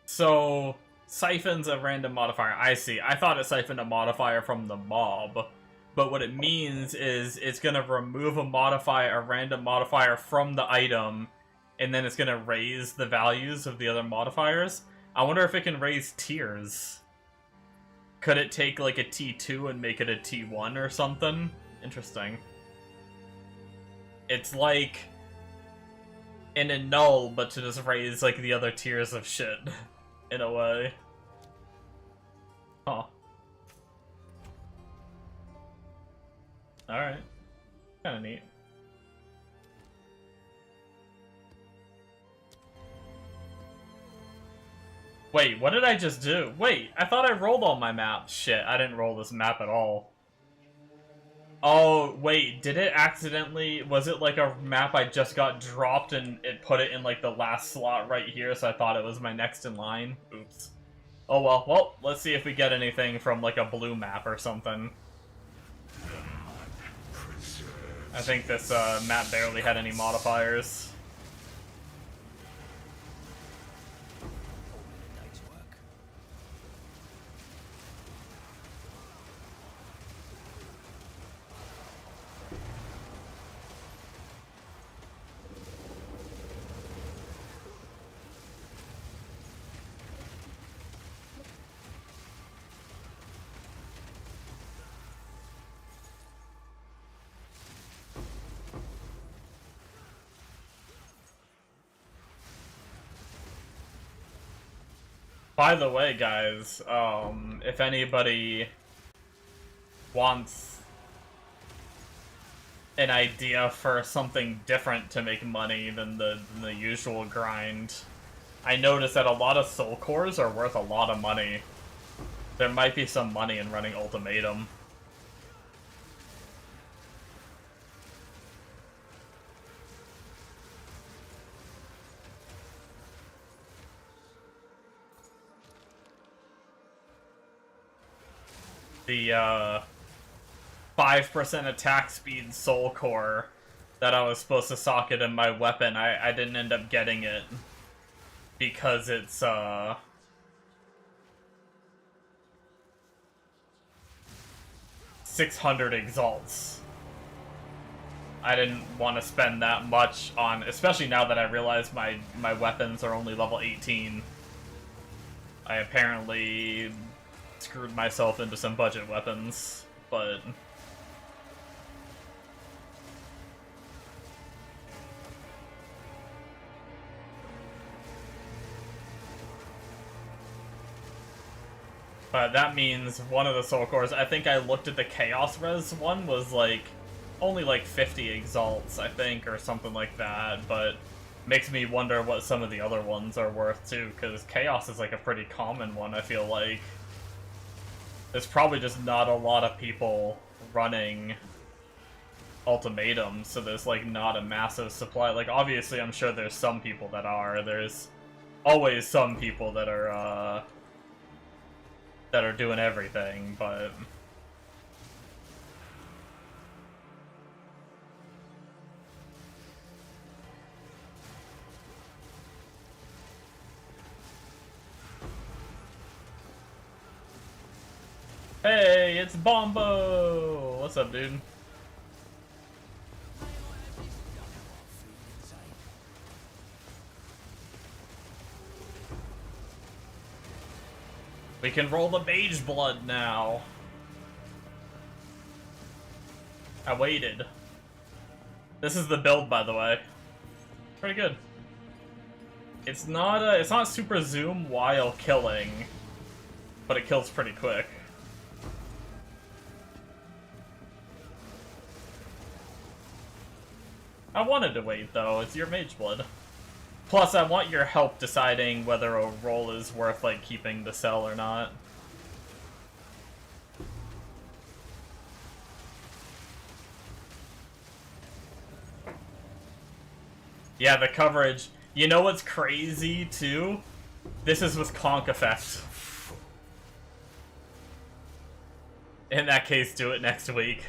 So, siphons a random modifier. I see. I thought it siphoned a modifier from the mob. But what it means is it's going to remove a modifier, a random modifier from the item, and then it's going to raise the values of the other modifiers. I wonder if it can raise tiers. Could it take like a T2 and make it a T1 or something? Interesting. It's like an annul, but to just raise like the other tiers of shit, in a way. Huh. Alright. Kinda neat. Wait, what did I just do? Wait, I thought I rolled all my maps. Shit, I didn't roll this map at all. Oh, wait, did it accidentally... Was it like a map I just got dropped and it put it in like the last slot right here, so I thought it was my next in line? Oops. Oh well, let's see if we get anything from like a blue map or something. I think this map barely had any modifiers. Day's work. By the way, guys, if anybody wants an idea for something different to make money than the usual grind, I noticed that a lot of soul cores are worth a lot of money. There might be some money in running Ultimatum. The 5% attack speed soul core that I was supposed to socket in my weapon, I didn't end up getting it because it's 600 exalts. I didn't want to spend that much on, especially now that I realize my weapons are only level 18. I apparently screwed myself into some budget weapons, but that means one of the soul cores, I think I looked at the Chaos Res one, was like only like 50 exalts, I think, or something like that, but makes me wonder what some of the other ones are worth too, because Chaos is like a pretty common one, I feel like. There's probably just not a lot of people running Ultimatum, so there's like not a massive supply. Like, obviously I'm sure there's some people that are. There's always some people that are doing everything, but hey, it's Bombo! What's up, dude? We can roll the Mage Blood now. I waited. This is the build, by the way. Pretty good. It's not super zoom while killing, but it kills pretty quick. I wanted to wait, though. It's your Mage Blood. Plus, I want your help deciding whether a roll is worth, like, keeping the cell or not. Yeah, the coverage. You know what's crazy, too? This is with Conk Effect. In that case, do it next week.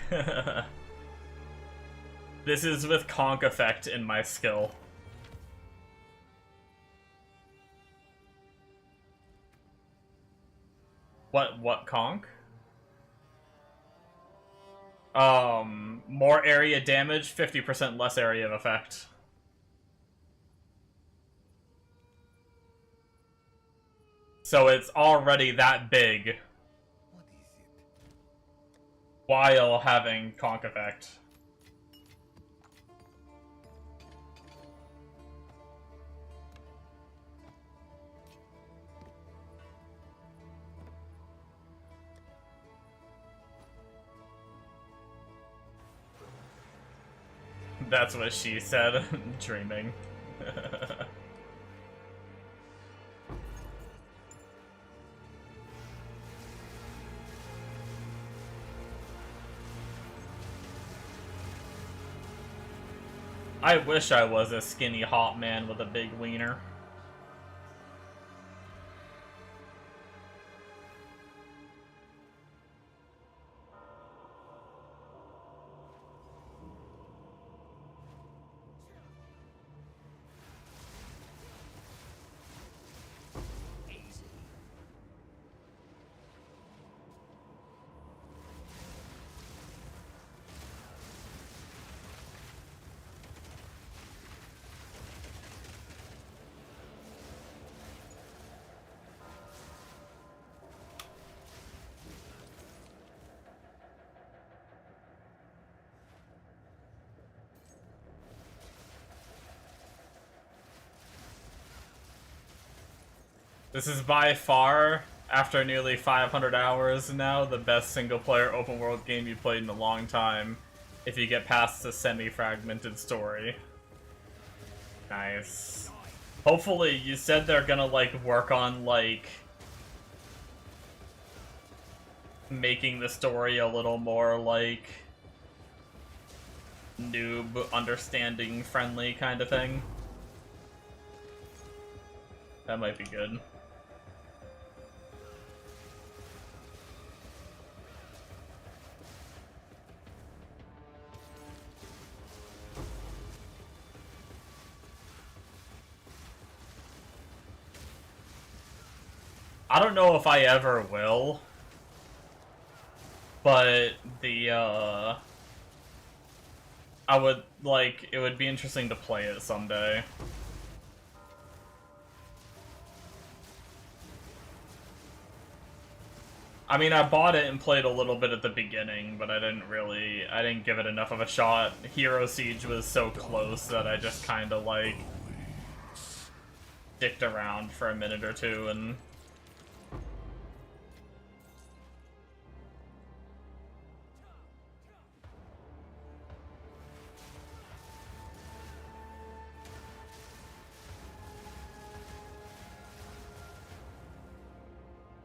This is with Conk Effect in my skill. What Conk? More area damage, 50% less area of effect. So it's already that big while having Conk Effect. That's what she said. Dreaming. I wish I was a skinny hot man with a big wiener. This is by far, after nearly 500 hours now, the best single-player open-world game you've played in a long time, if you get past the semi-fragmented story. Nice. Hopefully, you said they're gonna, like, work on, like, making the story a little more, like, noob, understanding, friendly kind of thing. That might be good. I don't know if I ever will, but I would, like, it would be interesting to play it someday. I mean, I bought it and played a little bit at the beginning, but I didn't give it enough of a shot. Hero Siege was so close that I just kinda, like, dicked around for a minute or two and...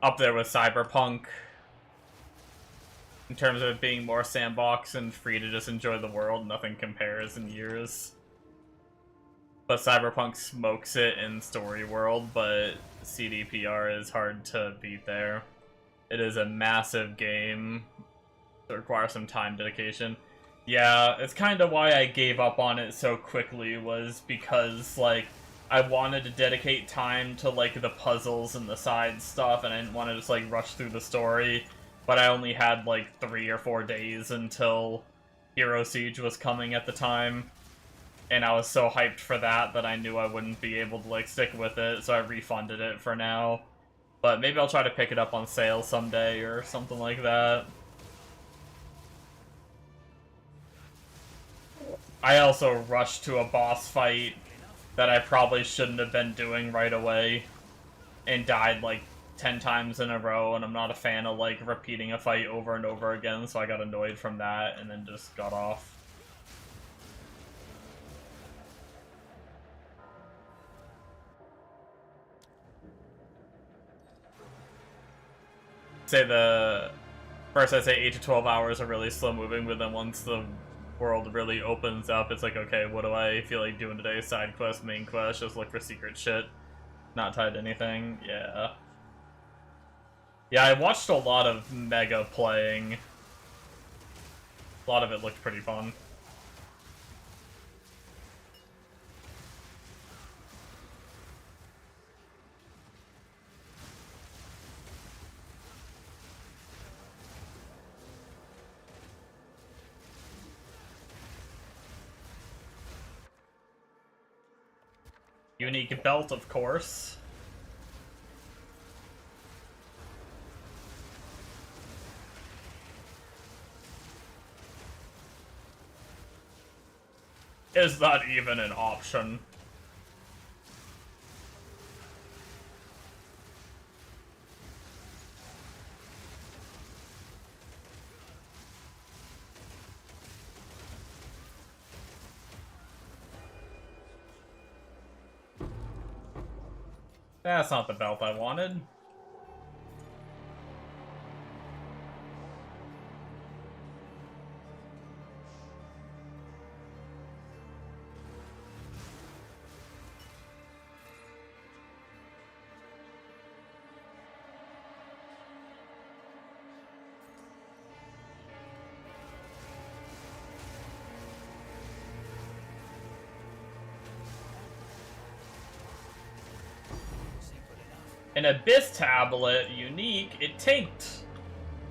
Up there with Cyberpunk, in terms of it being more sandbox and free to just enjoy the world. Nothing compares in years. But Cyberpunk smokes it in story world, but CDPR is hard to beat there. It is a massive game. It requires some time dedication. Yeah, it's kind of why I gave up on it so quickly, was because, like, I wanted to dedicate time to, like, the puzzles and the side stuff, and I didn't want to just, like, rush through the story. But I only had, like, 3 or 4 days until Hero Siege was coming at the time. And I was so hyped for that that I knew I wouldn't be able to, like, stick with it, so I refunded it for now. But maybe I'll try to pick it up on sale someday or something like that. I also rushed to a boss fight that I probably shouldn't have been doing right away, and died like 10 times in a row, and I'm not a fan of like repeating a fight over and over again, so I got annoyed from that and then just got off. Say the first I'd say 8 to 12 hours are really slow moving, but then once the world really opens up, it's like, okay, what do I feel like doing today? Side quest, main quest, just look for secret shit. Not tied to anything. Yeah. Yeah, I watched a lot of Mega playing. A lot of it looked pretty fun. Unique belt, of course. Is that even an option? That's not the belt I wanted. An Abyss tablet, unique, it tanked.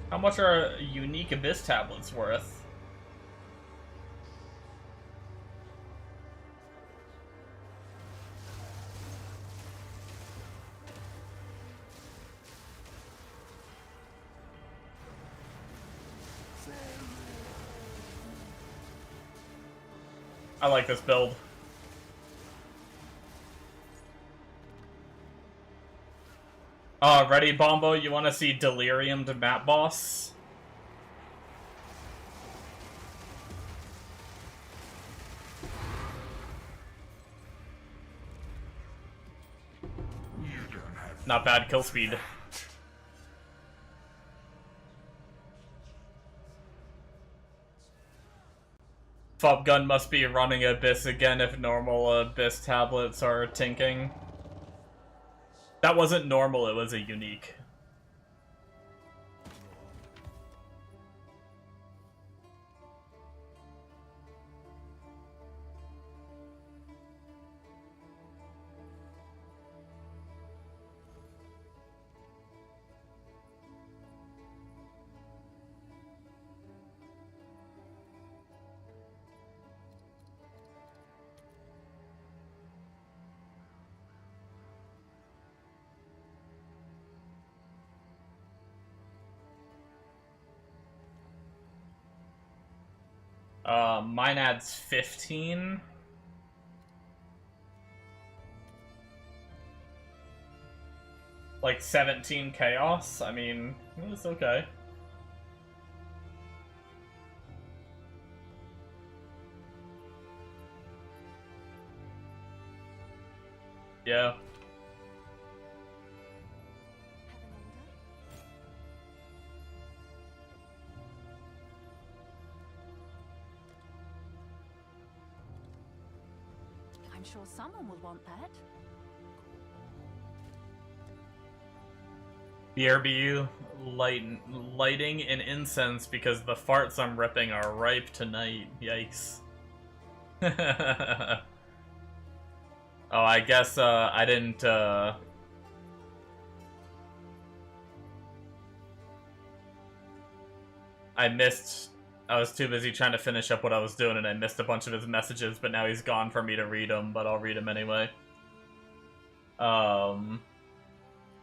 How much are unique Abyss tablets worth? I like this build. Ready, Bombo? You want to see Delirium to map boss? Not bad kill speed. Fob gun must be running Abyss again if normal Abyss tablets are tinking. That wasn't normal, it was a unique. Mine adds 15. Like 17 chaos. I mean, it's okay. Yeah. I'm sure someone will want that. BRB lighting and incense because the farts I'm ripping are ripe tonight. Yikes. Oh, I guess I didn't I was too busy trying to finish up what I was doing and I missed a bunch of his messages, but now he's gone for me to read them, but I'll read them anyway.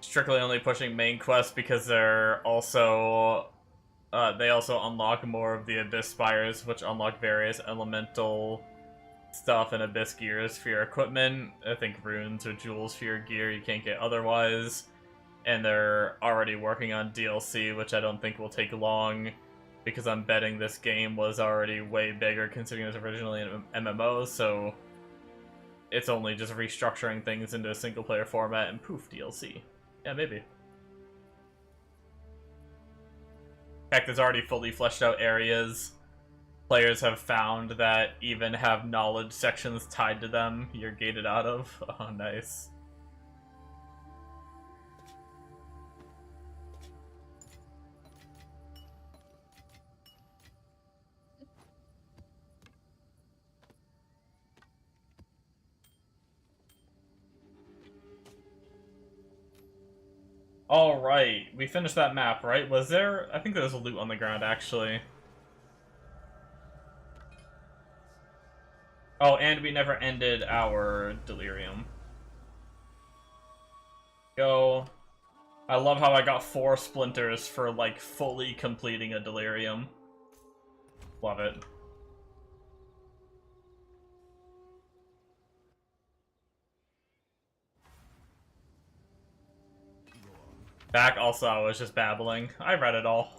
Strictly only pushing main quests because they're also they also unlock more of the Abyss Spires, which unlock various elemental stuff and Abyss gears for your equipment. I think runes or jewels for your gear you can't get otherwise. And they're already working on DLC, which I don't think will take long, because I'm betting this game was already way bigger considering it was originally an MMO, so it's only just restructuring things into a single player format and poof, DLC. Yeah, maybe. Heck, there's already fully fleshed out areas. Players have found that even have knowledge sections tied to them you're gated out of. Oh, nice. Alright, we finished that map, right? Was there... I think there was a loot on the ground, actually. Oh, and we never ended our delirium. Go. I love how I got 4 splinters for, like, fully completing a delirium. Love it. Back, also, I was just babbling. I read it all.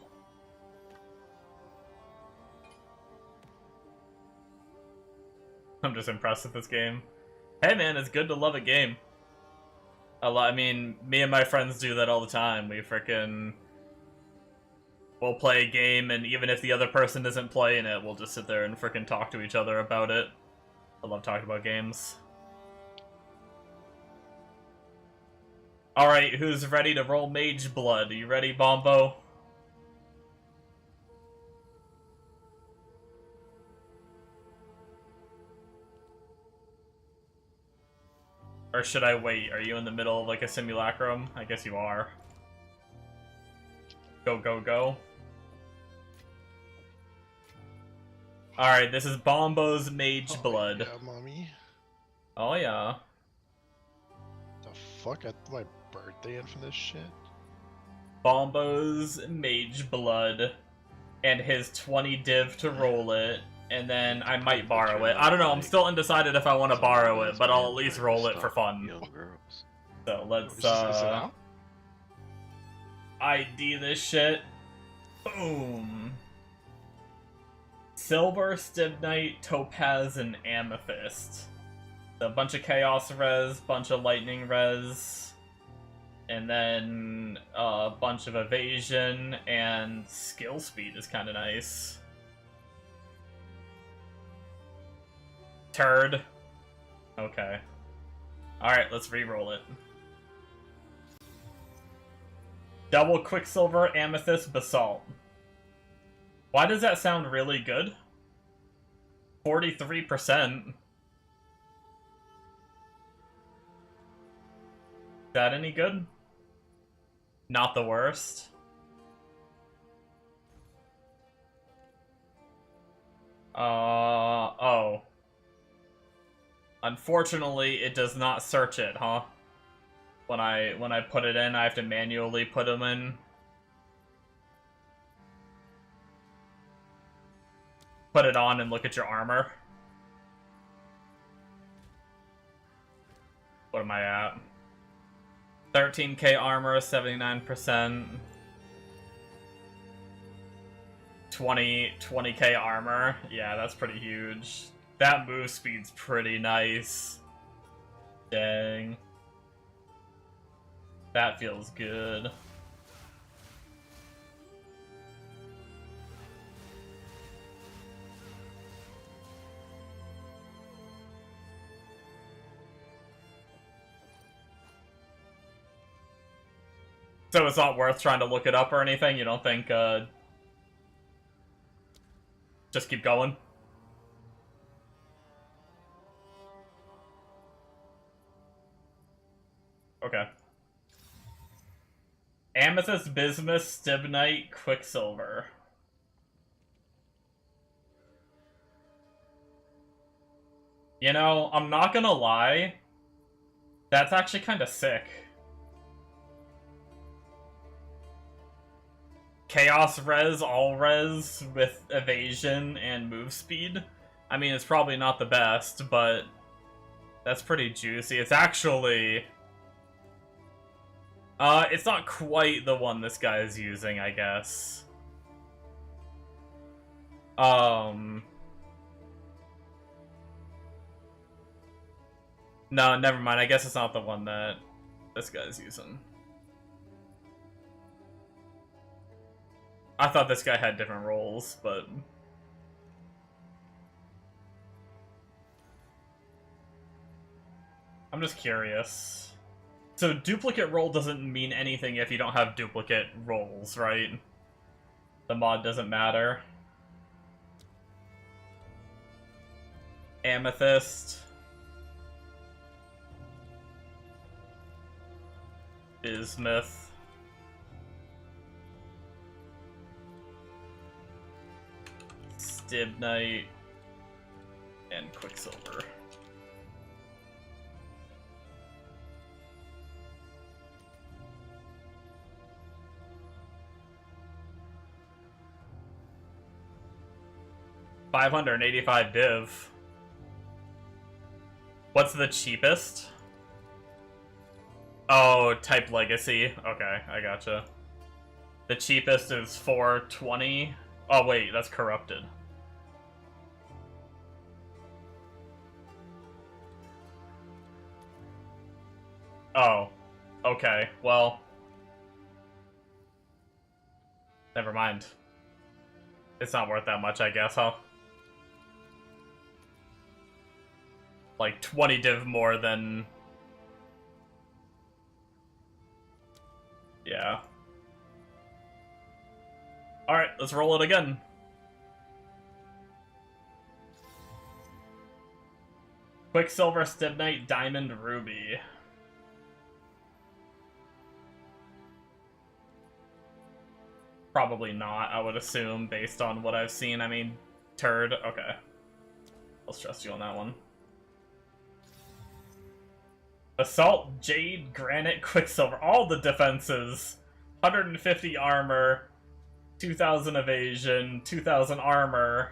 I'm just impressed with this game. Hey man, it's good to love a game. I mean, me and my friends do that all the time. We'll play a game, and even if the other person isn't playing it, we'll just sit there and frickin' talk to each other about it. I love talking about games. Alright, who's ready to roll Mage Blood? Are you ready, Bombo? Or should I wait? Are you in the middle of like a simulacrum? I guess you are. Go, go, go. Alright, this is Bombo's Mage Blood. Yeah, mommy. Oh yeah. The fuck? I threw my birthday in for this shit? Bombo's Mage Blood. And his 20 div to roll it. And then I might borrow it. I don't know, I'm still undecided if I want to borrow it, but I'll at least roll it for fun. Young girls. So let's, Is it out? ID this shit. Boom. Silver, Stibnite, Topaz, and Amethyst. A bunch of Chaos res, bunch of Lightning res. And then a bunch of evasion and skill speed is kind of nice. Turd. Okay. Alright, let's re-roll it. Double Quicksilver, Amethyst, Basalt. Why does that sound really good? 43%. Is that any good? Not the worst. Oh. Unfortunately, it does not search it, huh? When I put it in, I have to manually put them in. Put it on and look at your armor. What am I at? 13k armor, 79%. 20k armor. Yeah, that's pretty huge. That move speed's pretty nice. Dang. That feels good. So it's not worth trying to look it up or anything? You don't think, just keep going? Okay. Amethyst, Bismuth, Stibnite, Quicksilver. You know, I'm not gonna lie. That's actually kind of sick. Chaos res, all res, with evasion and move speed. I mean, it's probably not the best, but that's pretty juicy. It's actually... it's not quite the one this guy is using, I guess. No, never mind. I guess it's not the one that this guy's using. I thought this guy had different roles, but... I'm just curious. So duplicate roll doesn't mean anything if you don't have duplicate rolls, right? The mod doesn't matter. Amethyst. Bismuth. Stibnite. And Quicksilver. $585 div. What's the cheapest? Oh, type legacy. Okay, I gotcha. The cheapest is $420. Oh wait, that's corrupted. Oh, okay. Well, never mind. It's not worth that much, I guess, huh? Like 20 div more than... Yeah. Alright, let's roll it again. Quicksilver, Stibnite, Diamond, Ruby. Probably not, I would assume, based on what I've seen. I mean, turd. Okay. I'll trust you on that one. Assault, Jade, Granite, Quicksilver. All the defenses. 150 armor, 2,000 evasion, 2,000 armor,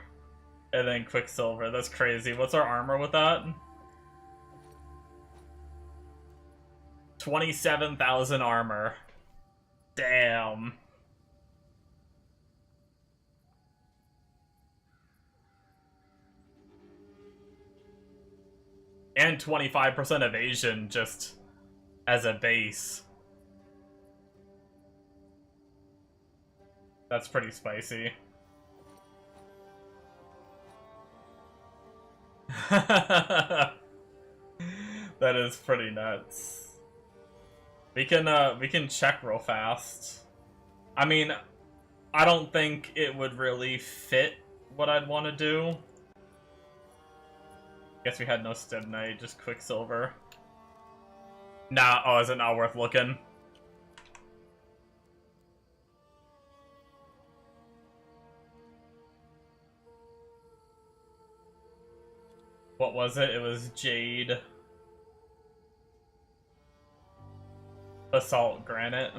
and then Quicksilver. That's crazy. What's our armor with that? 27,000 armor. Damn. And 25% evasion just as a base. That's pretty spicy. That is pretty nuts. We can check real fast. I mean, I don't think it would really fit what I'd want to do. Guess we had no Stibnite, just Quicksilver. Nah, oh, is it not worth looking? What was it? It was Jade. Basalt Granite.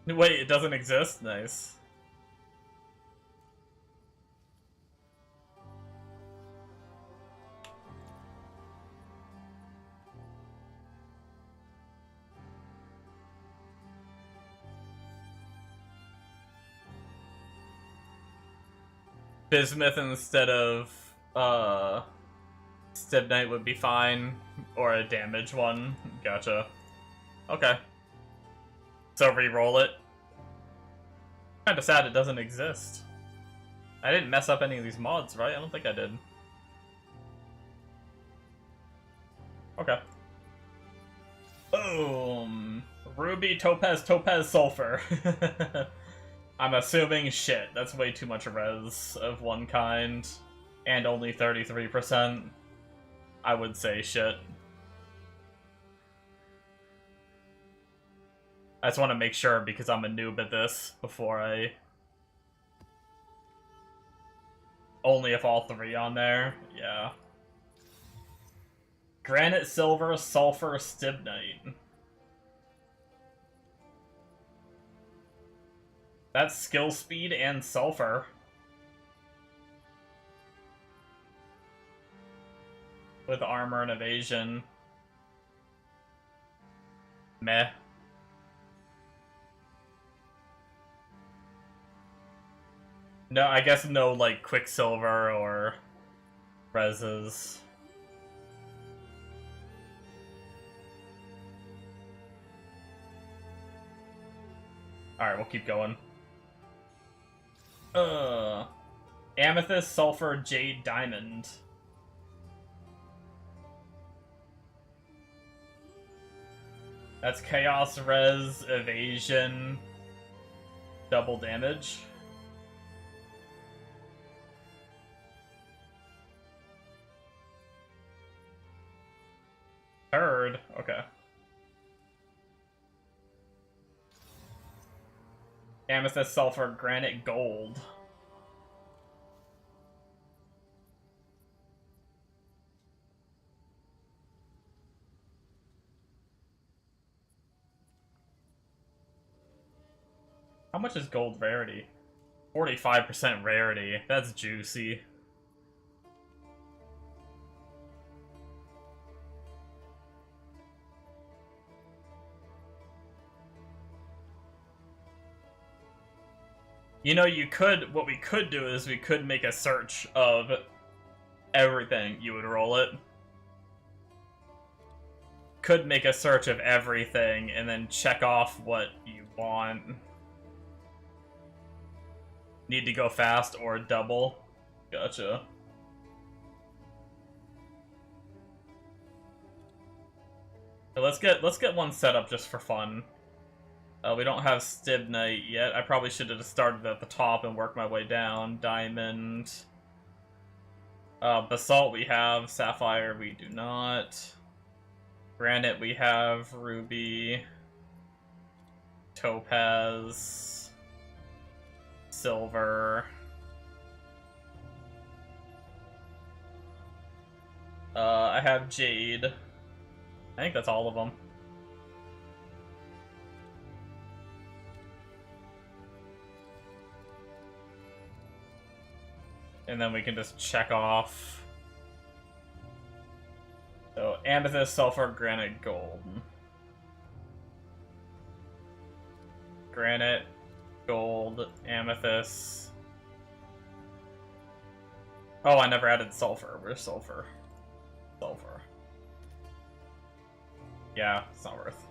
Wait, it doesn't exist? Nice. Bismuth instead of Stibnite would be fine, or a damage one. Gotcha. Okay. So re-roll it. Kinda sad it doesn't exist. I didn't mess up any of these mods, right? I don't think I did. Okay. Boom! Ruby, Topaz, Topaz, Sulfur. I'm assuming shit. That's way too much res of one kind. And only 33%. I would say shit. I just want to make sure because I'm a noob at this before I... Only if all three on there? Yeah. Granite, Silver, Sulfur, Stibnite. That's skill speed and Sulfur. With armor and evasion. Meh. No, I guess no, like, Quicksilver or Reses. Alright, we'll keep going. Amethyst, Sulfur, Jade, Diamond. That's Chaos, Res, Evasion, double damage. Third, okay. Amethyst, Sulfur, Granite, Gold. How much is gold rarity? 45% rarity. That's juicy. You know, what we could do is we could make a search of everything. You would roll it. Could make a search of everything and then check off what you want. Need to go fast or double. Gotcha. So let's get one set up just for fun. We don't have Stibnite yet. I probably should have started at the top and worked my way down. Diamond. Basalt we have. Sapphire we do not. Granite we have. Ruby. Topaz. Silver. I have Jade. I think that's all of them. And then we can just check off. So, Amethyst, Sulfur, Granite, Gold. Granite, Gold, Amethyst. Oh, I never added Sulfur. Where's Sulfur? Sulfur. Yeah, it's not worth.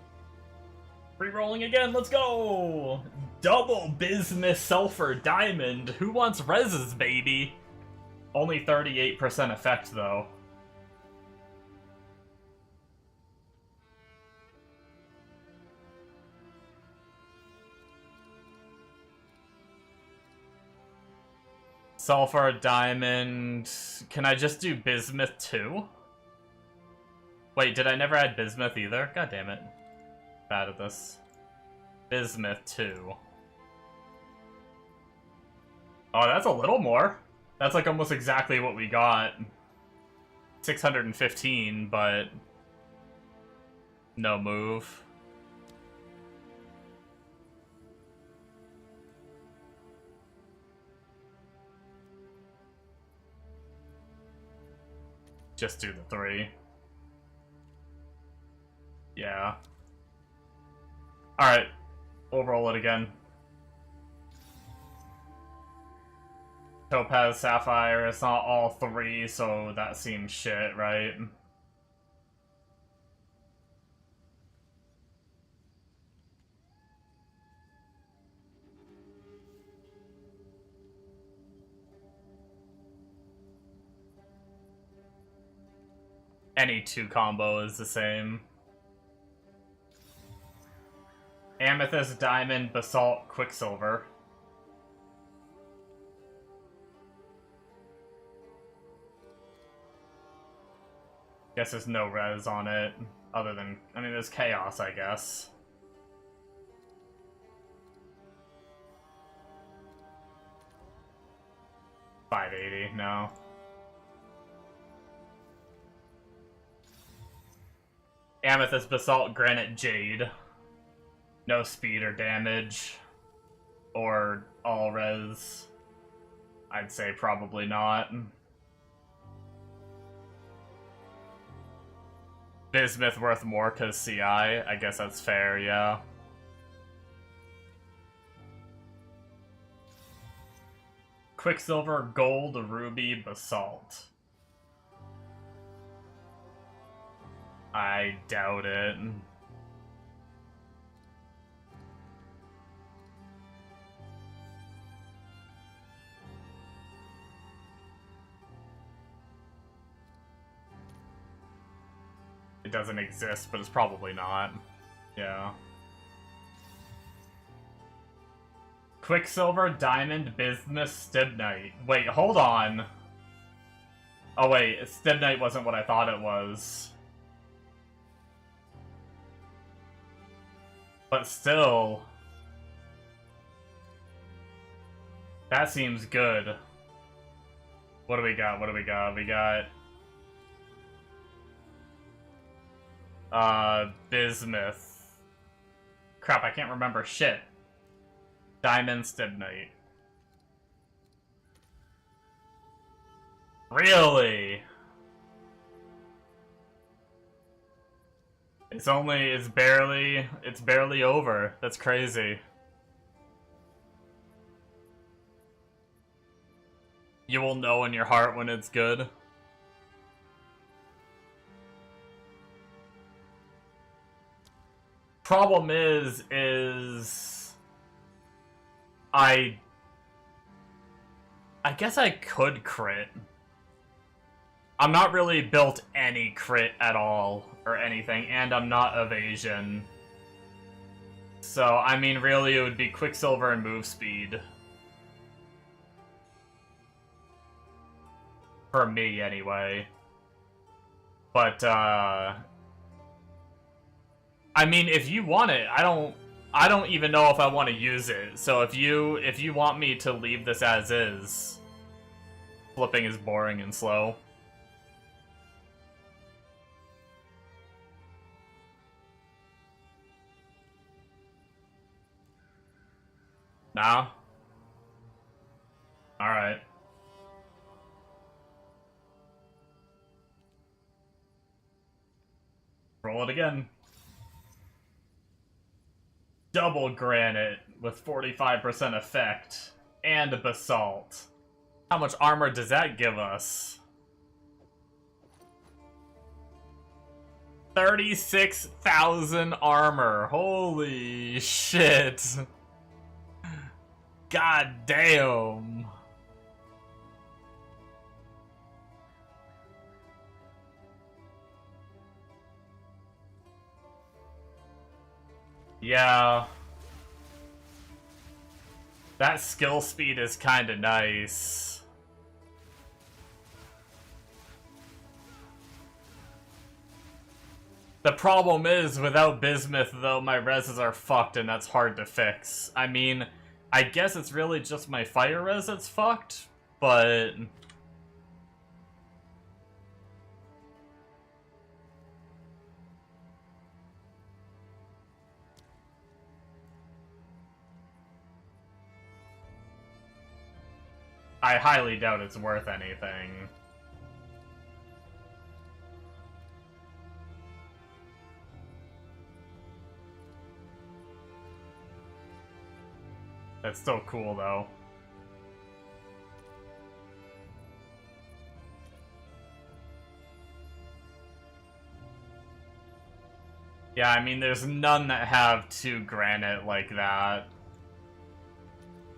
Re-rolling again, let's go! Double bismuth sulfur diamond. Who wants reses, baby? Only 38% effect, though. Sulfur, diamond... Can I just do bismuth too? Wait, did I never add bismuth either? God damn it. Bad at this. Bismuth 2. Oh, that's a little more. That's like almost exactly what we got. 615, but... no move. Just do the 3. Yeah. Alright. We'll roll it again. Topaz, Sapphire, it's not all 3, so that seems shit, right? Any 2 combo is the same. Amethyst, Diamond, Basalt, Quicksilver. Guess there's no res on it, other than, I mean, there's Chaos, I guess. $580, no. Amethyst, Basalt, Granite, Jade. No speed or damage. Or all res. I'd say probably not. Bismuth worth more because CI. I guess that's fair, yeah. Quicksilver, Gold, Ruby, Basalt. I doubt it. It doesn't exist, but it's probably not. Yeah. Quicksilver, Diamond, Bismuth, Stibnite. Wait, hold on. Oh wait, Stibnite wasn't what I thought it was. But still... that seems good. What do we got? What do we got? We got... Bismuth. Crap, I can't remember shit. Diamond, Stibnite. Really? It's barely over. That's crazy. You will know in your heart when it's good. Problem is I guess I could crit. I'm not really built any crit at all or anything, and I'm not evasion. So, I mean, really it would be Quicksilver and move speed. For me, anyway. But, I mean, if you want it, I don't even know if I want to use it. So if you want me to leave this as is, flipping is boring and slow. Nah? Alright. Roll it again. Double Granite with 45% effect. And a Basalt. How much armor does that give us? 36,000 armor. Holy shit. God damn. Yeah. That skill speed is kinda nice. The problem is, without Bismuth, though, my reses are fucked, and that's hard to fix. I mean, I guess it's really just my fire res that's fucked, but... I highly doubt it's worth anything. That's still cool, though. Yeah, I mean, there's none that have 2 granite like that.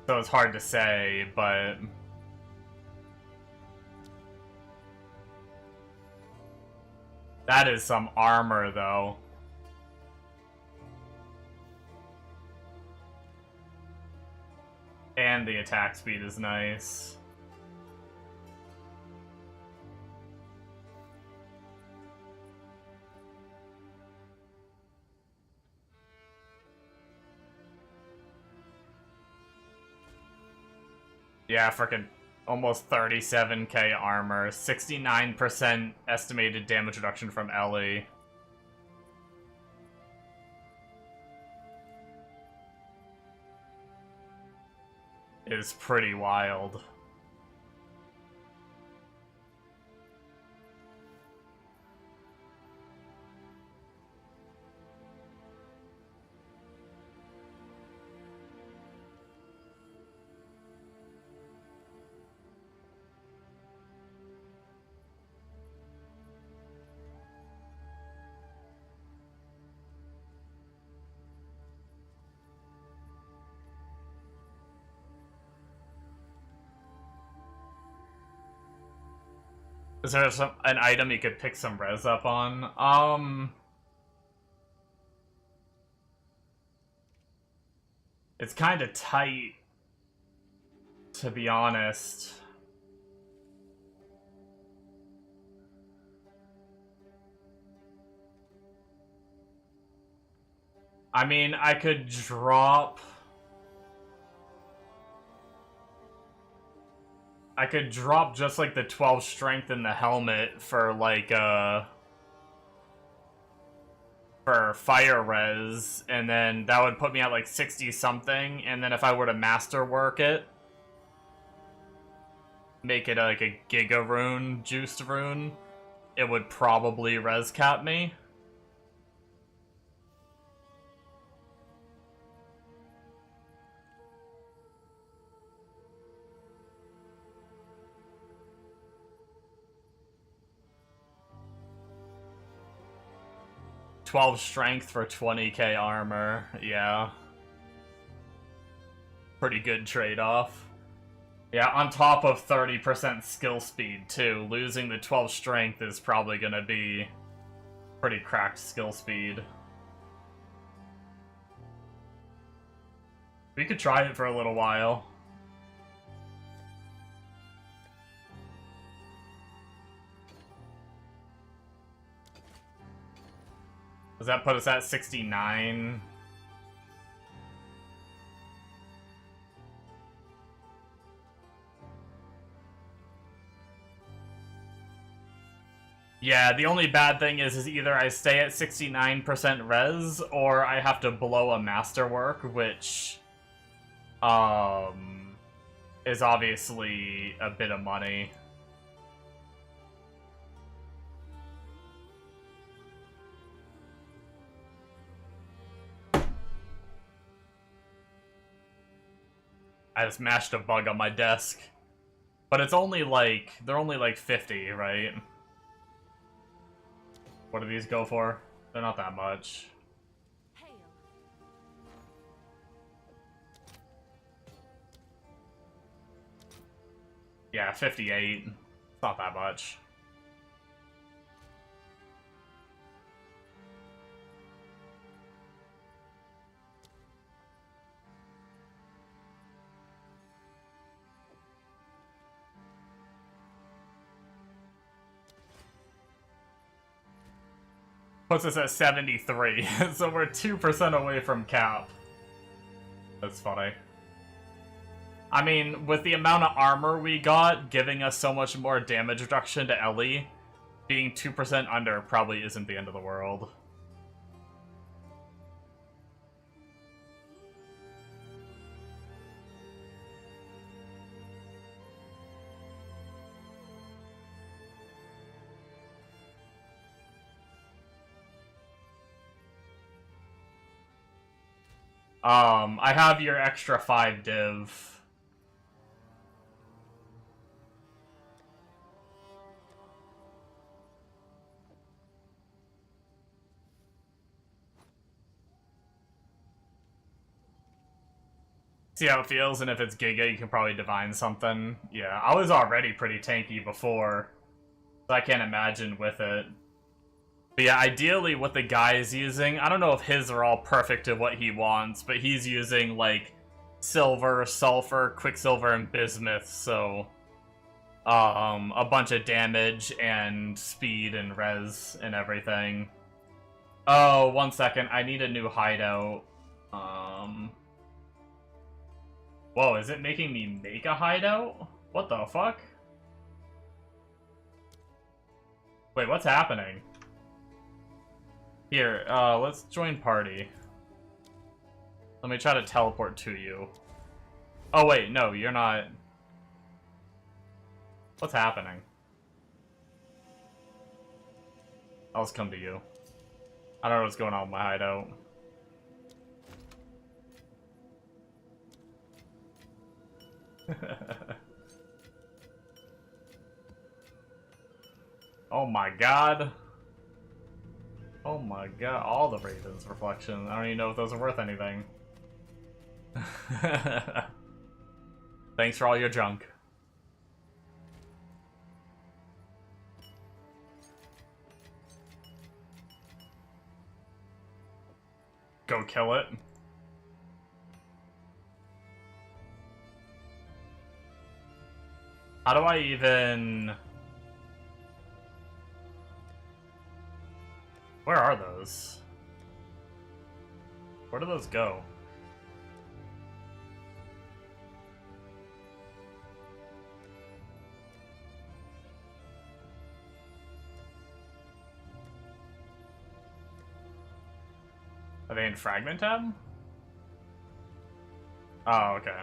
So it's hard to say, but... That is some armor, though. And the attack speed is nice. Yeah, frickin' almost 37k armor, 69% estimated damage reduction from Ellie. Is pretty wild. Is there an item you could pick some res up on? It's kind of tight, to be honest. I mean, I could drop... I could drop just, like, the 12 strength in the helmet for, like, for fire res, and then that would put me at, like, 60-something, and then if I were to master work it, make it, like, a Giga Rune, Juiced Rune, it would probably res cap me. $12 strength for 20k armor, yeah. Pretty good trade-off. Yeah, on top of 30% skill speed, too. Losing the 12 strength is probably gonna be pretty cracked skill speed. We could try it for a little while. Does that put us at 69? Yeah, the only bad thing is either I stay at 69% res, or I have to blow a masterwork, which, is obviously a bit of money. I just mashed a bug on my desk. But it's only like, they're only like 50, right? What do these go for? They're not that much. Hail. Yeah, 58. It's not that much. Puts us at 73, so we're 2% away from cap. That's funny. I mean, with the amount of armor we got, giving us so much more damage reduction to Ellie, being 2% under probably isn't the end of the world. I have your extra 5 div. See how it feels, and if it's Giga, you can probably divine something. Yeah, I was already pretty tanky before, so I can't imagine with it. But yeah, ideally what the guy is using, I don't know if his are all perfect to what he wants, but he's using, like, silver, sulfur, quicksilver, and bismuth, so... a bunch of damage, and speed, and res, and everything. Oh, 1 second, I need a new hideout. Whoa, is it making me make a hideout? What the fuck? Wait, what's happening? Here, let's join party. Let me try to teleport to you. Oh wait, no, you're not... What's happening? I'll just come to you. I don't know what's going on with my hideout. Oh my god. Oh my god, all the Raven's reflection. I don't even know if those are worth anything. Thanks for all your junk. Go kill it. How do I even... Where are those? Where do those go? Are they in Fragment tab? Oh, okay.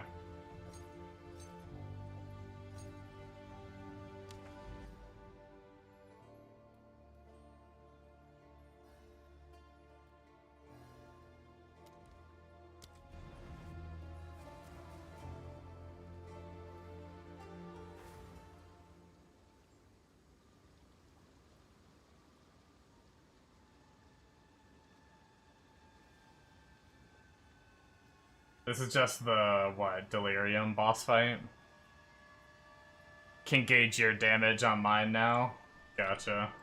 This is just the, what, Delirium boss fight? Can gauge your damage on mine now? Gotcha.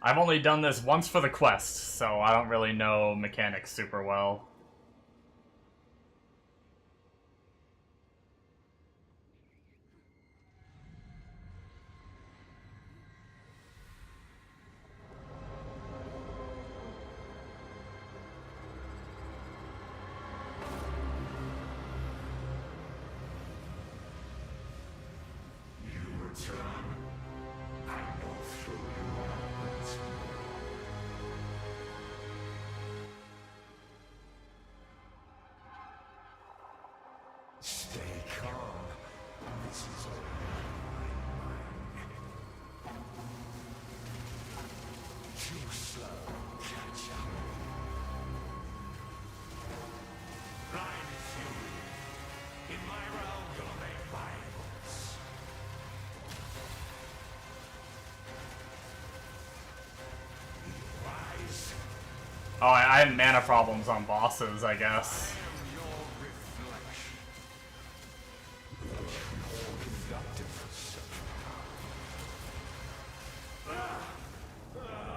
I've only done this once for the quest, so I don't really know mechanics super well. Stay calm. This is all mine. Too slow. Catch up. Blind fury. In my realm, you'll make violence. Oh, I had mana problems on bosses, I guess.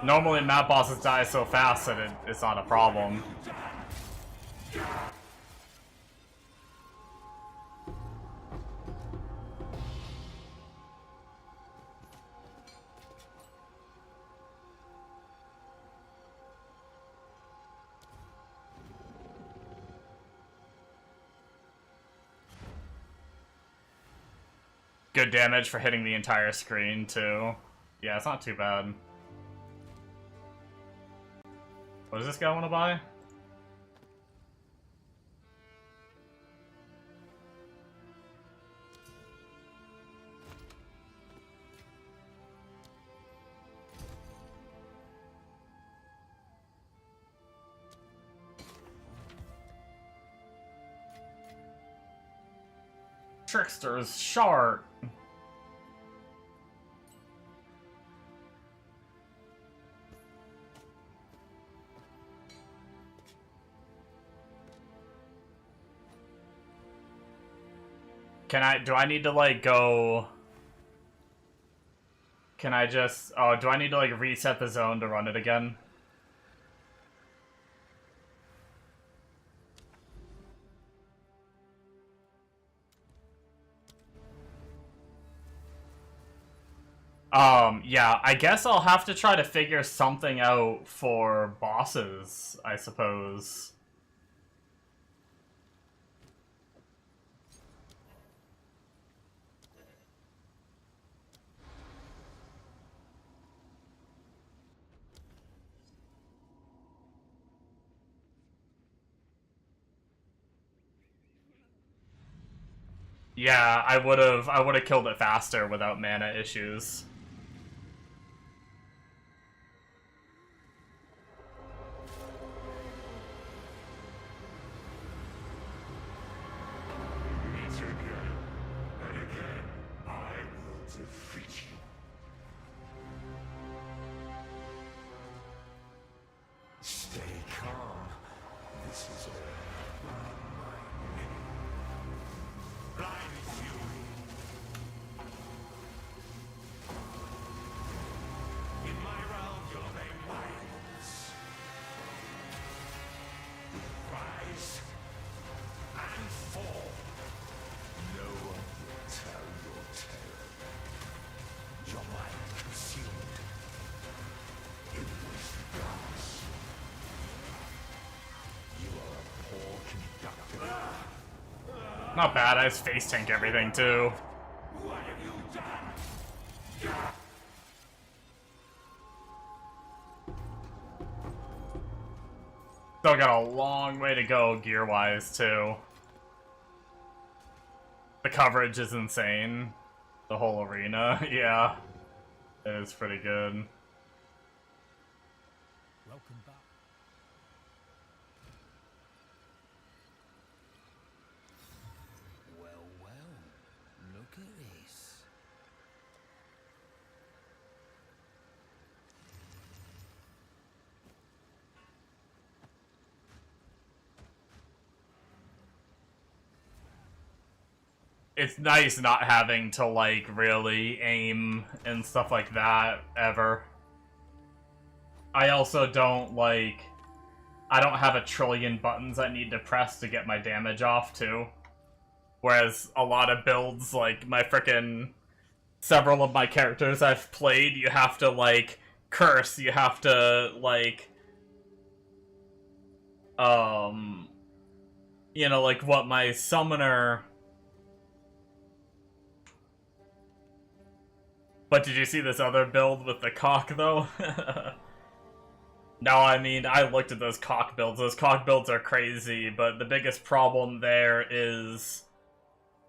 Normally map bosses die so fast that it's not a problem. Good damage for hitting the entire screen, too. Yeah, it's not too bad. What does this guy want to buy? Trickster's Shard. Do I need to, like, go... Can I just... Oh, do I need to, like, reset the zone to run it again? Yeah, I guess I'll have to try to figure something out for bosses, I suppose. Yeah, I would've killed it faster without mana issues. Stay calm. This is all Blind fury. In my realm, you're the wilds. Rise and fall. no one will tell your tale. Your mind consumed. It was the gods. You are a poor conductor. Not bad, I just face tank everything too. What have you done? Still got a long way to go gear-wise too. The coverage is insane. The whole arena, yeah. It is pretty good. Welcome back. Well, well, look at this. It's nice not having to, like, really aim and stuff like that, ever. I also don't, like... I don't have a trillion buttons I need to press to get my damage off, too. Whereas a lot of builds, like, my frickin'... Several of my characters I've played, you have to, like, curse, you have to, like... You know, like, what my summoner... But did you see this other build with the cock, though? No, I mean, I looked at those cock builds. Those cock builds are crazy, but the biggest problem there is...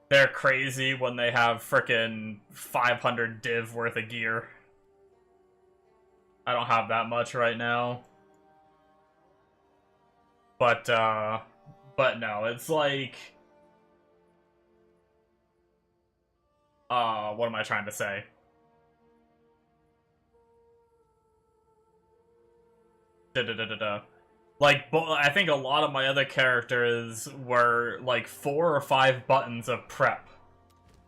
They're crazy when they have frickin' 500 div worth of gear. I don't have that much right now. But no, it's like... what am I trying to say? Like, I think a lot of my other characters were, like, 4 or 5 buttons of prep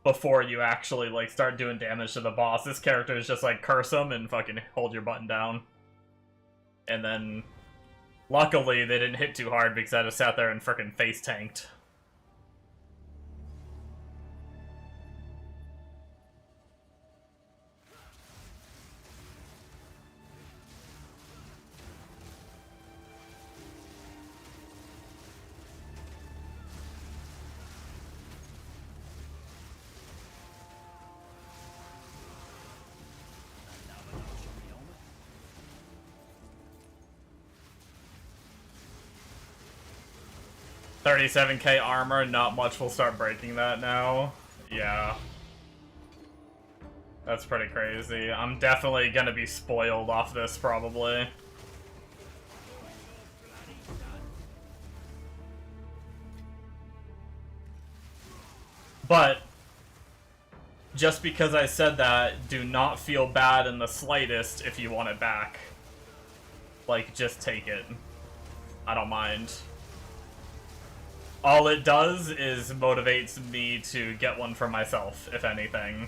before you actually, like, start doing damage to the boss. This character is just, like, curse him and fucking hold your button down. And then, luckily, they didn't hit too hard because I just sat there and frickin' face tanked. $37k armor, not much will start breaking that now. Yeah. That's pretty crazy. I'm definitely gonna be spoiled off this, probably. But, just because I said that, do not feel bad in the slightest if you want it back. Like, just take it. I don't mind. All it does is motivates me to get one for myself, if anything.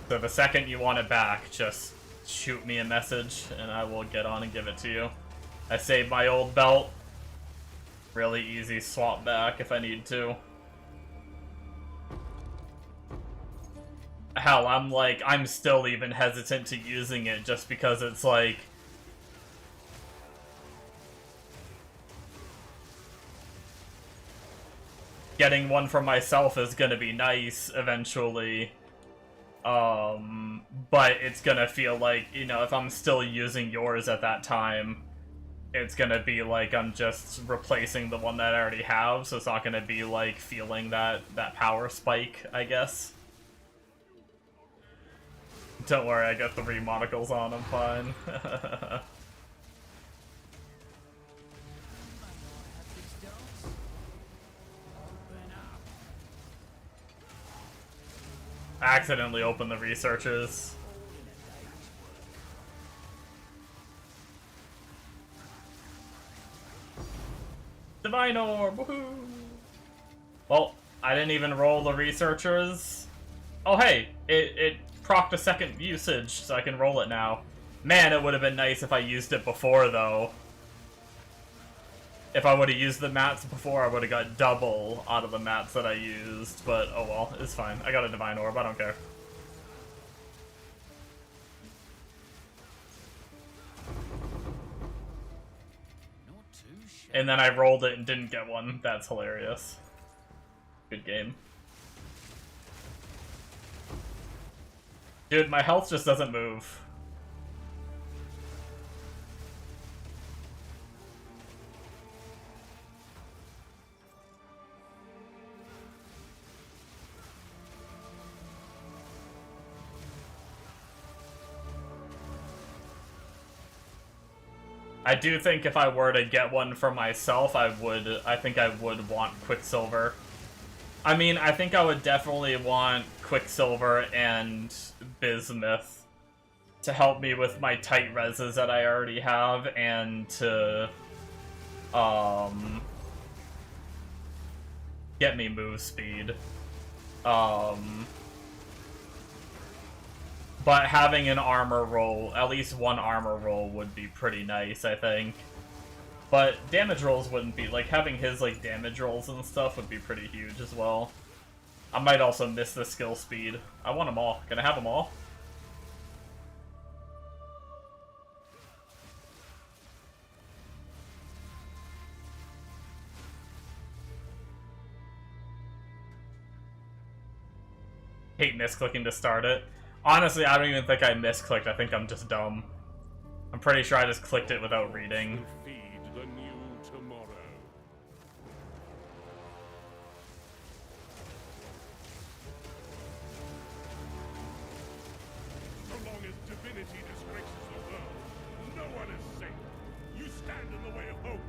So the second you want it back, just shoot me a message and I will get on and give it to you. I saved my old belt. Really easy swap back if I need to. Hell, I'm still even hesitant to using it just because it's like... Getting one for myself is gonna be nice eventually. But it's gonna feel like, you know, if I'm still using yours at that time, it's gonna be like I'm just replacing the one that I already have, so it's not gonna be like feeling that power spike, I guess. Don't worry, I got 3 monocles on, I'm fine. I accidentally opened the researchers. Divine Orb, woohoo! Well, I didn't even roll the researchers. Oh hey, it procced a second usage, so I can roll it now. Man, it would have been nice if I used it before, though. If I would have used the mats before, I would have got double out of the mats that I used, but oh well, it's fine. I got a Divine Orb, I don't care. And then I rolled it and didn't get one. That's hilarious. Good game. Dude, my health just doesn't move. I do think if I were to get one for myself, I think I would want Quicksilver. I mean, I think I would definitely want Quicksilver and Bismuth to help me with my tight reses that I already have, and to, get me move speed. But having an armor roll, at least one armor roll, would be pretty nice, I think. But damage rolls wouldn't be, like, having his, like, damage rolls and stuff would be pretty huge as well. I might also miss the skill speed. I want them all. Can I have them all? Hate misclicking to start it. Honestly, I don't even think I misclicked. I think I'm just dumb. I'm pretty sure I just clicked it without reading. Feed the new tomorrow. So long as divinity disgraces the world, no one is safe. You stand in the way of hope.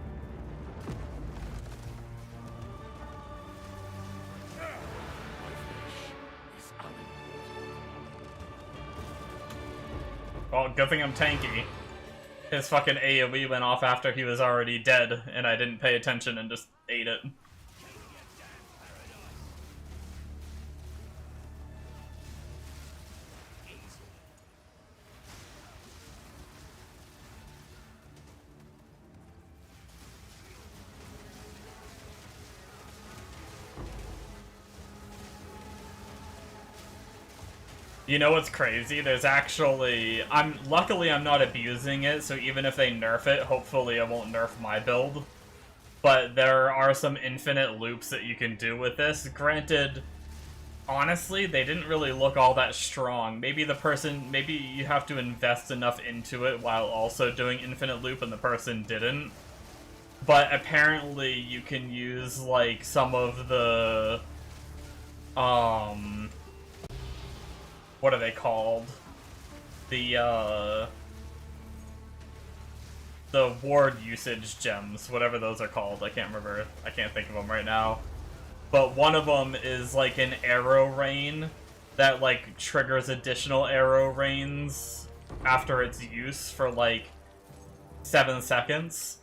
My flesh is unimportant. Well, good thing I'm tanky. His fucking AoE went off after he was already dead, and I didn't pay attention and just ate it. You know what's crazy? There's actually... Luckily, I'm not abusing it, so even if they nerf it, hopefully it won't nerf my build. But there are some infinite loops that you can do with this. Granted, honestly, they didn't really look all that strong. Maybe you have to invest enough into it while also doing infinite loop and the person didn't. But apparently you can use, like, some of the... what are they called? The ward usage gems, whatever those are called. I can't remember. I can't think of them right now. But one of them is like an arrow rain that like triggers additional arrow rains after its use for like 7 seconds.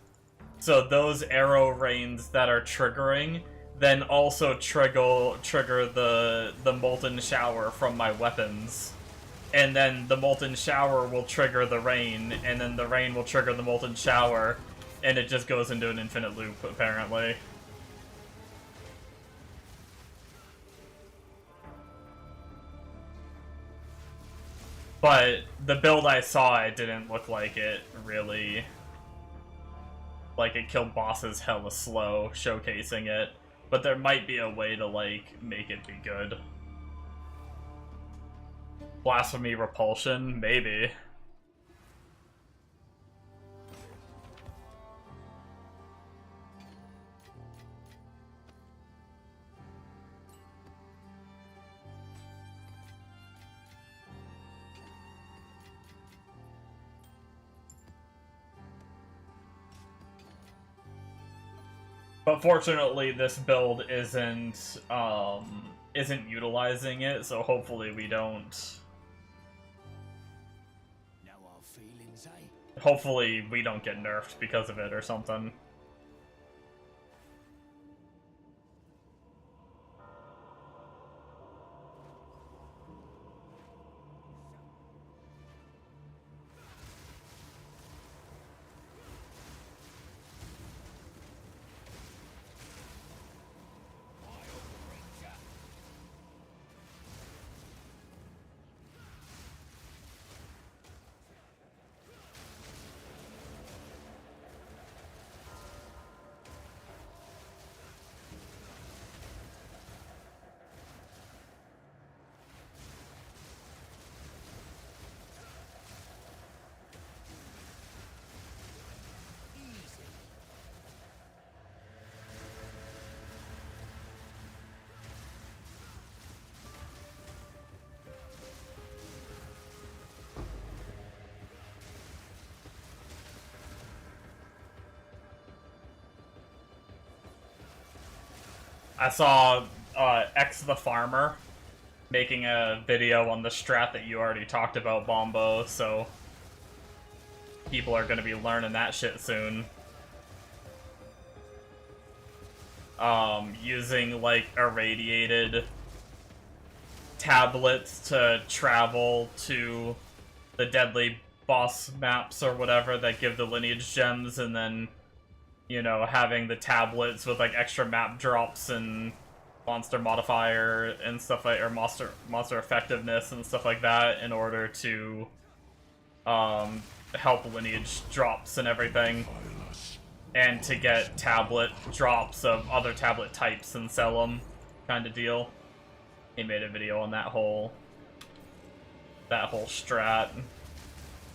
So those arrow rains that are triggering then also trigger the molten shower from my weapons. And then the molten shower will trigger the rain, and then the rain will trigger the molten shower, and it just goes into an infinite loop, apparently. But the build I saw, it didn't look like it really... Like, it killed bosses hella slow, showcasing it. But there might be a way to, like, make it be good. Blasphemy Repulsion? Maybe. But fortunately, this build isn't utilizing it, so hopefully we don't... Now our feelings, eh? Hopefully we don't get nerfed because of it or something. I saw X the Farmer making a video on the strat that you already talked about, Bombo, so people are gonna be learning that shit soon. Using, like, irradiated tablets to travel to the deadly boss maps or whatever that give the lineage gems, and then, you know, having the tablets with, like, extra map drops and monster modifier and stuff like, or monster effectiveness and stuff like that in order to, help lineage drops and everything. And to get tablet drops of other tablet types and sell them, kind of deal. He made a video on that whole strat,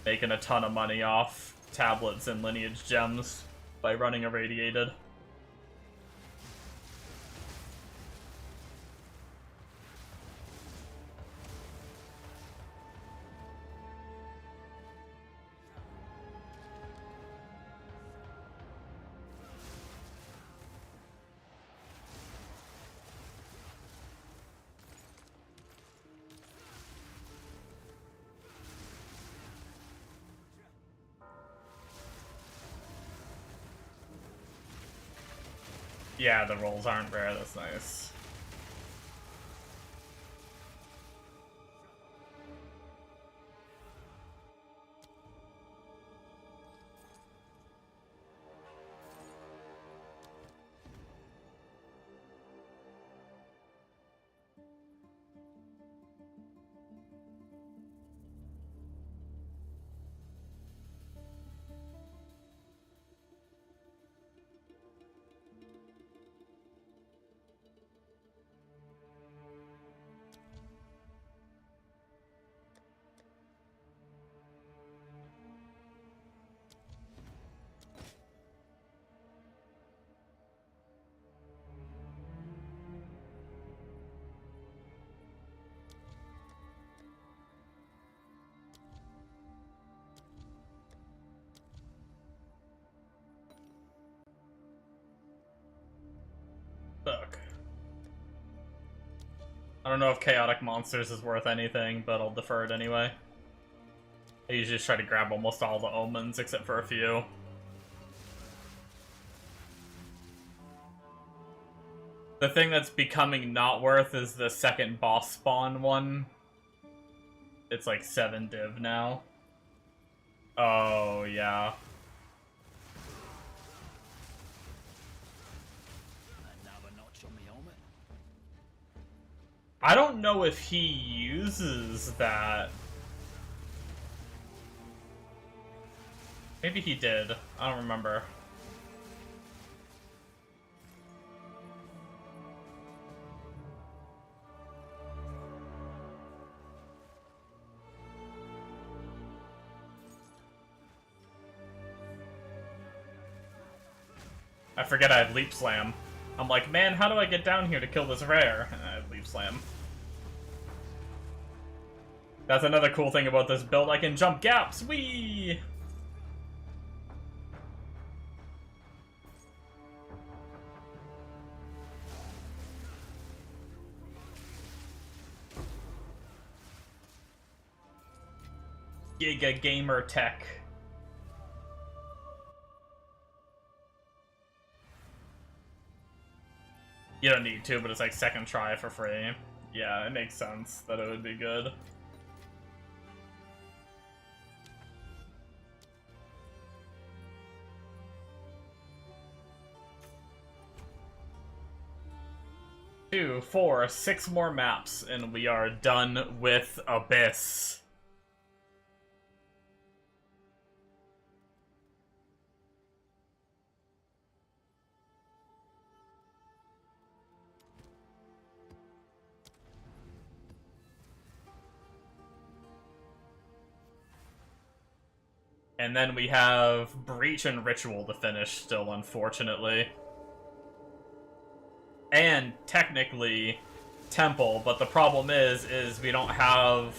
making a ton of money off tablets and lineage gems by running irradiated. Yeah, the rolls aren't rare, that's nice. Fuck. I don't know if Chaotic Monsters is worth anything, but I'll defer it anyway. I usually just try to grab almost all the omens, except for a few. The thing that's becoming not worth is the second boss spawn one. It's like 7 div now. Oh, yeah. Another notch on my helmet. I don't know if he uses that. Maybe he did. I don't remember. I forget I have Leap Slam. I'm like, man, how do I get down here to kill this rare? And I have Leap Slam. That's another cool thing about this build. I can jump gaps. Whee! Giga Gamer Tech. You don't need to, but it's like second try for free. Yeah, it makes sense that it would be good. Two, 4, 6 more maps, and we are done with Abyss. And then we have Breach and Ritual to finish still, unfortunately. And technically Temple, but the problem is we don't have...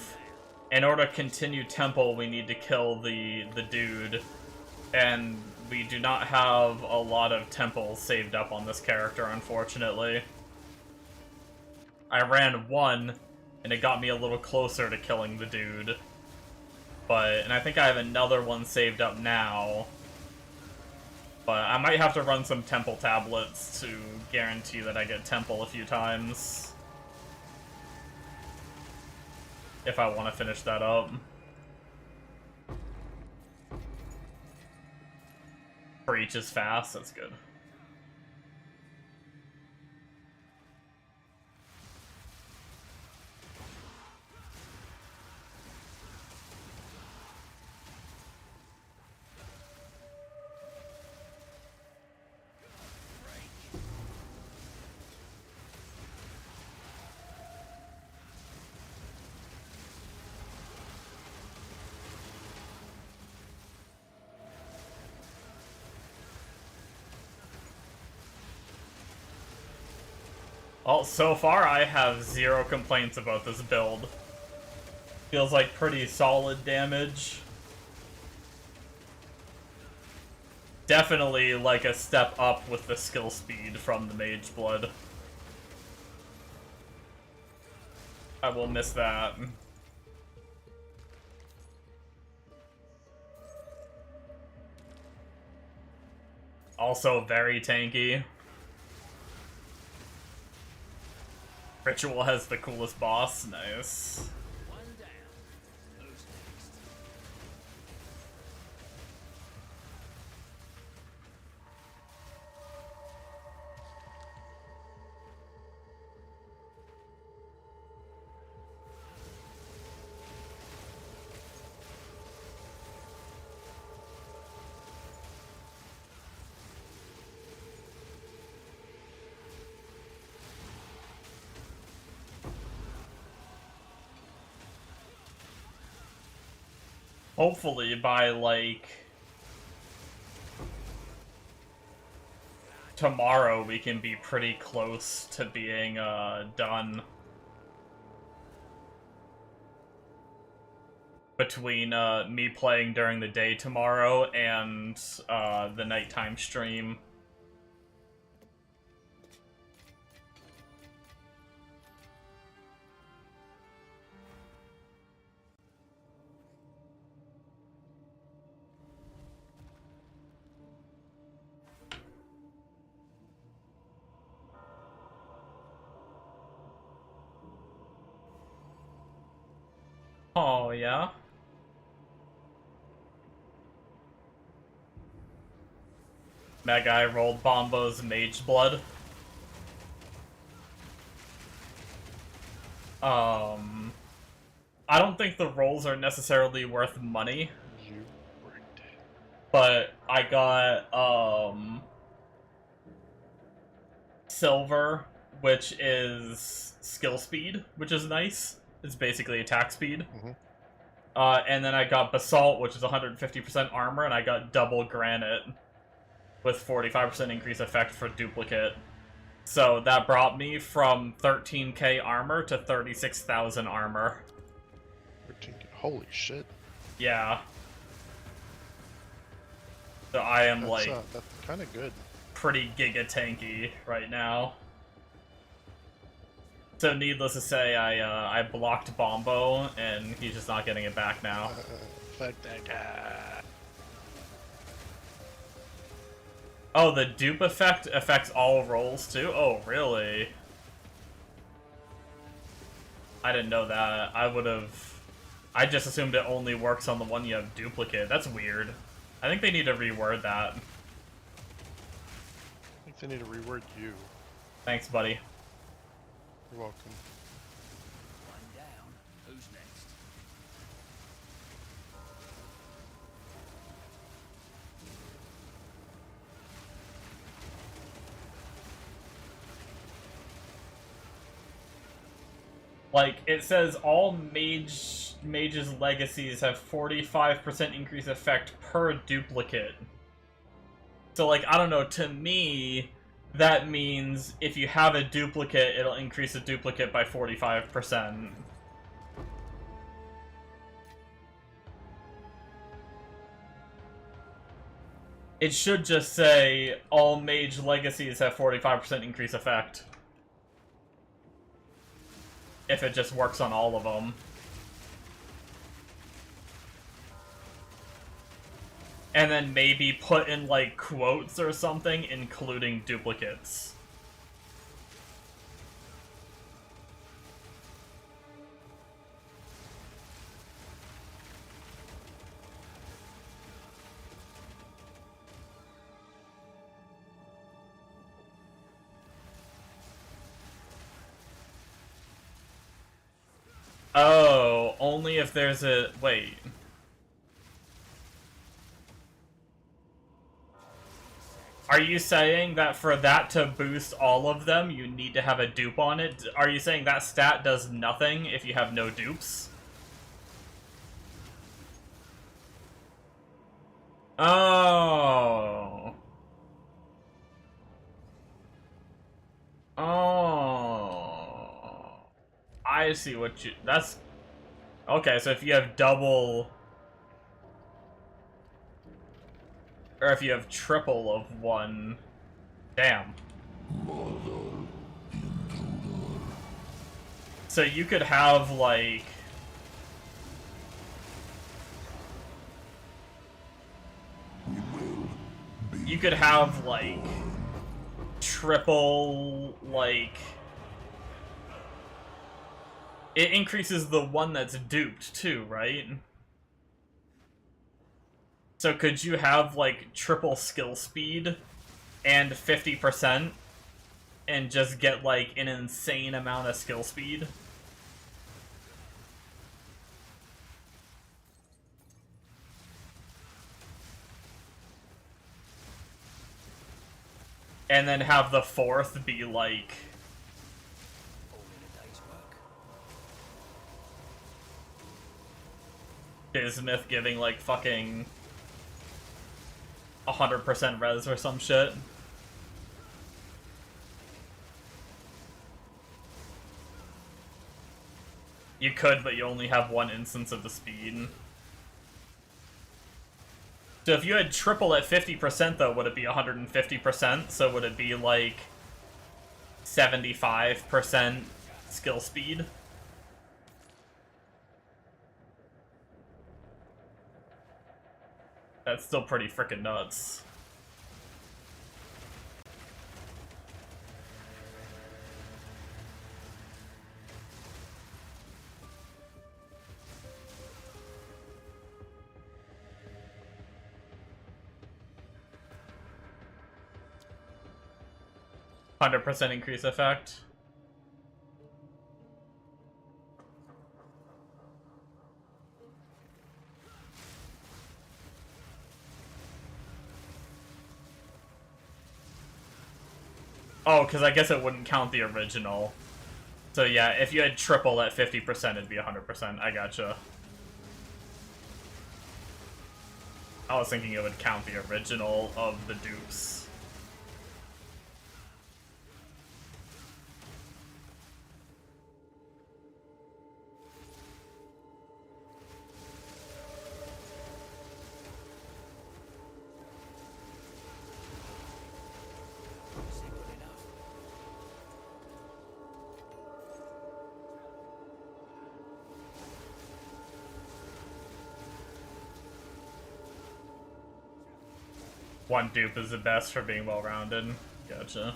In order to continue Temple, we need to kill the dude. And we do not have a lot of temples saved up on this character, unfortunately. I ran one, and it got me a little closer to killing the dude. And I think I have another one saved up now. But I might have to run some temple tablets to guarantee that I get temple a few times. If I want to finish that up. Breach is fast, that's good. Well, so far I have 0 complaints about this build. Feels like pretty solid damage. Definitely like a step up with the skill speed from the Mage Blood. I will miss that. Also very tanky. Ritual has the coolest boss. Nice. One down. Who's next? Hopefully by, like, tomorrow we can be pretty close to being, done. Between, me playing during the day tomorrow and, the nighttime stream. Oh, yeah? That guy rolled Bombo's Mage Blood. I don't think the rolls are necessarily worth money, You rigged it. but I got, Silver, which is skill speed, which is nice. It's basically attack speed. Mhm. And then I got Basalt, which is 150% armor, and I got Double Granite with 45% increase effect for duplicate. So that brought me from 13k armor to 36,000 armor. 13K. Holy shit. Yeah. So I am, like, That's kind of good. pretty giga tanky right now. So needless to say, I blocked Bombo, and he's just not getting it back now. Fuck that guy. Oh, the dupe effect affects all rolls too? Oh, really? I didn't know that. I just assumed it only works on the one you have duplicate. That's weird. I think they need to reword that. I think they need to reword you. Thanks, buddy. You're welcome. One down. Who's next? Like, it says all mages' legacies have 45% increase effect per duplicate. So, like, I don't know, to me, that means if you have a duplicate, it'll increase the duplicate by 45%. It should just say, all mage legacies have 45% increase effect. If it just works on all of them. And then maybe put in, like, quotes or something, including duplicates. Oh, only if there's a... Wait. Are you saying that for that to boost all of them, you need to have a dupe on it? Are you saying that stat does nothing if you have no dupes? Oh. Oh. I see what you... That's... Okay, so if you have double... Or if you have triple of one... Damn. So you could have, like... You could have, like... Triple, like... It increases the one that's duped, too, right? So could you have, like, triple skill speed and 50% and just get, like, an insane amount of skill speed? And then have the fourth be, like... Bismuth giving, like, fucking 100% res or some shit. You could, but you only have one instance of the speed. So if you had triple at 50%, though, would it be 150%? So would it be, like, 75% skill speed? That's still pretty frickin' nuts. %100% increase effect. Oh, because I guess it wouldn't count the original. So yeah, if you had triple at 50%, it'd be 100%. I gotcha. I was thinking it would count the original of the dupes. One dupe is the best for being well-rounded. Gotcha.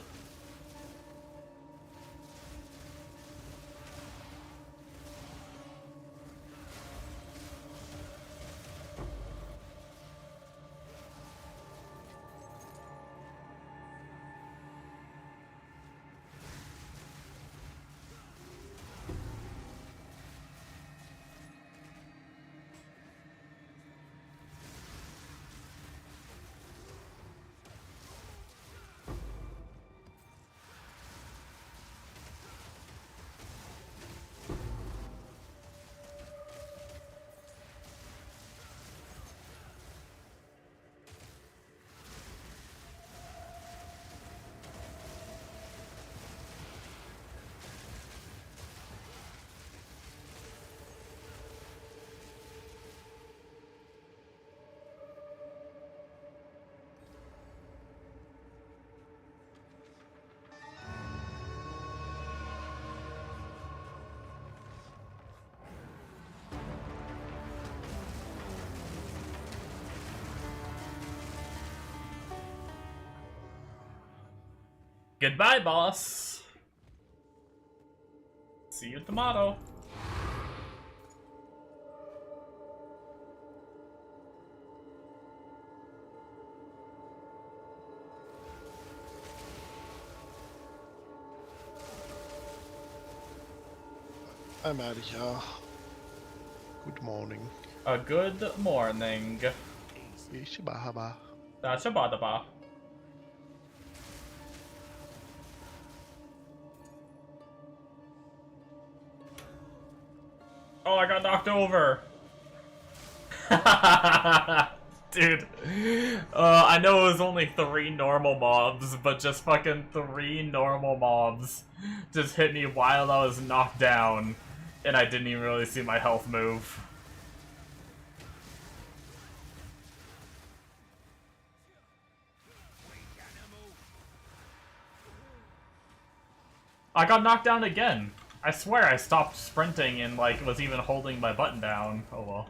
Goodbye, boss. See you tomorrow. I'm out of here. Good morning. A good morning. Ishibahaba. That's a badaba. Oh, I got knocked over. Dude. I know it was only 3 normal mobs, but just fucking 3 normal mobs just hit me while I was knocked down, and I didn't even really see my health move. I got knocked down again. I swear I stopped sprinting and, like, was even holding my button down. Oh well.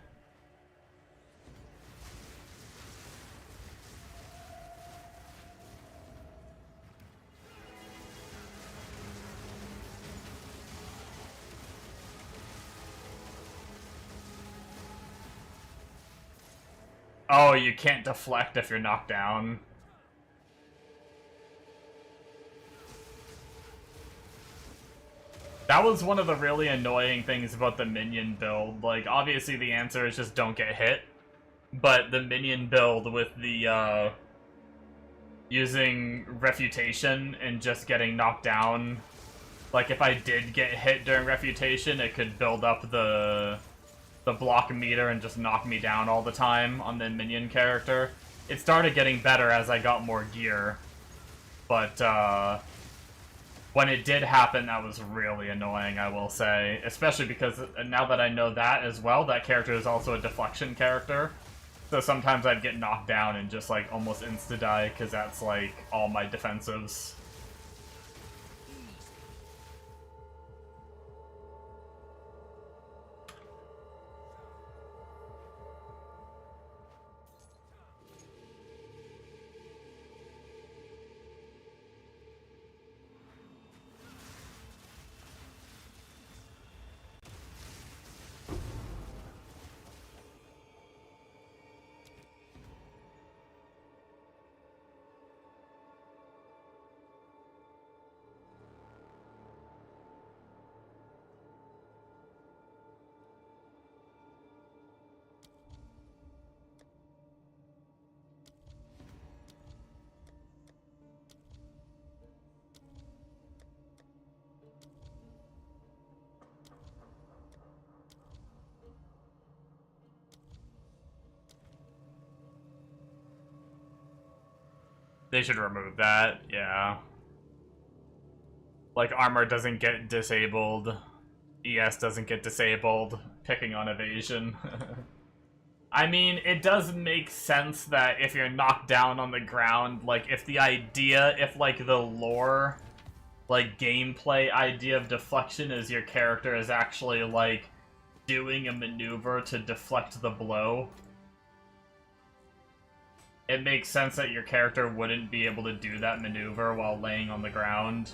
Oh, you can't deflect if you're knocked down. That was one of the really annoying things about the minion build. Like, obviously the answer is just don't get hit. But the minion build with the, using Refutation and just getting knocked down. Like, if I did get hit during Refutation, it could build up the block meter and just knock me down all the time on the minion character. It started getting better as I got more gear. But, when it did happen, that was really annoying, I will say. Especially because now that I know that as well, that character is also a deflection character. So sometimes I'd get knocked down and just, like, almost insta-die, because that's, like, all my defensives. They should remove that, yeah. Like, armor doesn't get disabled, ES doesn't get disabled, picking on evasion. I mean, it does make sense that if you're knocked down on the ground, like, if like, the lore, like, gameplay idea of deflection is your character is actually, like, doing a maneuver to deflect the blow, it makes sense that your character wouldn't be able to do that maneuver while laying on the ground.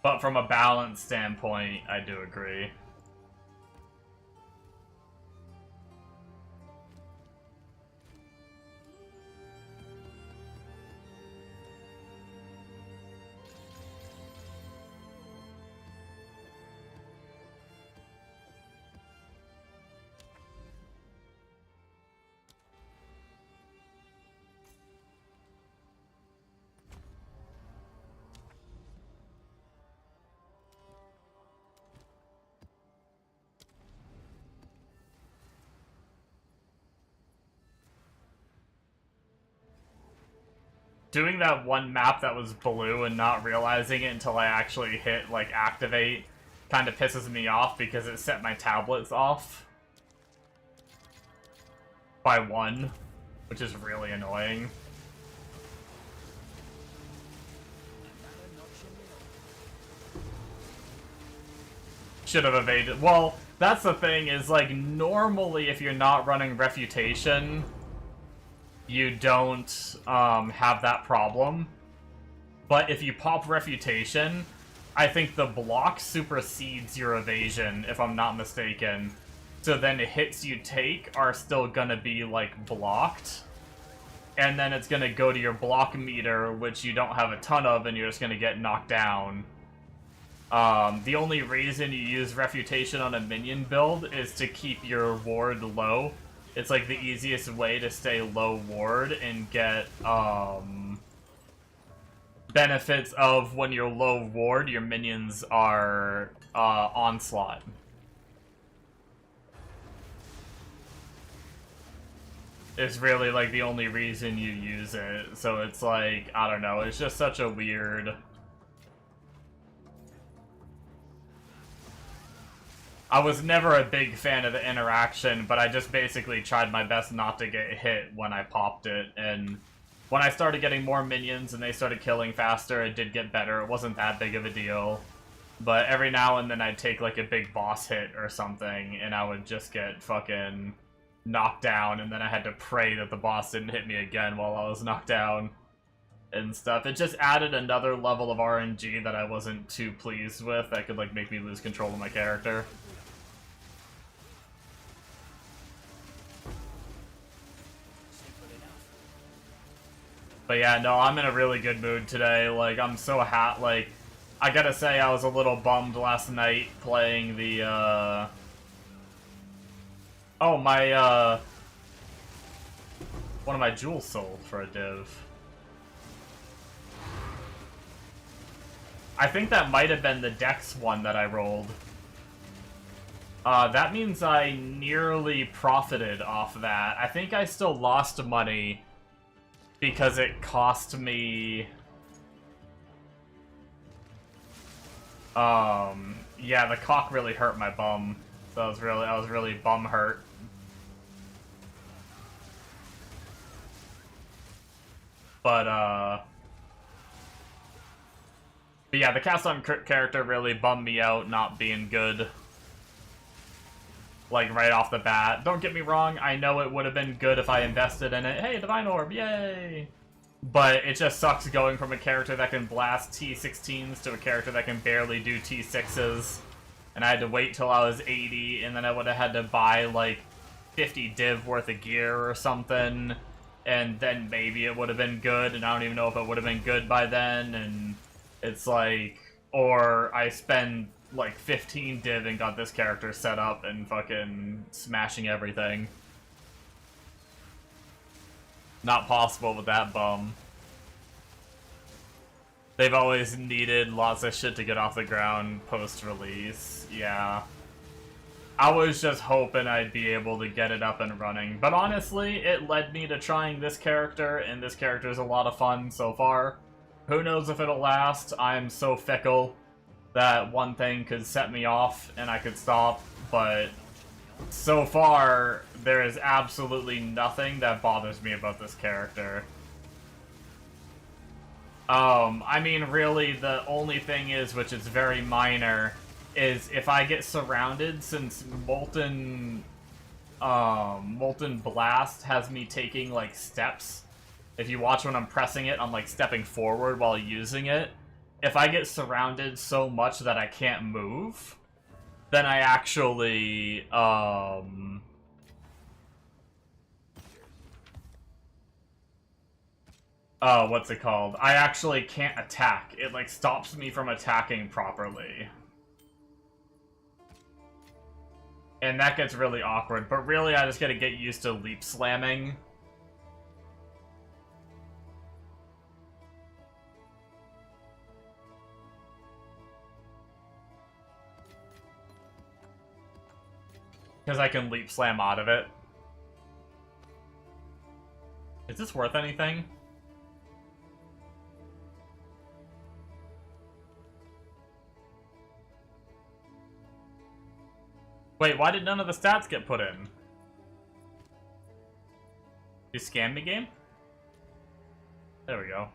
But from a balance standpoint, I do agree. Doing that one map that was blue and not realizing it until I actually hit, like, activate kind of pisses me off because it set my tablets off by 1, which is really annoying. Should have evaded. Well, that's the thing, is, like, normally if you're not running Refutation, you don't have that problem. But if you pop Refutation, I think the block supersedes your evasion, if I'm not mistaken. So then the hits you take are still gonna be, like, blocked. And then it's gonna go to your block meter, which you don't have a ton of, and you're just gonna get knocked down. The only reason you use Refutation on a minion build is to keep your ward low. It's like the easiest way to stay low ward and get benefits of when you're low ward, your minions are onslaught. It's really like the only reason you use it. So it's like, I don't know, it's just such a weird... I was never a big fan of the interaction, but I just basically tried my best not to get hit when I popped it, and when I started getting more minions and they started killing faster, it did get better. It wasn't that big of a deal, but every now and then I'd take like a big boss hit or something, and I would just get fucking knocked down, and then I had to pray that the boss didn't hit me again while I was knocked down. and stuff. It just added another level of RNG that I wasn't too pleased with that could, like, make me lose control of my character. But yeah, no, I'm in a really good mood today. Like, I'm so like, I gotta say I was a little bummed last night playing the, oh, my, one of my jewels sold for a div. I think that might have been the Dex one that I rolled. That means I nearly profited off that. I think I still lost money because it cost me... yeah, the cock really hurt my bum. So I was really bum hurt. But yeah, the cast on character really bummed me out not being good. Like, right off the bat. Don't get me wrong, I know it would have been good if I invested in it. Hey, Divine Orb, yay! But it just sucks going from a character that can blast T16s to a character that can barely do T6s. And I had to wait till I was 80, and then I would have had to buy, like, 50 div worth of gear or something. And then maybe it would have been good, and I don't even know if it would have been good by then, and it's like... Or I spend, like, 15 div and got this character set up and fucking smashing everything. Not possible with that bum. They've always needed lots of shit to get off the ground post-release. Yeah. I was just hoping I'd be able to get it up and running. But honestly, it led me to trying this character, and this character is a lot of fun so far. Who knows if it'll last? I'm so fickle that one thing could set me off and I could stop, but so far, there is absolutely nothing that bothers me about this character. I mean, really, the only thing is, which is very minor, is if I get surrounded, since Molten Blast has me taking, like, steps. If you watch when I'm pressing it, I'm, like, stepping forward while using it. If I get surrounded so much that I can't move, then I actually, what's it called? I actually can't attack. It, like, stops me from attacking properly. And that gets really awkward, but really I just gotta get used to leap slamming. Because I can leap slam out of it. Is this worth anything? Wait, why did none of the stats get put in? You scam me, game? There we go.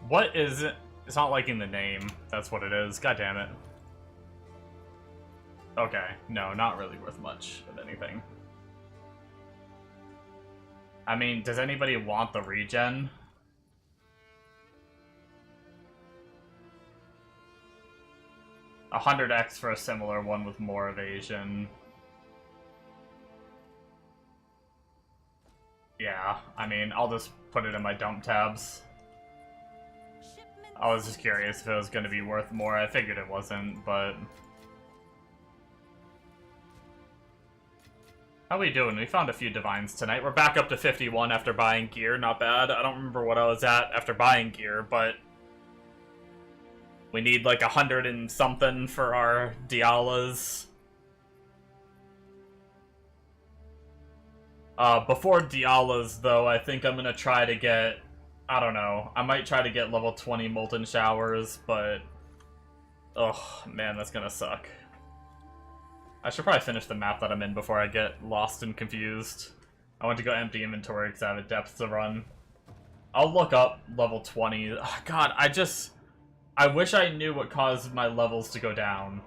What is it? It's not liking the name. That's what it is. God damn it. Okay. No, not really worth much of anything. I mean, does anybody want the regen? A 100x for a similar one with more evasion. Yeah, I mean, I'll just put it in my dump tabs. I was just curious if it was going to be worth more. I figured it wasn't, but... How we doing? We found a few divines tonight. We're back up to 51 after buying gear. Not bad. I don't remember what I was at after buying gear, but... We need like 100 and something for our Dialas. Before Dialas, though, I think I'm gonna try to get... I don't know. I might try to get level 20 Molten Showers, but... Oh, man, that's gonna suck. I should probably finish the map that I'm in before I get lost and confused. I want to go empty inventory because I have a depth to run. I'll look up level 20. Oh, God, I wish I knew what caused my levels to go down.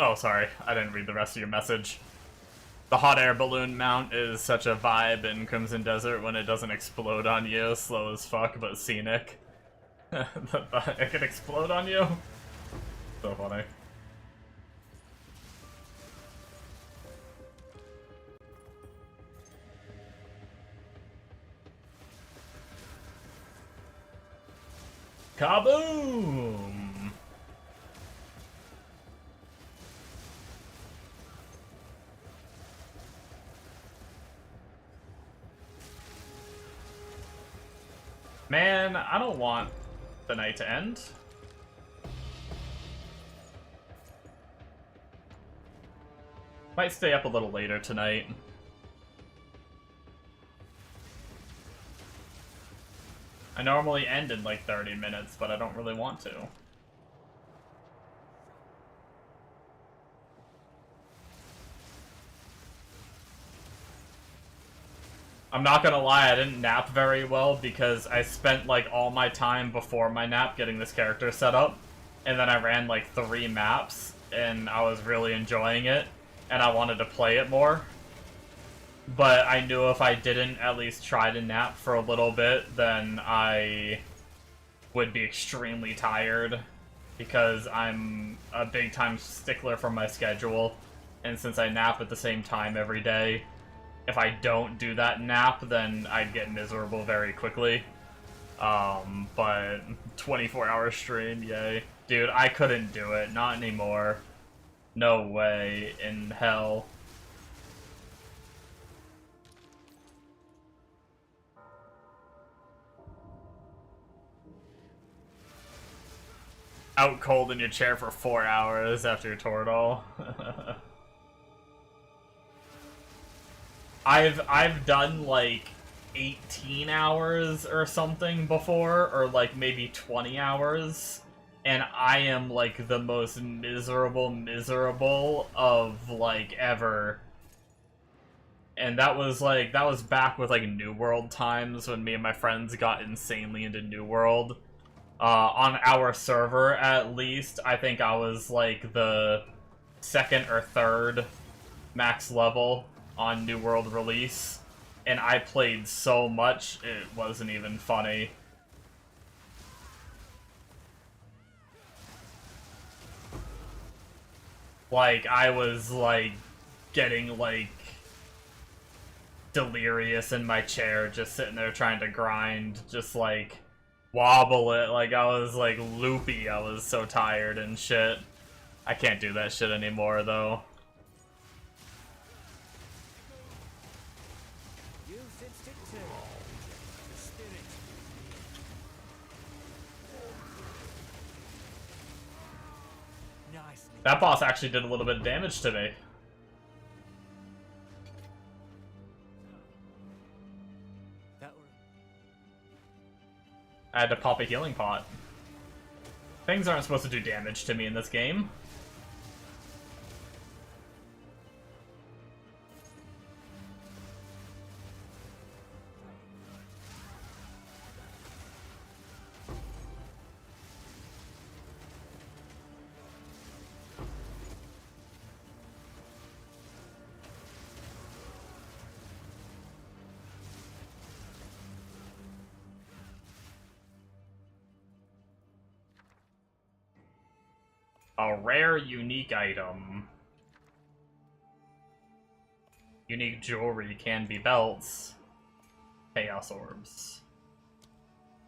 Oh, sorry. I didn't read the rest of your message. The hot air balloon mount is such a vibe in Crimson Desert when it doesn't explode on you. Slow as fuck, but scenic. It can explode on you? So funny. Kaboom! Man, I don't want the night to end. Might stay up a little later tonight. I normally end in like 30 minutes, but I don't really want to. I'm not gonna lie, I didn't nap very well because I spent like all my time before my nap getting this character set up, and then I ran like 3 maps, and I was really enjoying it, and I wanted to play it more. But I knew if I didn't at least try to nap for a little bit, then I would be extremely tired, because I'm a big time stickler for my schedule, and since I nap at the same time every day, if I don't do that nap, then I'd get miserable very quickly. But 24-hour stream, yay. Dude, I couldn't do it. Not anymore. No way in hell. Out cold in your chair for 4 hours after your Toradol. I've done like 18 hours or something before, or like maybe 20 hours, and I am like the most miserable of like ever. And that was back with like New World times when me and my friends got insanely into New World. On our server, at least, I think I was like the 2nd or 3rd max level on New World release, and I played so much, it wasn't even funny. Like, I was, like, getting, like, delirious in my chair, just sitting there trying to grind, just, like, wobble it, like, I was, like, loopy, I was so tired and shit. I can't do that shit anymore, though. That boss actually did a little bit of damage to me. I had to pop a healing pot. Things aren't supposed to do damage to me in this game. A rare, unique item. Unique jewelry can be belts. Chaos orbs.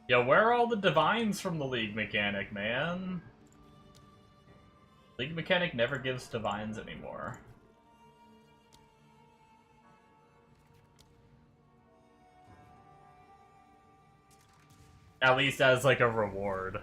Yo, where are all the divines from the League mechanic, man? League mechanic never gives divines anymore. At least as like a reward.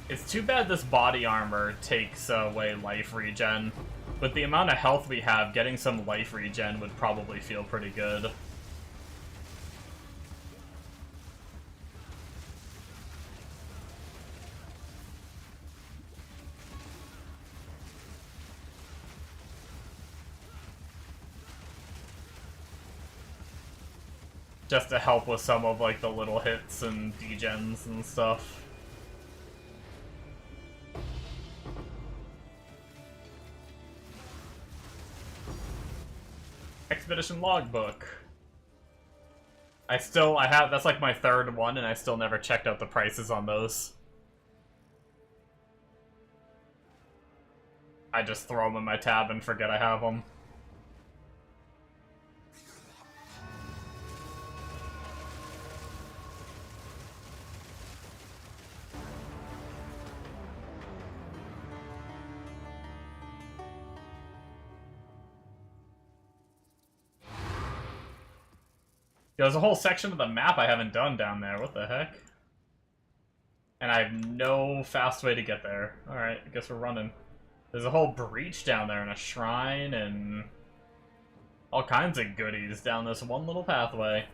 It's too bad this body armor takes away life regen. With the amount of health we have, getting some life regen would probably feel pretty good. Just to help with some of like the little hits and degens and stuff. Expedition logbook. I have, that's like my third one, and I still never checked out the prices on those. I just throw them in my tab and forget I have them. There's a whole section of the map I haven't done down there. What the heck? And I have no fast way to get there. Alright, I guess we're running. There's a whole breach down there and a shrine and all kinds of goodies down this one little pathway.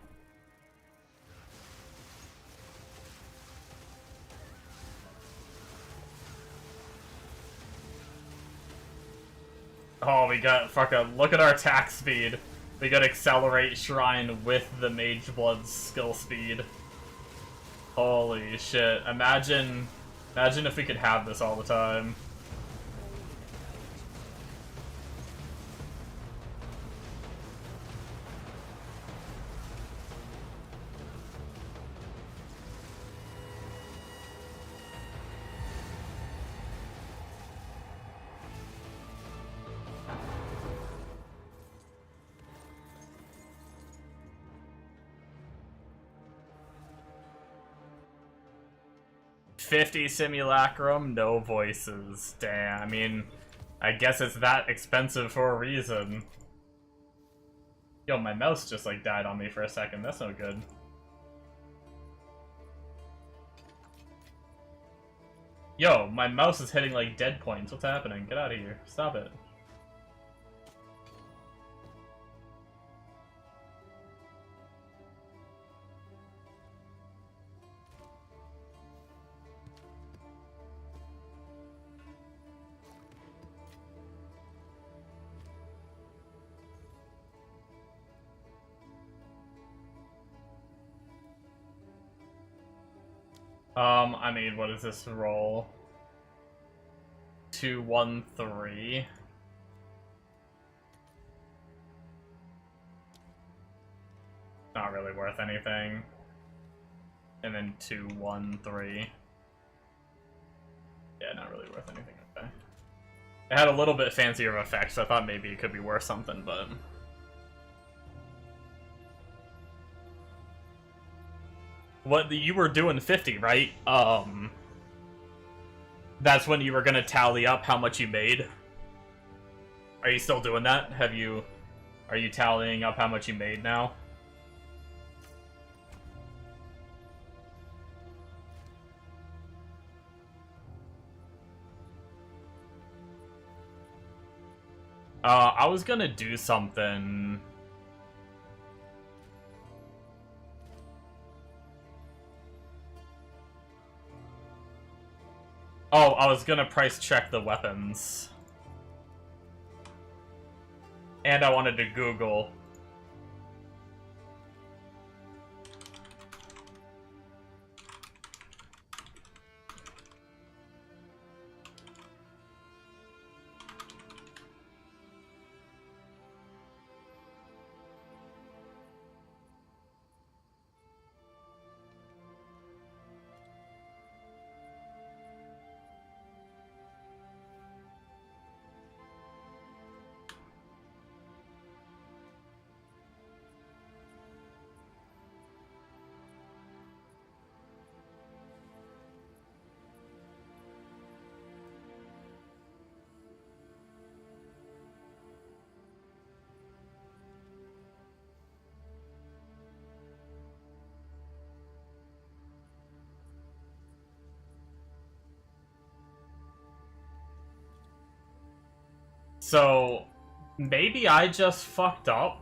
Oh, we got fucking, look at our attack speed. We got Accelerate Shrine with the Mage Blood's skill speed. Holy shit. Imagine if we could have this all the time. $50 simulacrum, no voices. Damn, I mean, I guess it's that expensive for a reason. Yo, my mouse just like died on me for a second. That's no good. Yo, my mouse is hitting like dead points. What's happening? Get out of here. Stop it. I mean, what is this roll? 2, 1, 3. Not really worth anything. And then 2, 1, 3. Yeah, not really worth anything. Okay. It had a little bit fancier of effects, so I thought maybe it could be worth something, but... What, you were doing 50, right? That's when you were gonna tally up how much you made? Are you still doing that? Are you tallying up how much you made now? I was gonna do something. Oh, I was gonna price check the weapons. And I wanted to Google. So, maybe I just fucked up?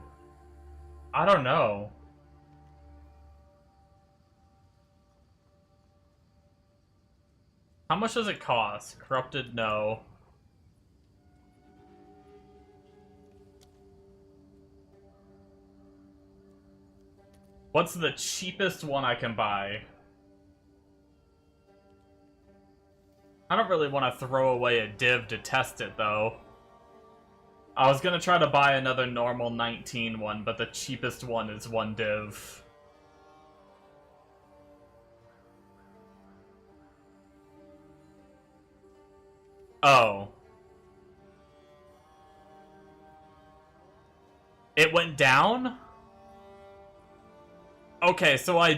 I don't know. How much does it cost? Corrupted? No. What's the cheapest one I can buy? I don't really want to throw away a div to test it, though. I was gonna try to buy another normal 19 one, but the cheapest one is 1 div. Oh. It went down? Okay, so I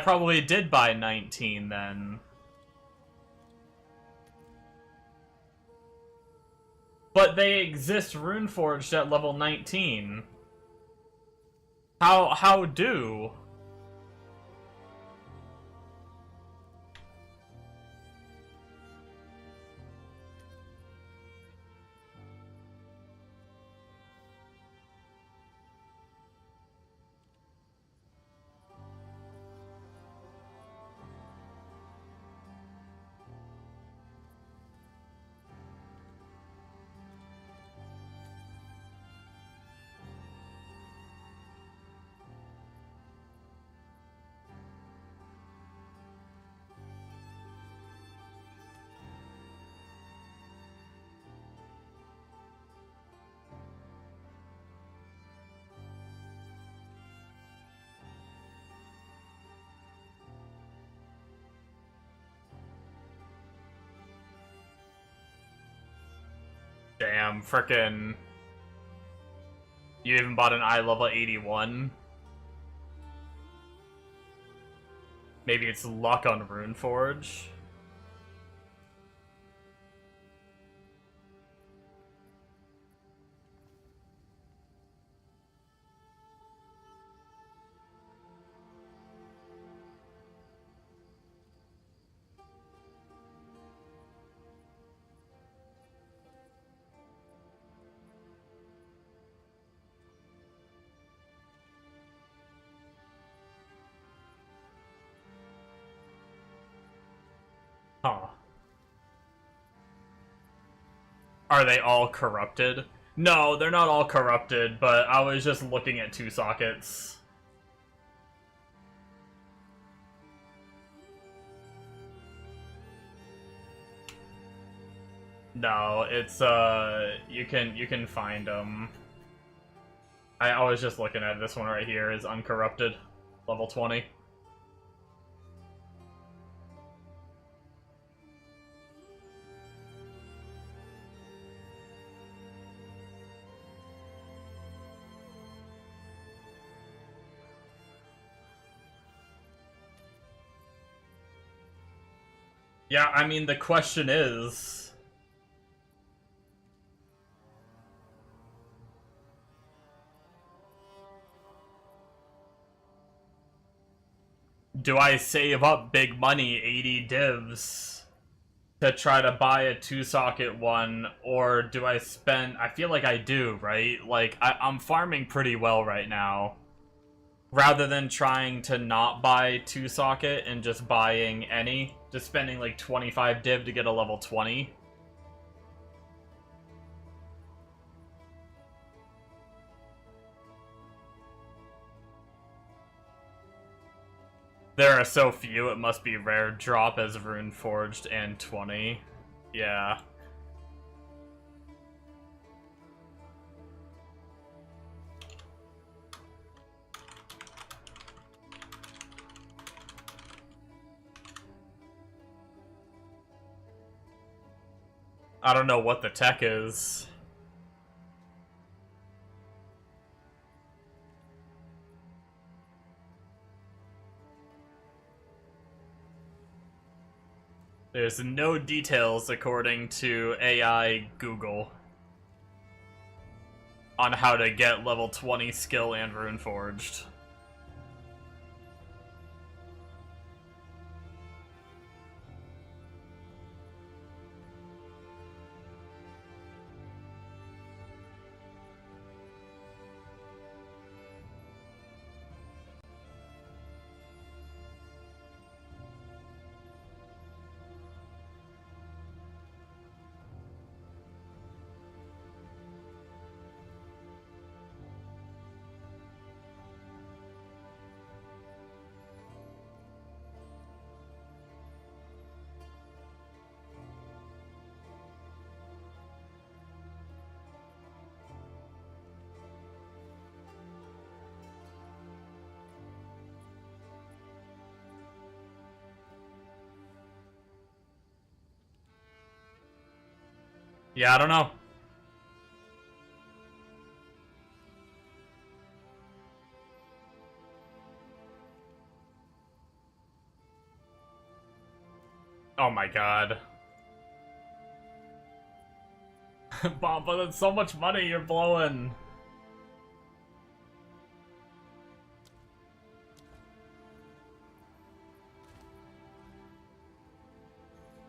probably did buy 19 then. But they exist Runeforged at level 19. How do? Damn, frickin'. You even bought an eye level 81? Maybe it's luck on Runeforge? Huh. Are they all corrupted? No, they're not all corrupted, but I was just looking at 2 sockets. No, it's you can find them. I was just looking at this one right here is uncorrupted, level 20. Yeah, I mean, the question is... do I save up big money, 80 divs, to try to buy a 2-socket one, or do I spend... I feel like I do, right? Like, I'm farming pretty well right now. Rather than trying to not buy 2-socket and just buying any, just spending like 25 div to get a level 20. There are so few, it must be rare drop as Rune Forged and 20. Yeah. I don't know what the tech is. There's no details according to AI Google on how to get level 20 skill and Rune Forged. Yeah, I don't know. Oh my god. Bob, but that's so much money you're blowing.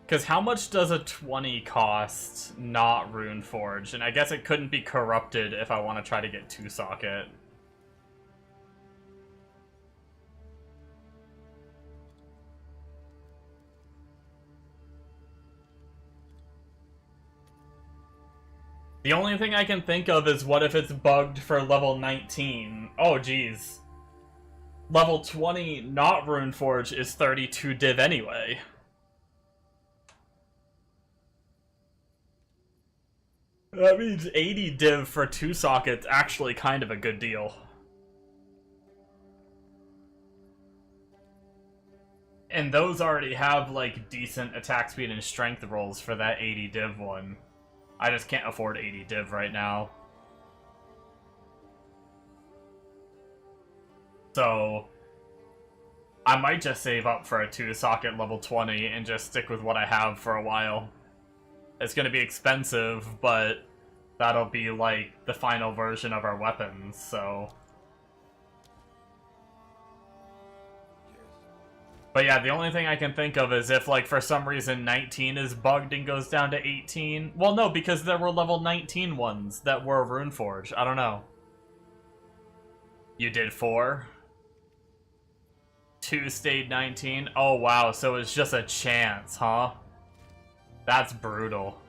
Because how much does a 20 cost not Rune Forged? And I guess it couldn't be corrupted if I want to try to get 2-socket. The only thing I can think of is what if it's bugged for level 19? Oh, geez. Level 20 not Rune Forged is 32 div anyway. That means 80 div for 2-socket's actually kind of a good deal. And those already have, like, decent attack speed and strength rolls for that 80 div one. I just can't afford 80 div right now. So, I might just save up for a 2-socket level 20 and just stick with what I have for a while. It's gonna be expensive, but that'll be, like, the final version of our weapons, so... But yeah, the only thing I can think of is if, like, for some reason 19 is bugged and goes down to 18. Well, no, because there were level 19 ones that were Runeforged. I don't know. You did 4? 2 stayed 19? Oh, wow, so it's just a chance, huh? That's brutal.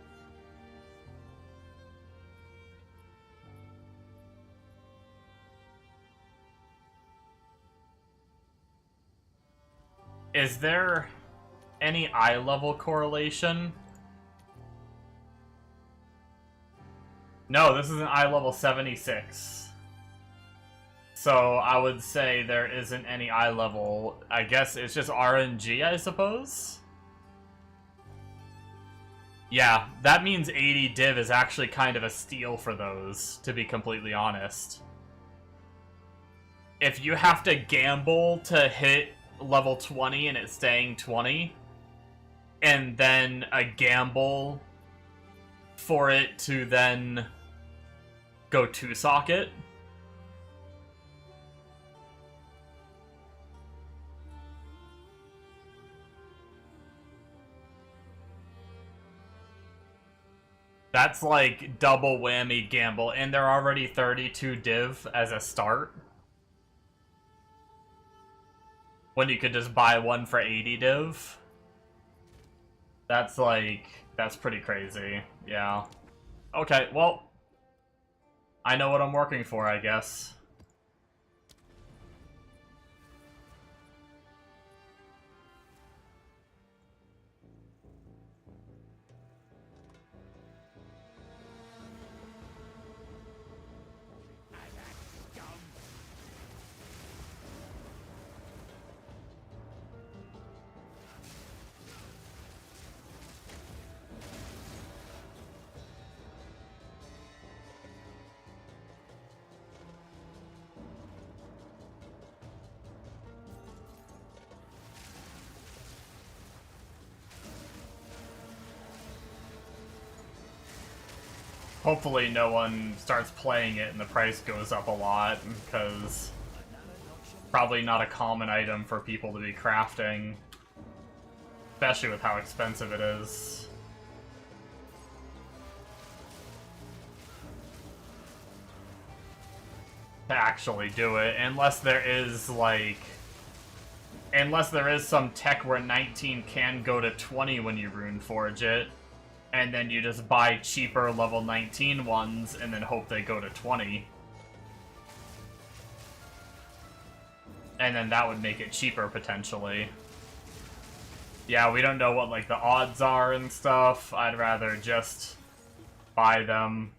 Is there any eye level correlation? No, this is an eye level 76. So I would say there isn't any eye level. I guess it's just RNG, I suppose? Yeah, that means 80 div is actually kind of a steal for those, to be completely honest. If you have to gamble to hit level 20 and it's staying 20, and then a gamble for it to then go 2-socket. That's like double whammy gamble, and they're already 32 div as a start. When you could just buy one for 80 div. That's like, that's pretty crazy. Yeah. Okay, well, I know what I'm working for, I guess. Hopefully no one starts playing it and the price goes up a lot, because probably not a common item for people to be crafting, especially with how expensive it is. To actually do it, unless there is like, unless there is some tech where 19 can go to 20 when you rune forge it, and then you just buy cheaper level 19 ones and then hope they go to 20. And then that would make it cheaper potentially. Yeah, we don't know what like the odds are and stuff. I'd rather just buy them.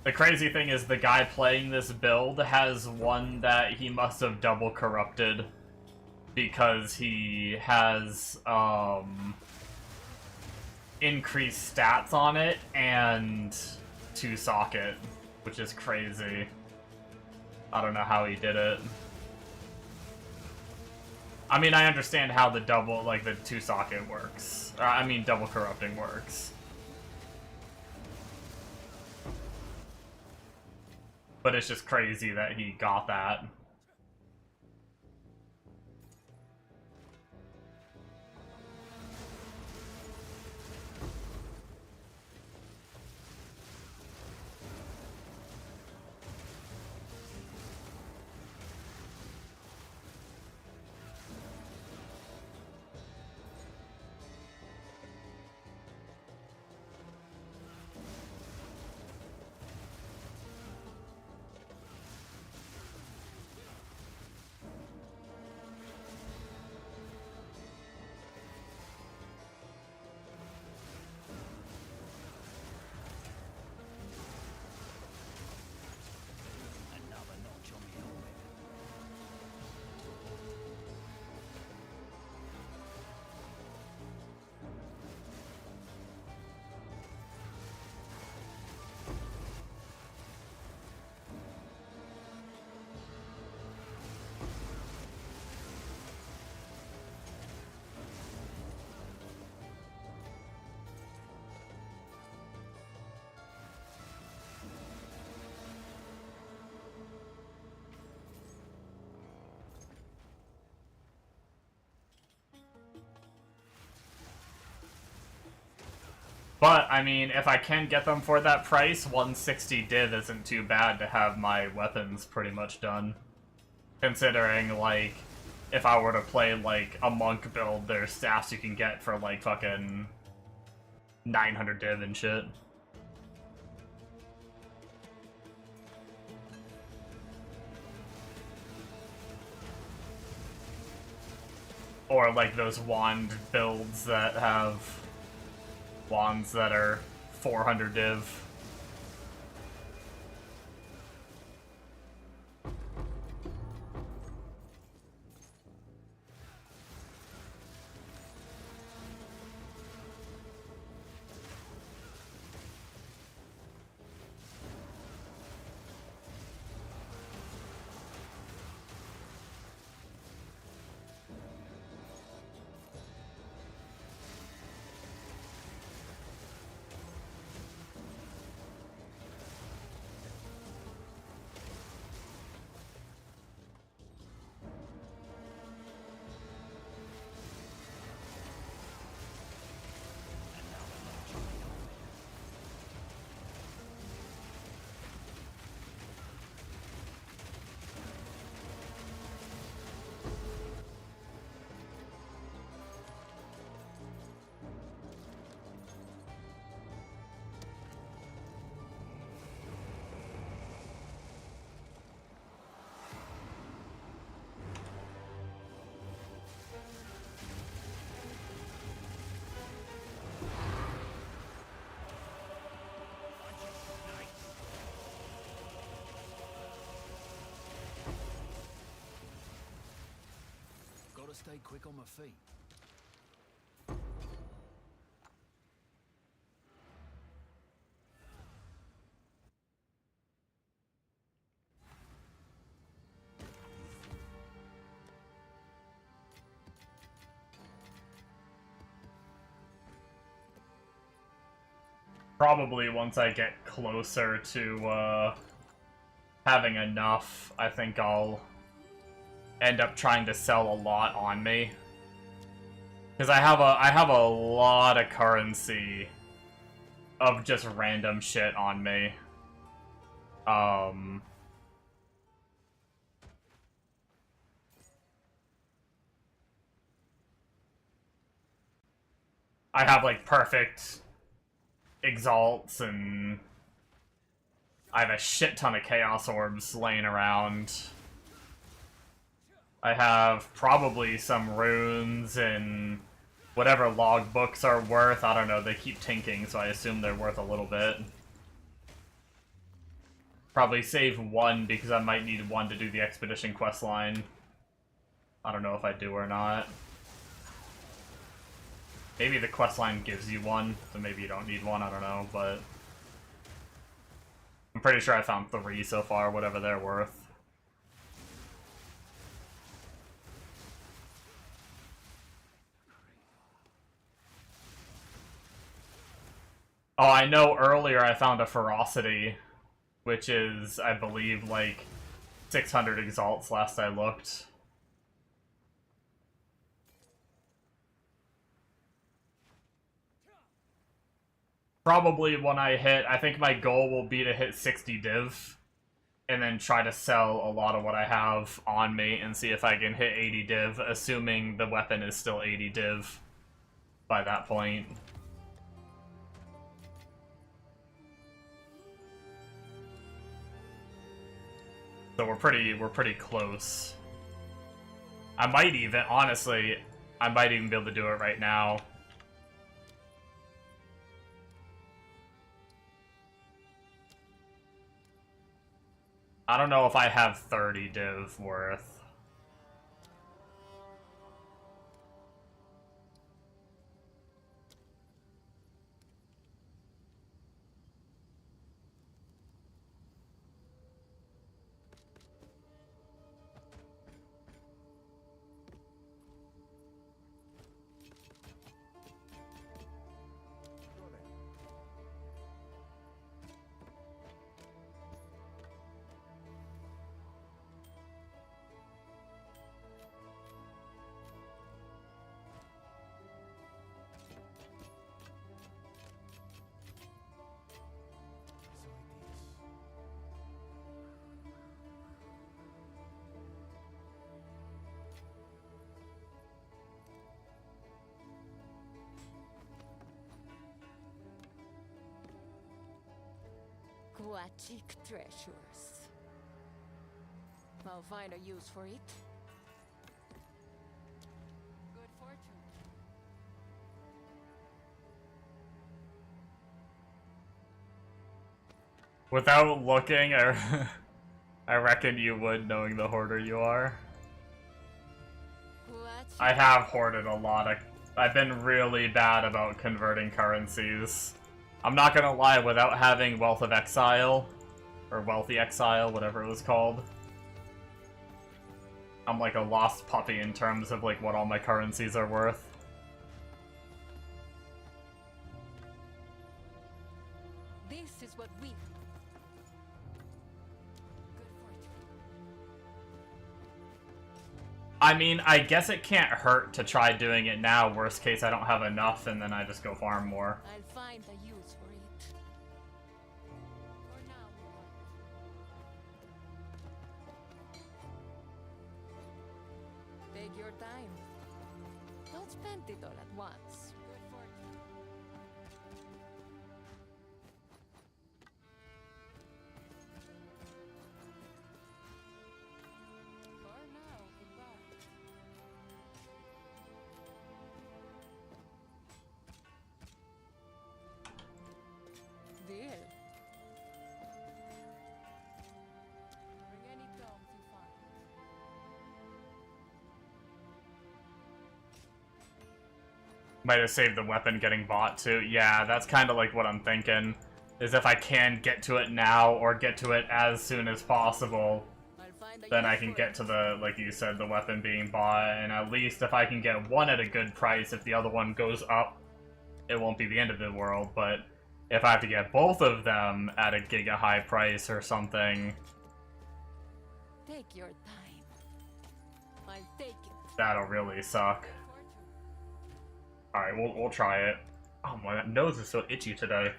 The crazy thing is the guy playing this build has one that he must have double corrupted, because he has increased stats on it and 2-socket, which is crazy. I don't know how he did it. I mean, I understand how the double, like the 2-socket works. I mean, double corrupting works. But it's just crazy that he got that. But, I mean, if I can get them for that price, 160 div isn't too bad to have my weapons pretty much done. Considering, like, if I were to play, like, a monk build, there's staffs you can get for, like, fucking 900 div and shit. Or, like, those wand builds that have wands that are 400 div. stay quick on my feet. Probably once I get closer to having enough, I think I'll end up trying to sell a lot on me. Because I have a lot of currency of just random shit on me. I have like perfect exalts, and I have a shit ton of chaos orbs laying around. I have probably some runes and whatever logbooks are worth. I don't know, they keep tinking, so I assume they're worth a little bit. Probably save one because I might need one to do the expedition quest line. I don't know if I do or not. Maybe the quest line gives you one, so maybe you don't need one, I don't know, but I'm pretty sure I found 3 so far, whatever they're worth. Oh, I know earlier I found a ferocity, which is, I believe, like 600 exalts last I looked. Probably when I hit, I think my goal will be to hit 60 div, and then try to sell a lot of what I have on me and see if I can hit 80 div, assuming the weapon is still 80 div by that point. So we're pretty close. I might even, honestly, I might even be able to do it right now. I don't know if I have 30 div worth. Aquatic treasures. I'll find a use for it. Good fortune. Without looking, I reckon you would, knowing the hoarder you are. I have hoarded a lot of... I've been really bad about converting currencies. I'm not gonna lie, without having Wealth of Exile, or Wealthy Exile, whatever it was called, I'm like a lost puppy in terms of like what all my currencies are worth. This is what we... Good fortune. I mean, I guess it can't hurt to try doing it now. Worst case, I don't have enough, and then I just go farm more. I'll find a use for it. For now, take your time. Don't spend it all at once. Good fortune. For now, goodbye. Deal. Bring any tomes you find. Might have saved the weapon getting bought too. Yeah, that's kind of like what I'm thinking. Is if I can get to it now or get to it as soon as possible, then I can get to the, like you said, the weapon being bought, and at least if I can get one at a good price, if the other one goes up, it won't be the end of the world, but if I have to get both of them at a giga high price or something, Take your time. I'll take it. that'll really suck. Alright, we'll try it. Oh, my nose is so itchy today.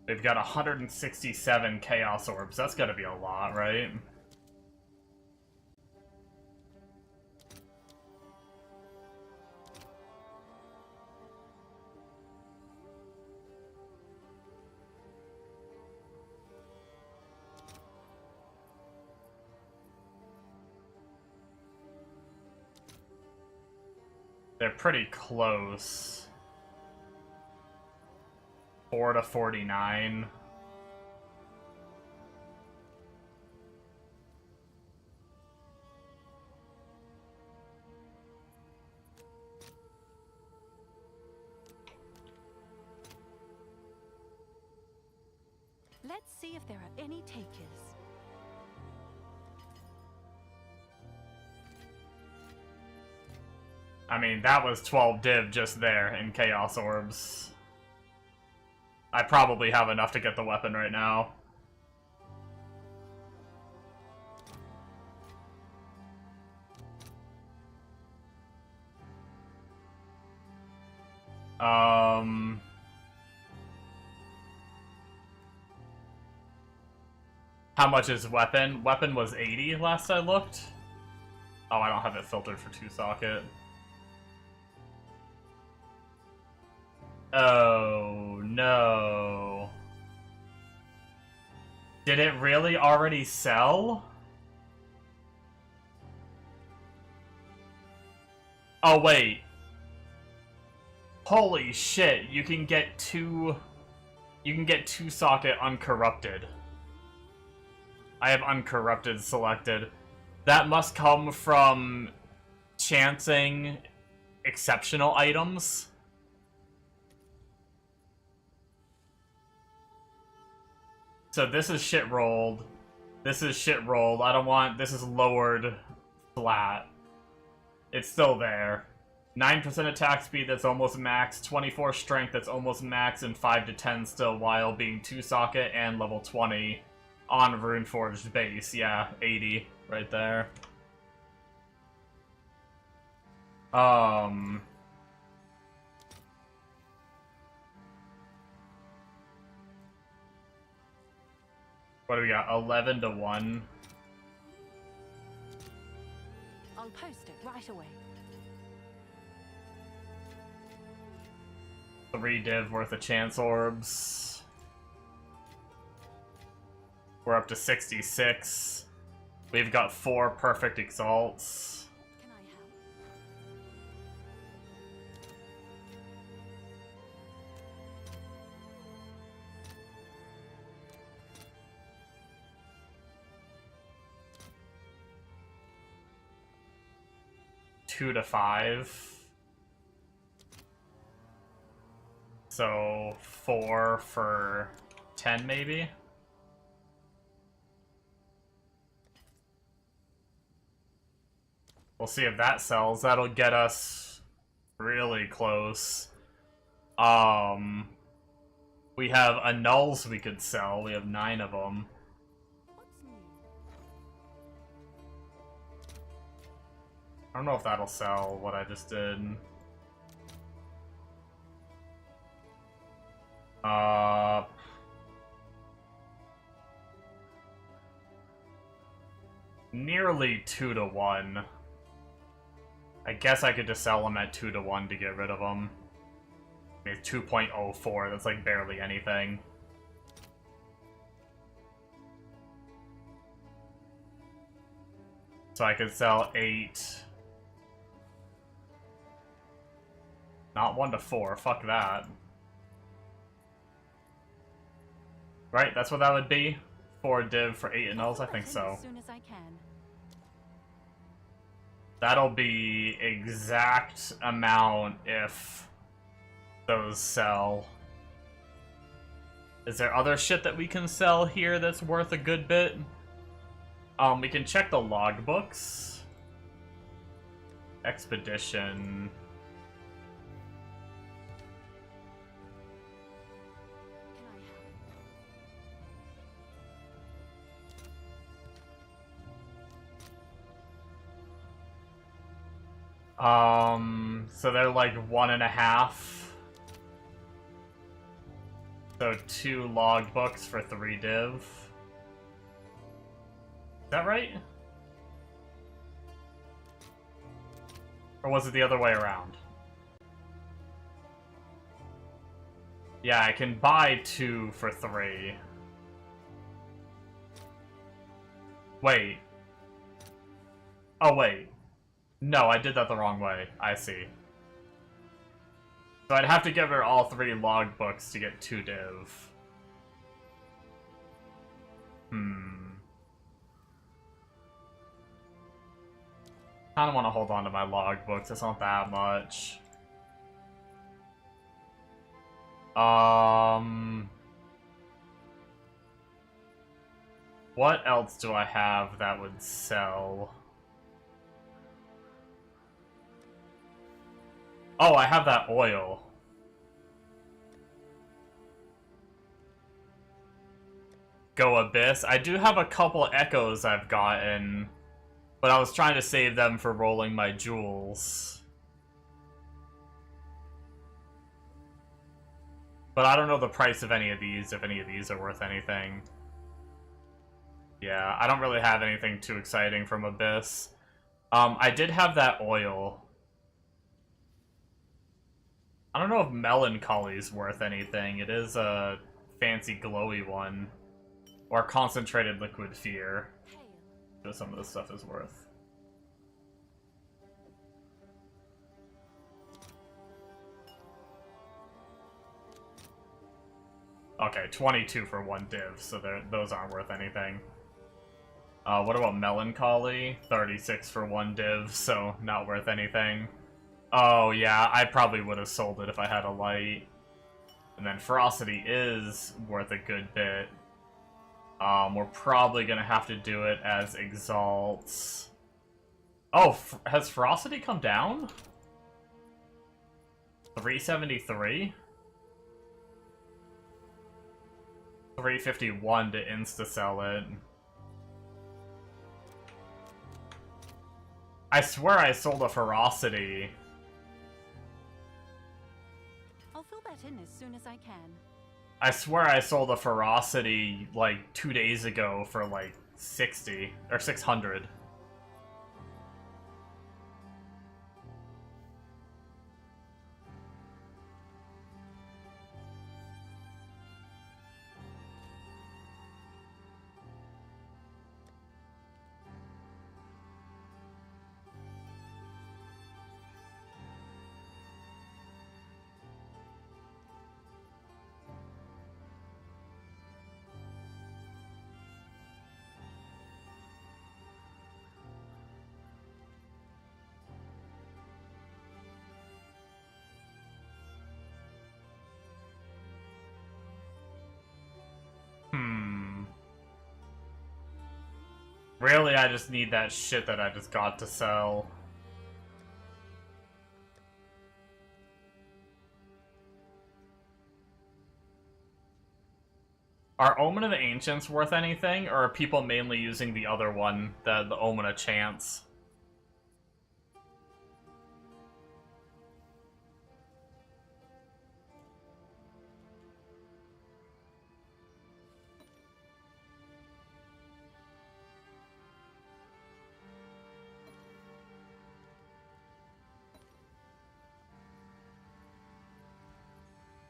They've got 167 Chaos Orbs. That's gotta be a lot, right? They're pretty close. 4 to 49. Let's see if there are any takers. I mean, that was 12 div just there in Chaos Orbs. I probably have enough to get the weapon right now. How much is weapon? Weapon was 80 last I looked. Oh, I don't have it filtered for 2-socket. Oh, no. Did it really already sell? Oh, wait. Holy shit, you can get 2-socket uncorrupted. I have uncorrupted selected. That must come from chancing exceptional items. So this is shit rolled. This is shit rolled. I don't want... This is lowered flat. It's still there. 9% attack speed that's almost max, 24 strength that's almost max, and 5 to 10 still while being 2-socket and level 20 on Runeforged base. Yeah, 80 right there. What do we got? 11 to 1. I'll post it right away. 3 div worth of chance orbs. We're up to 66. We've got 4 perfect exalts. Can I help? Two to 5. So 4 for 10 maybe? We'll see if that sells. That'll get us really close. We have annuls we could sell. We have 9 of them. What's new? I don't know if that'll sell what I just did. Nearly 2 to 1. I guess I could just sell them at 2 to 1 to get rid of them. I mean, 2.04, that's like barely anything. So I could sell 8. Not 1 to 4, fuck that. Right? That's what that would be? 4 div for 8 nulls? I think so. As soon as I can. That'll be exact amount if those sell. Is there other shit that we can sell here that's worth a good bit? We can check the logbooks. Expedition. So they're like 1.5. So 2 logbooks for 3 div. Is that right? Or was it the other way around? Yeah, I can buy 2 for 3. Wait. Oh, wait. No, I did that the wrong way. I see. So I'd have to give her all 3 logbooks to get 2 div. Kinda wanna hold on to my logbooks, it's not that much. What else do I have that would sell? Oh, I have that oil. Go Abyss. I do have a couple echoes I've gotten, but I was trying to save them for rolling my jewels. But I don't know the price of any of these, if any of these are worth anything. Yeah, I don't really have anything too exciting from Abyss. I did have that oil. I don't know if Melancholy's worth anything. It is a fancy glowy one. Or Concentrated Liquid Fear. So some of this stuff is worth. Okay, 22 for 1 div, so those aren't worth anything. What about Melancholy? 36 for 1 div, so not worth anything. Oh, yeah, I probably would have sold it if I had a light. And then Ferocity is worth a good bit. We're probably gonna have to do it as Exalts. Oh, has Ferocity come down? 373? 351 to insta-sell it. I swear I sold a Ferocity. I'll fill that in as soon as I can. I swear I sold a Ferocity, like, 2 days ago for, like, 60, or 600. Really, I just need that shit that I just got to sell. Are Omen of the Ancients worth anything, or are people mainly using the other one, the Omen of Chance?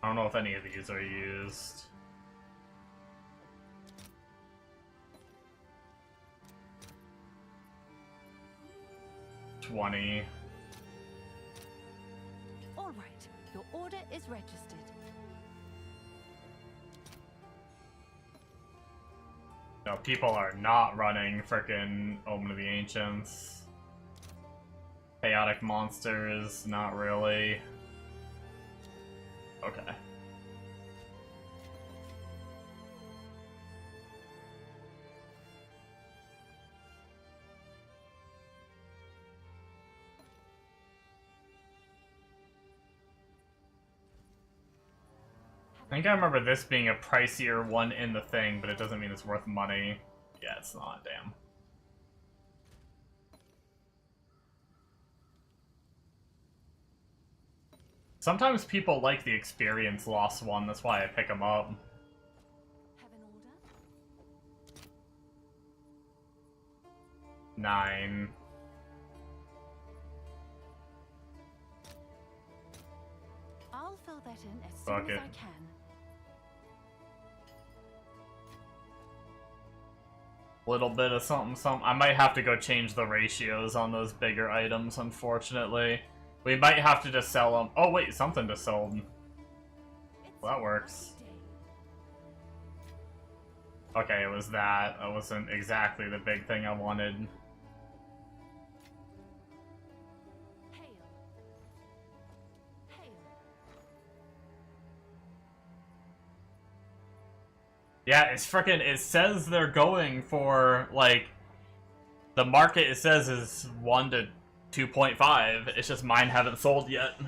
I don't know if any of these are used. $20. All right, your order is registered. No, people are not running frickin' Omen of the Ancients. Chaotic monsters, not really. Okay. I think I remember this being a pricier one in the thing, but it doesn't mean it's worth money. Yeah, it's not, damn. Sometimes people like the experience loss one, that's why I pick them up. Have an order? 9. I'll fill that in as Fuck soon as it. I can. Little bit of something, something. I might have to go change the ratios on those bigger items, unfortunately. We might have to just sell them. Oh wait, something to sell them. Well, that works. Okay, it was that. That wasn't exactly the big thing I wanted. Hail. Hail. Yeah, it's frickin', it says they're going for, like, the market it says is 1 to 2.5. It's just mine haven't sold yet.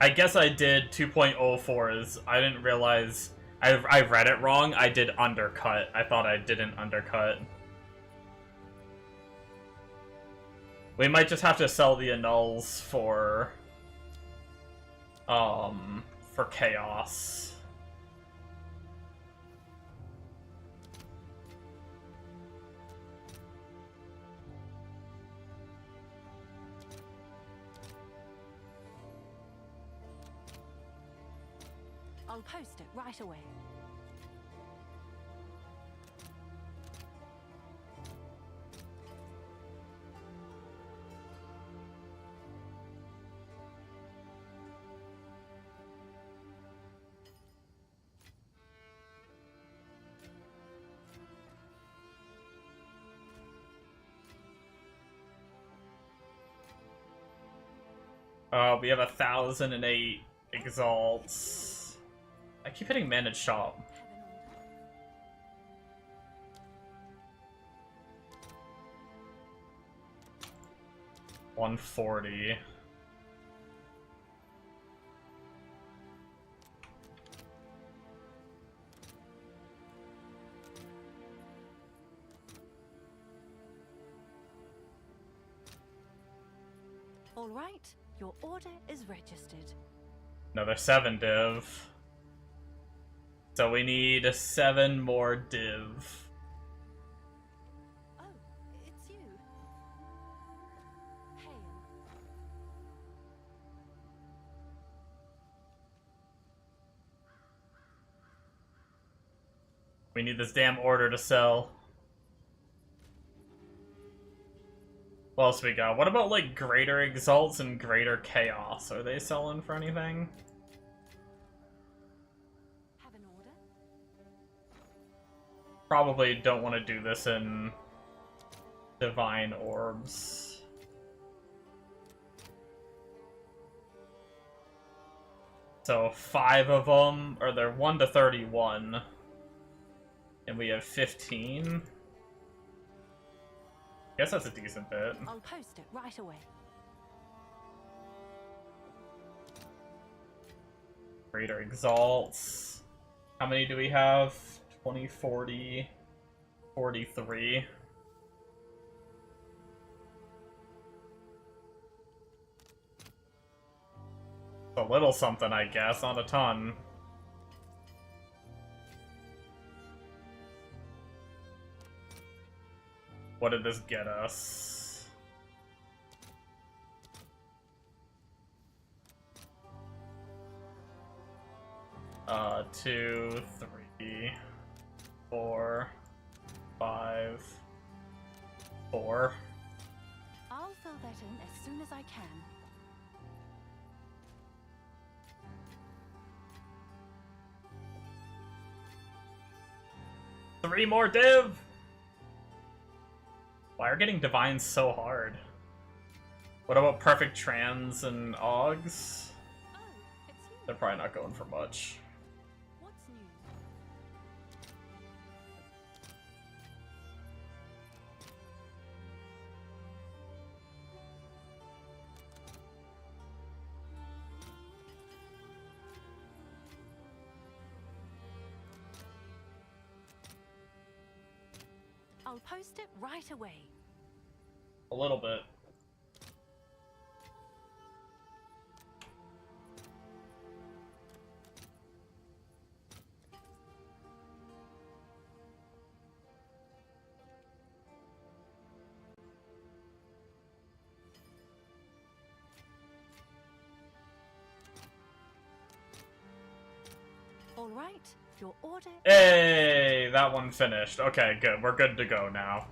I guess I did 2.04s. I didn't realize I read it wrong. I did undercut. I thought I didn't undercut. We might just have to sell the annuls for chaos. I'll post it right away. We have 1,008 exalts. I keep hitting manage shop. Have an order? 140. All right, your order is registered. Another 7 div. So we need 7 more div. Oh, it's you. Hail. We need this damn order to sell. What else we got? What about, like, Greater Exalts and Greater Chaos? Are they selling for anything? Have an order? Probably don't want to do this in Divine Orbs. So 5 of them, or they're 1 to 31. And we have 15. Guess that's a decent bit. I'll post it right away. Greater Exalts. How many do we have? 20, 40, 43. A little something, I guess, not a ton. What did this get us? Two, 3, 4, 5, 4. I'll fill that in as soon as I can. Three more div! Why are getting divines so hard? What about perfect trans and augs? Oh, it's you. They're probably not going for much. What's new? I'll post it right away. A little bit. All right, your order. Hey, that one finished. Okay, good. We're good to go now.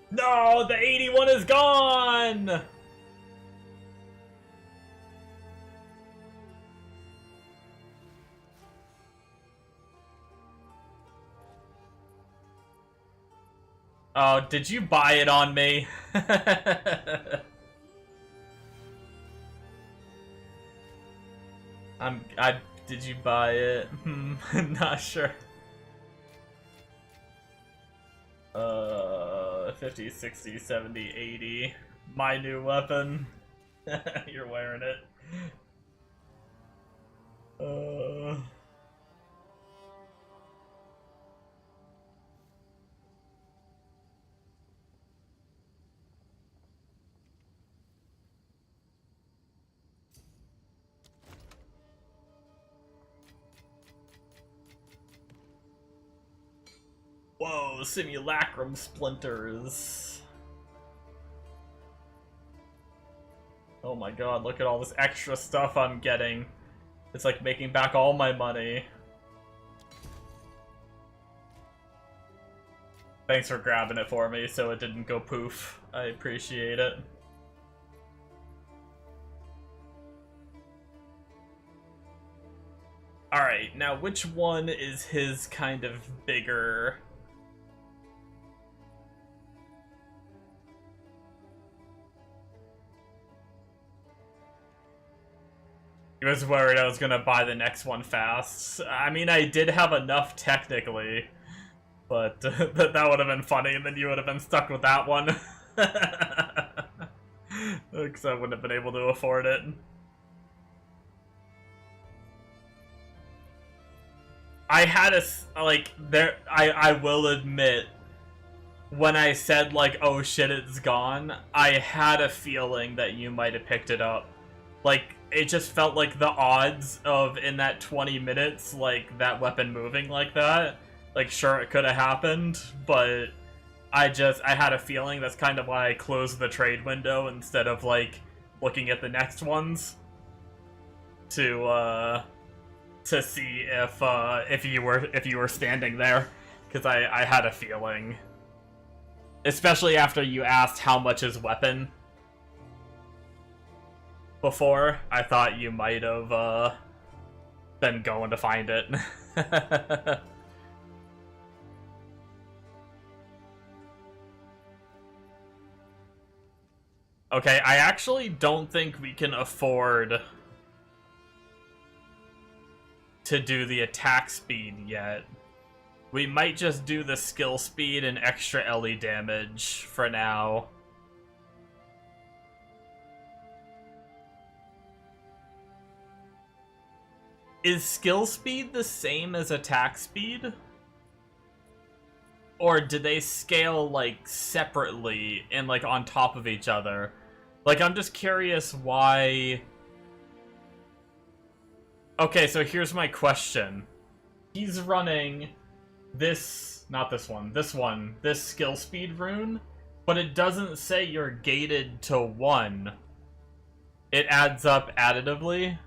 No, the 81 is gone! Oh, did you buy it on me? Did you buy it? Not sure. 50, 60, 70, 80. My new weapon. You're wearing it. Whoa, simulacrum splinters. Oh my god, look at all this extra stuff I'm getting. It's like making back all my money. Thanks for grabbing it for me so it didn't go poof. I appreciate it. Alright, now which one is his kind of bigger... He was worried I was gonna buy the next one fast. I mean, I did have enough technically, but that would have been funny, and then you would have been stuck with that one. Because I wouldn't have been able to afford it. I had a, like, I will admit, when I said, like, oh shit, it's gone, I had a feeling that you might have picked it up. Like, it just felt like the odds of, in that 20 minutes, like, that weapon moving like that, like, sure, it could have happened, but I had a feeling. That's kind of why I closed the trade window instead of, like, looking at the next ones to see if you were standing there, because I had a feeling, especially after you asked how much is weapon before. I thought you might have been going to find it. Okay, I actually don't think we can afford to do the attack speed yet. We might just do the skill speed and extra LE damage for now. Is skill speed the same as attack speed? Or do they scale, like, separately and, like, on top of each other? Like, I'm just curious why... Okay, so here's my question. He's running this... not this one. This skill speed rune, but it doesn't say you're gated to 1. It adds up additively.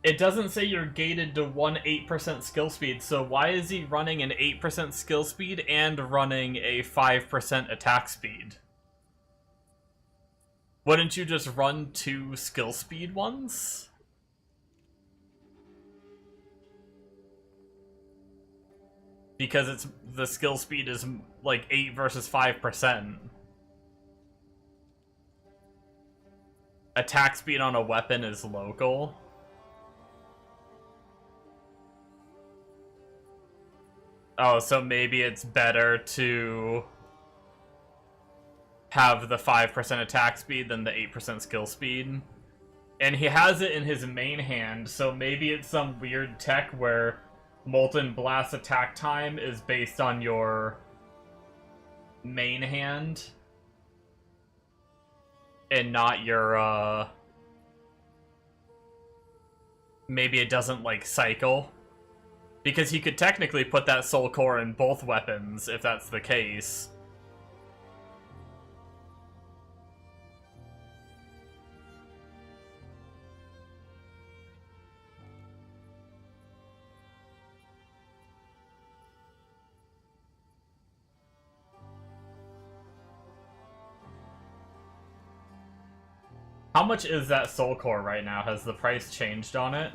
It doesn't say you're gated to 8% skill speed, so why is he running an 8% skill speed and running a 5% attack speed? Wouldn't you just run 2 skill speed ones? Because it's the skill speed is like 8 versus 5%. Attack speed on a weapon is local. Oh, so maybe it's better to have the 5% attack speed than the 8% skill speed. And he has it in his main hand, so maybe it's some weird tech where Molten Blast attack time is based on your main hand and not your, maybe it doesn't, like, cycle. Because he could technically put that Soul Core in both weapons, if that's the case. How much is that Soul Core right now? Has the price changed on it?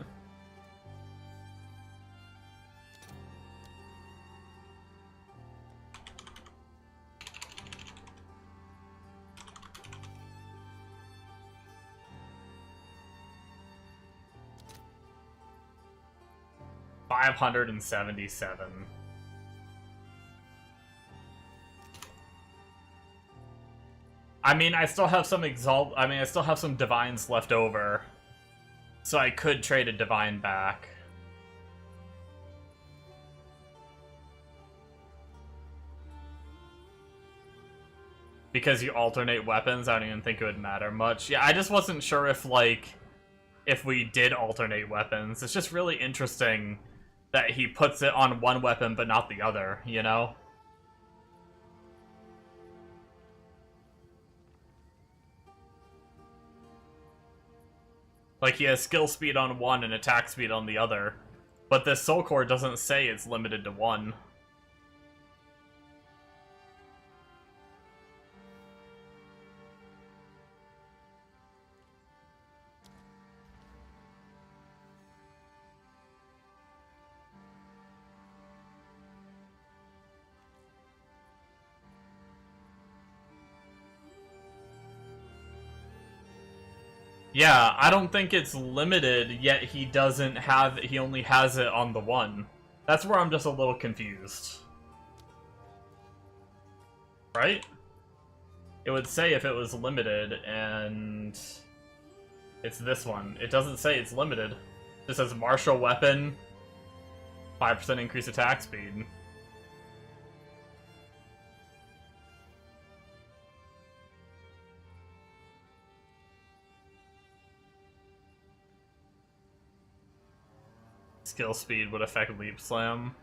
$577. I mean, I still have some I still have some Divines left over. So I could trade a Divine back. Because you alternate weapons, I don't even think it would matter much. Yeah, I just wasn't sure if, like, if we did alternate weapons. It's just really interesting that he puts it on one weapon but not the other, you know? Like, he has skill speed on one and attack speed on the other. But this Soul Core doesn't say it's limited to one. Yeah, I don't think it's limited, yet he only has it on the one. That's where I'm just a little confused. Right? It would say if it was limited, and it's this one. It doesn't say it's limited. It says martial weapon, 5% increased attack speed. Skill speed would affect Leap Slam.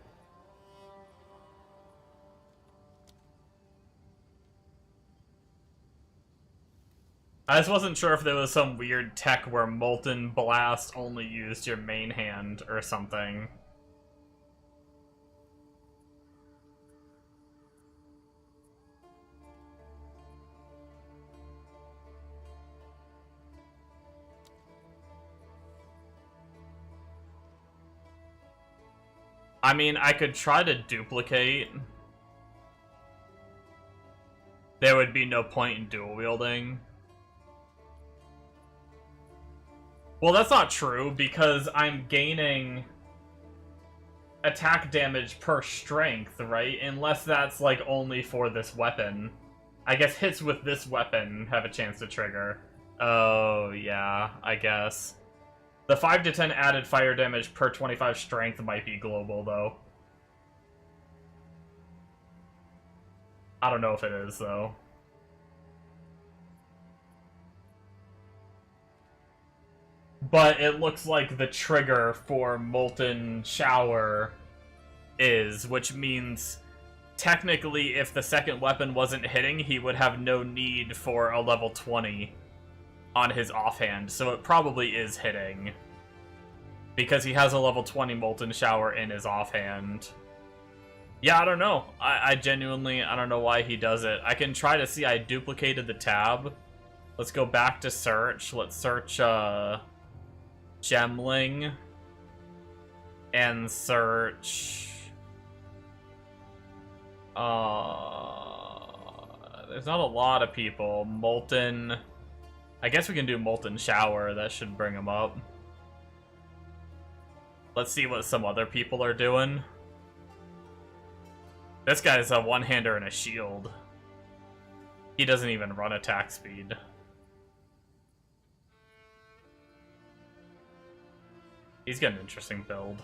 I just wasn't sure if there was some weird tech where Molten Blast only used your main hand or something. I mean, I could try to duplicate. There would be no point in dual wielding. Well, that's not true, because I'm gaining attack damage per strength, right? Unless that's, like, only for this weapon. I guess hits with this weapon have a chance to trigger. Oh, yeah, I guess. The 5 to 10 added fire damage per 25 strength might be global, though. I don't know if it is, though. But it looks like the trigger for Molten Shower is, which means technically if the second weapon wasn't hitting, he would have no need for a level 20 on his offhand, so it probably is hitting. Because he has a level 20 Molten Shower in his offhand. Yeah, I don't know. I genuinely, I don't know why he does it. I can try to see. I duplicated the tab. Let's go back to search. Let's search, Gemling. And search... there's not a lot of people. Molten... I guess we can do Molten Shower. That should bring him up. Let's see what some other people are doing. This guy's a one-hander and a shield. He doesn't even run attack speed. He's got an interesting build.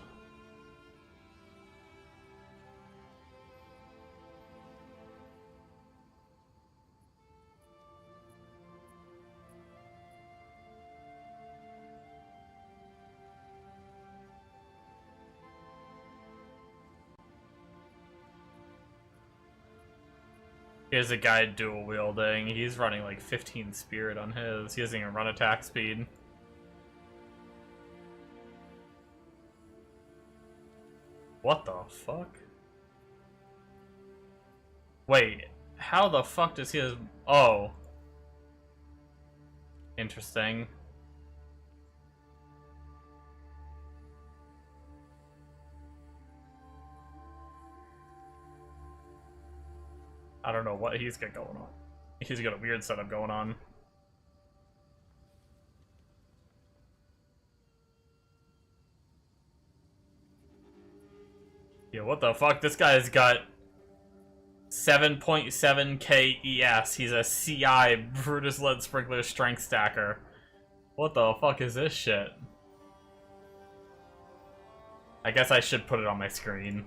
Here's a guy dual wielding. He's running like 15 spirit on his. He doesn't even run attack speed. What the fuck? Wait, how the fuck does he have... Oh. Interesting. I don't know what he's got going on. He's got a weird setup going on. Yeah, what the fuck? This guy's got 7.7k ES. He's a CI Brutus Lead Sprinkler Strength Stacker. What the fuck is this shit? I guess I should put it on my screen.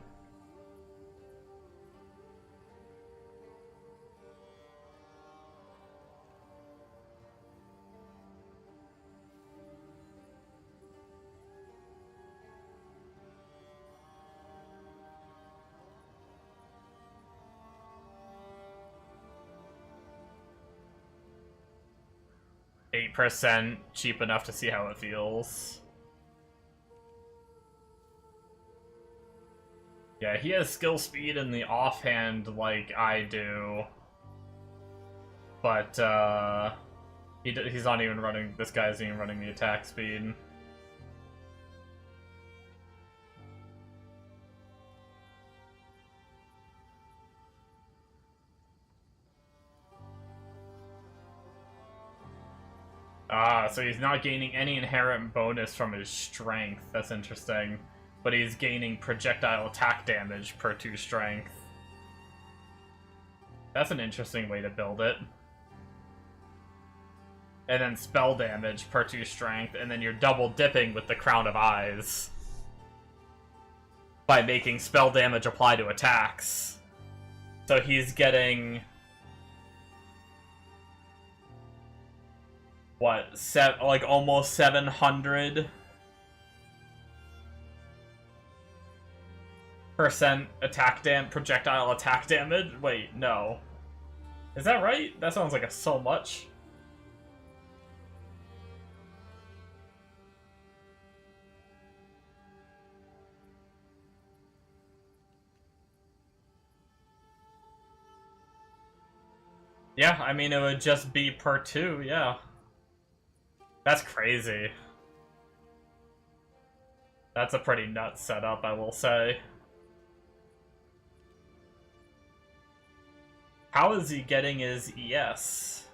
%, cheap enough to see how it feels. Yeah, he has skill speed in the offhand like I do. But, he's not even running, this guy isn't even running the attack speed. Ah, so he's not gaining any inherent bonus from his strength. That's interesting. But he's gaining projectile attack damage per 2 strength. That's an interesting way to build it. And then spell damage per 2 strength, and then you're double dipping with the Crown of Eyes. By making spell damage apply to attacks. So he's getting... what, like almost 700% projectile attack damage? Wait, no. Is that right? That sounds like so much. Yeah, I mean, it would just be per 2, yeah. That's crazy. That's a pretty nuts setup, I will say. How is he getting his ES?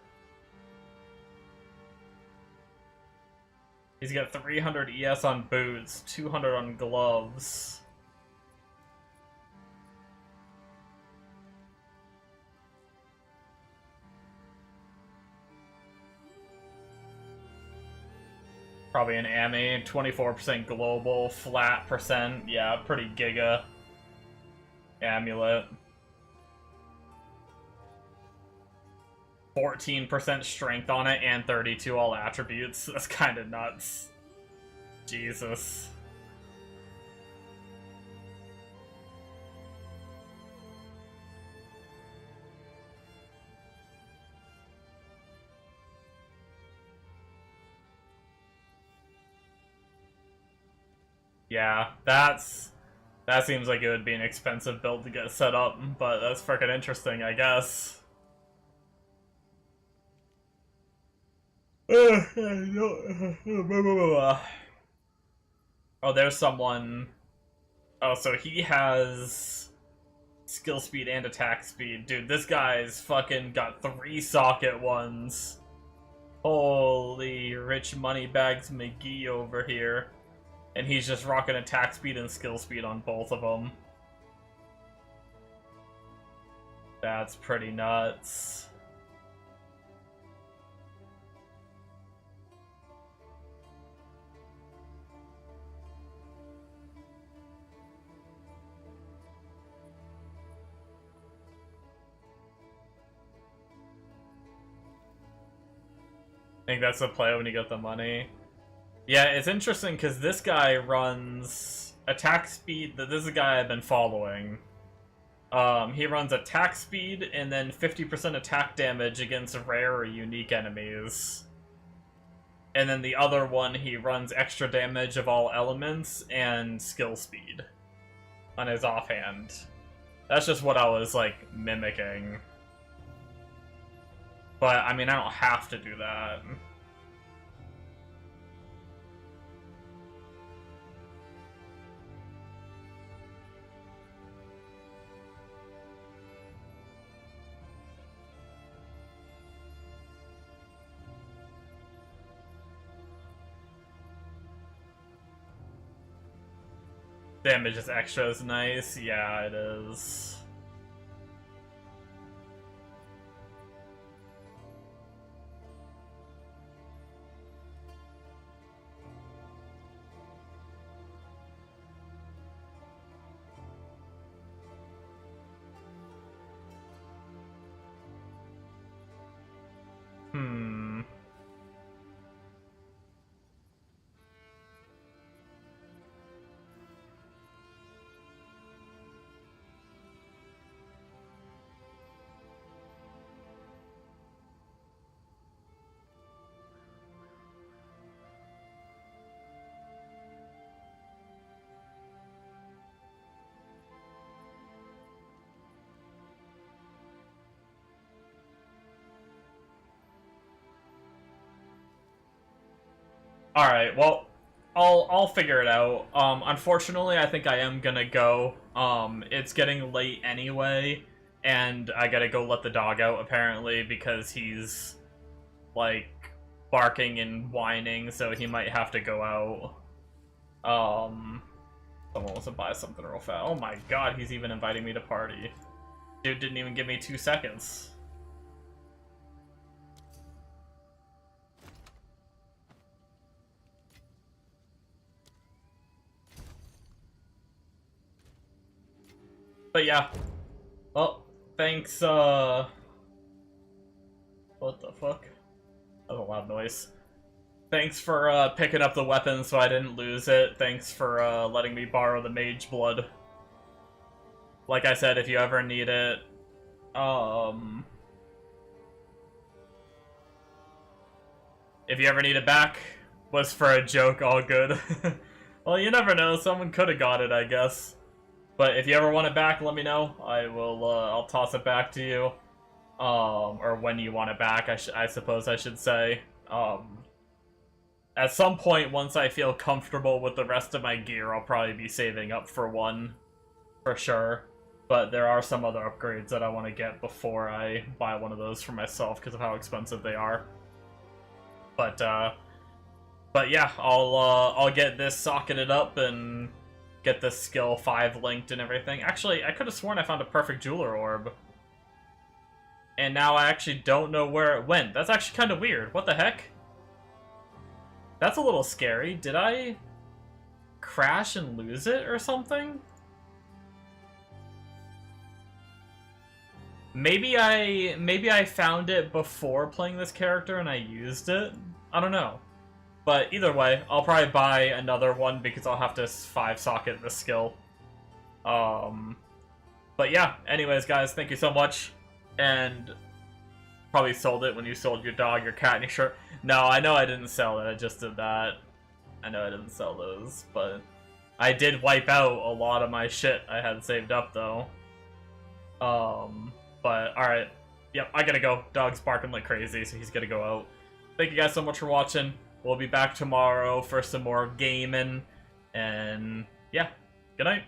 He's got 300 ES on boots, 200 on gloves. Probably an AMI, 24% global, flat percent. Yeah, pretty giga. Amulet. 14% strength on it and 32 all attributes. That's kind of nuts. Jesus. Yeah, that seems like it would be an expensive build to get set up, but that's freaking interesting, I guess. Oh, there's someone. Oh, so he has skill speed and attack speed. Dude, this guy's fucking got 3 socket ones. Holy rich moneybags McGee over here. And he's just rocking attack speed and skill speed on both of them. That's pretty nuts. I think that's the play when you get the money. Yeah, it's interesting because this guy runs attack speed. This is a guy I've been following. He runs attack speed and then 50% attack damage against rare or unique enemies. And then the other one, he runs extra damage of all elements and skill speed on his offhand. That's just what I was, like, mimicking. But, I mean, I don't have to do that. Damage is extra is nice. Yeah, it is. Alright, well, I'll figure it out. Unfortunately, I think I am gonna go. It's getting late anyway, and I gotta go let the dog out, apparently, because he's, like, barking and whining, so he might have to go out. Someone wants to buy something real fast. Oh my god, he's even inviting me to party. Dude didn't even give me 2 seconds. But yeah. Well, thanks, what the fuck? That was a loud noise. Thanks for, picking up the weapon so I didn't lose it. Thanks for, letting me borrow the mage blood. Like I said, if you ever need it, if you ever need it back, was for a joke, all good. Well, you never know, someone could have got it, I guess. But if you ever want it back, let me know. I will, I'll toss it back to you. Or when you want it back, I suppose I should say. At some point, once I feel comfortable with the rest of my gear, I'll probably be saving up for one. For sure. But there are some other upgrades that I want to get before I buy one of those for myself because of how expensive they are. But yeah, I'll get this socketed up and get the skill 5 linked and everything. Actually, I could have sworn I found a perfect jeweler orb. And now I actually don't know where it went. That's actually kind of weird. What the heck? That's a little scary. Did I crash and lose it or something? Maybe I found it before playing this character and I used it? I don't know. But either way, I'll probably buy another one because I'll have to 5-socket the skill. But yeah, anyways, guys, thank you so much. And probably sold it when you sold your dog, your cat, and your shirt. No, I know I didn't sell it. I just did that. I know I didn't sell those, but I did wipe out a lot of my shit I had saved up, though. But, alright. Yep, I gotta go. Dog's barking like crazy, so he's gonna go out. Thank you guys so much for watching. We'll be back tomorrow for some more gaming. And, yeah. Good night.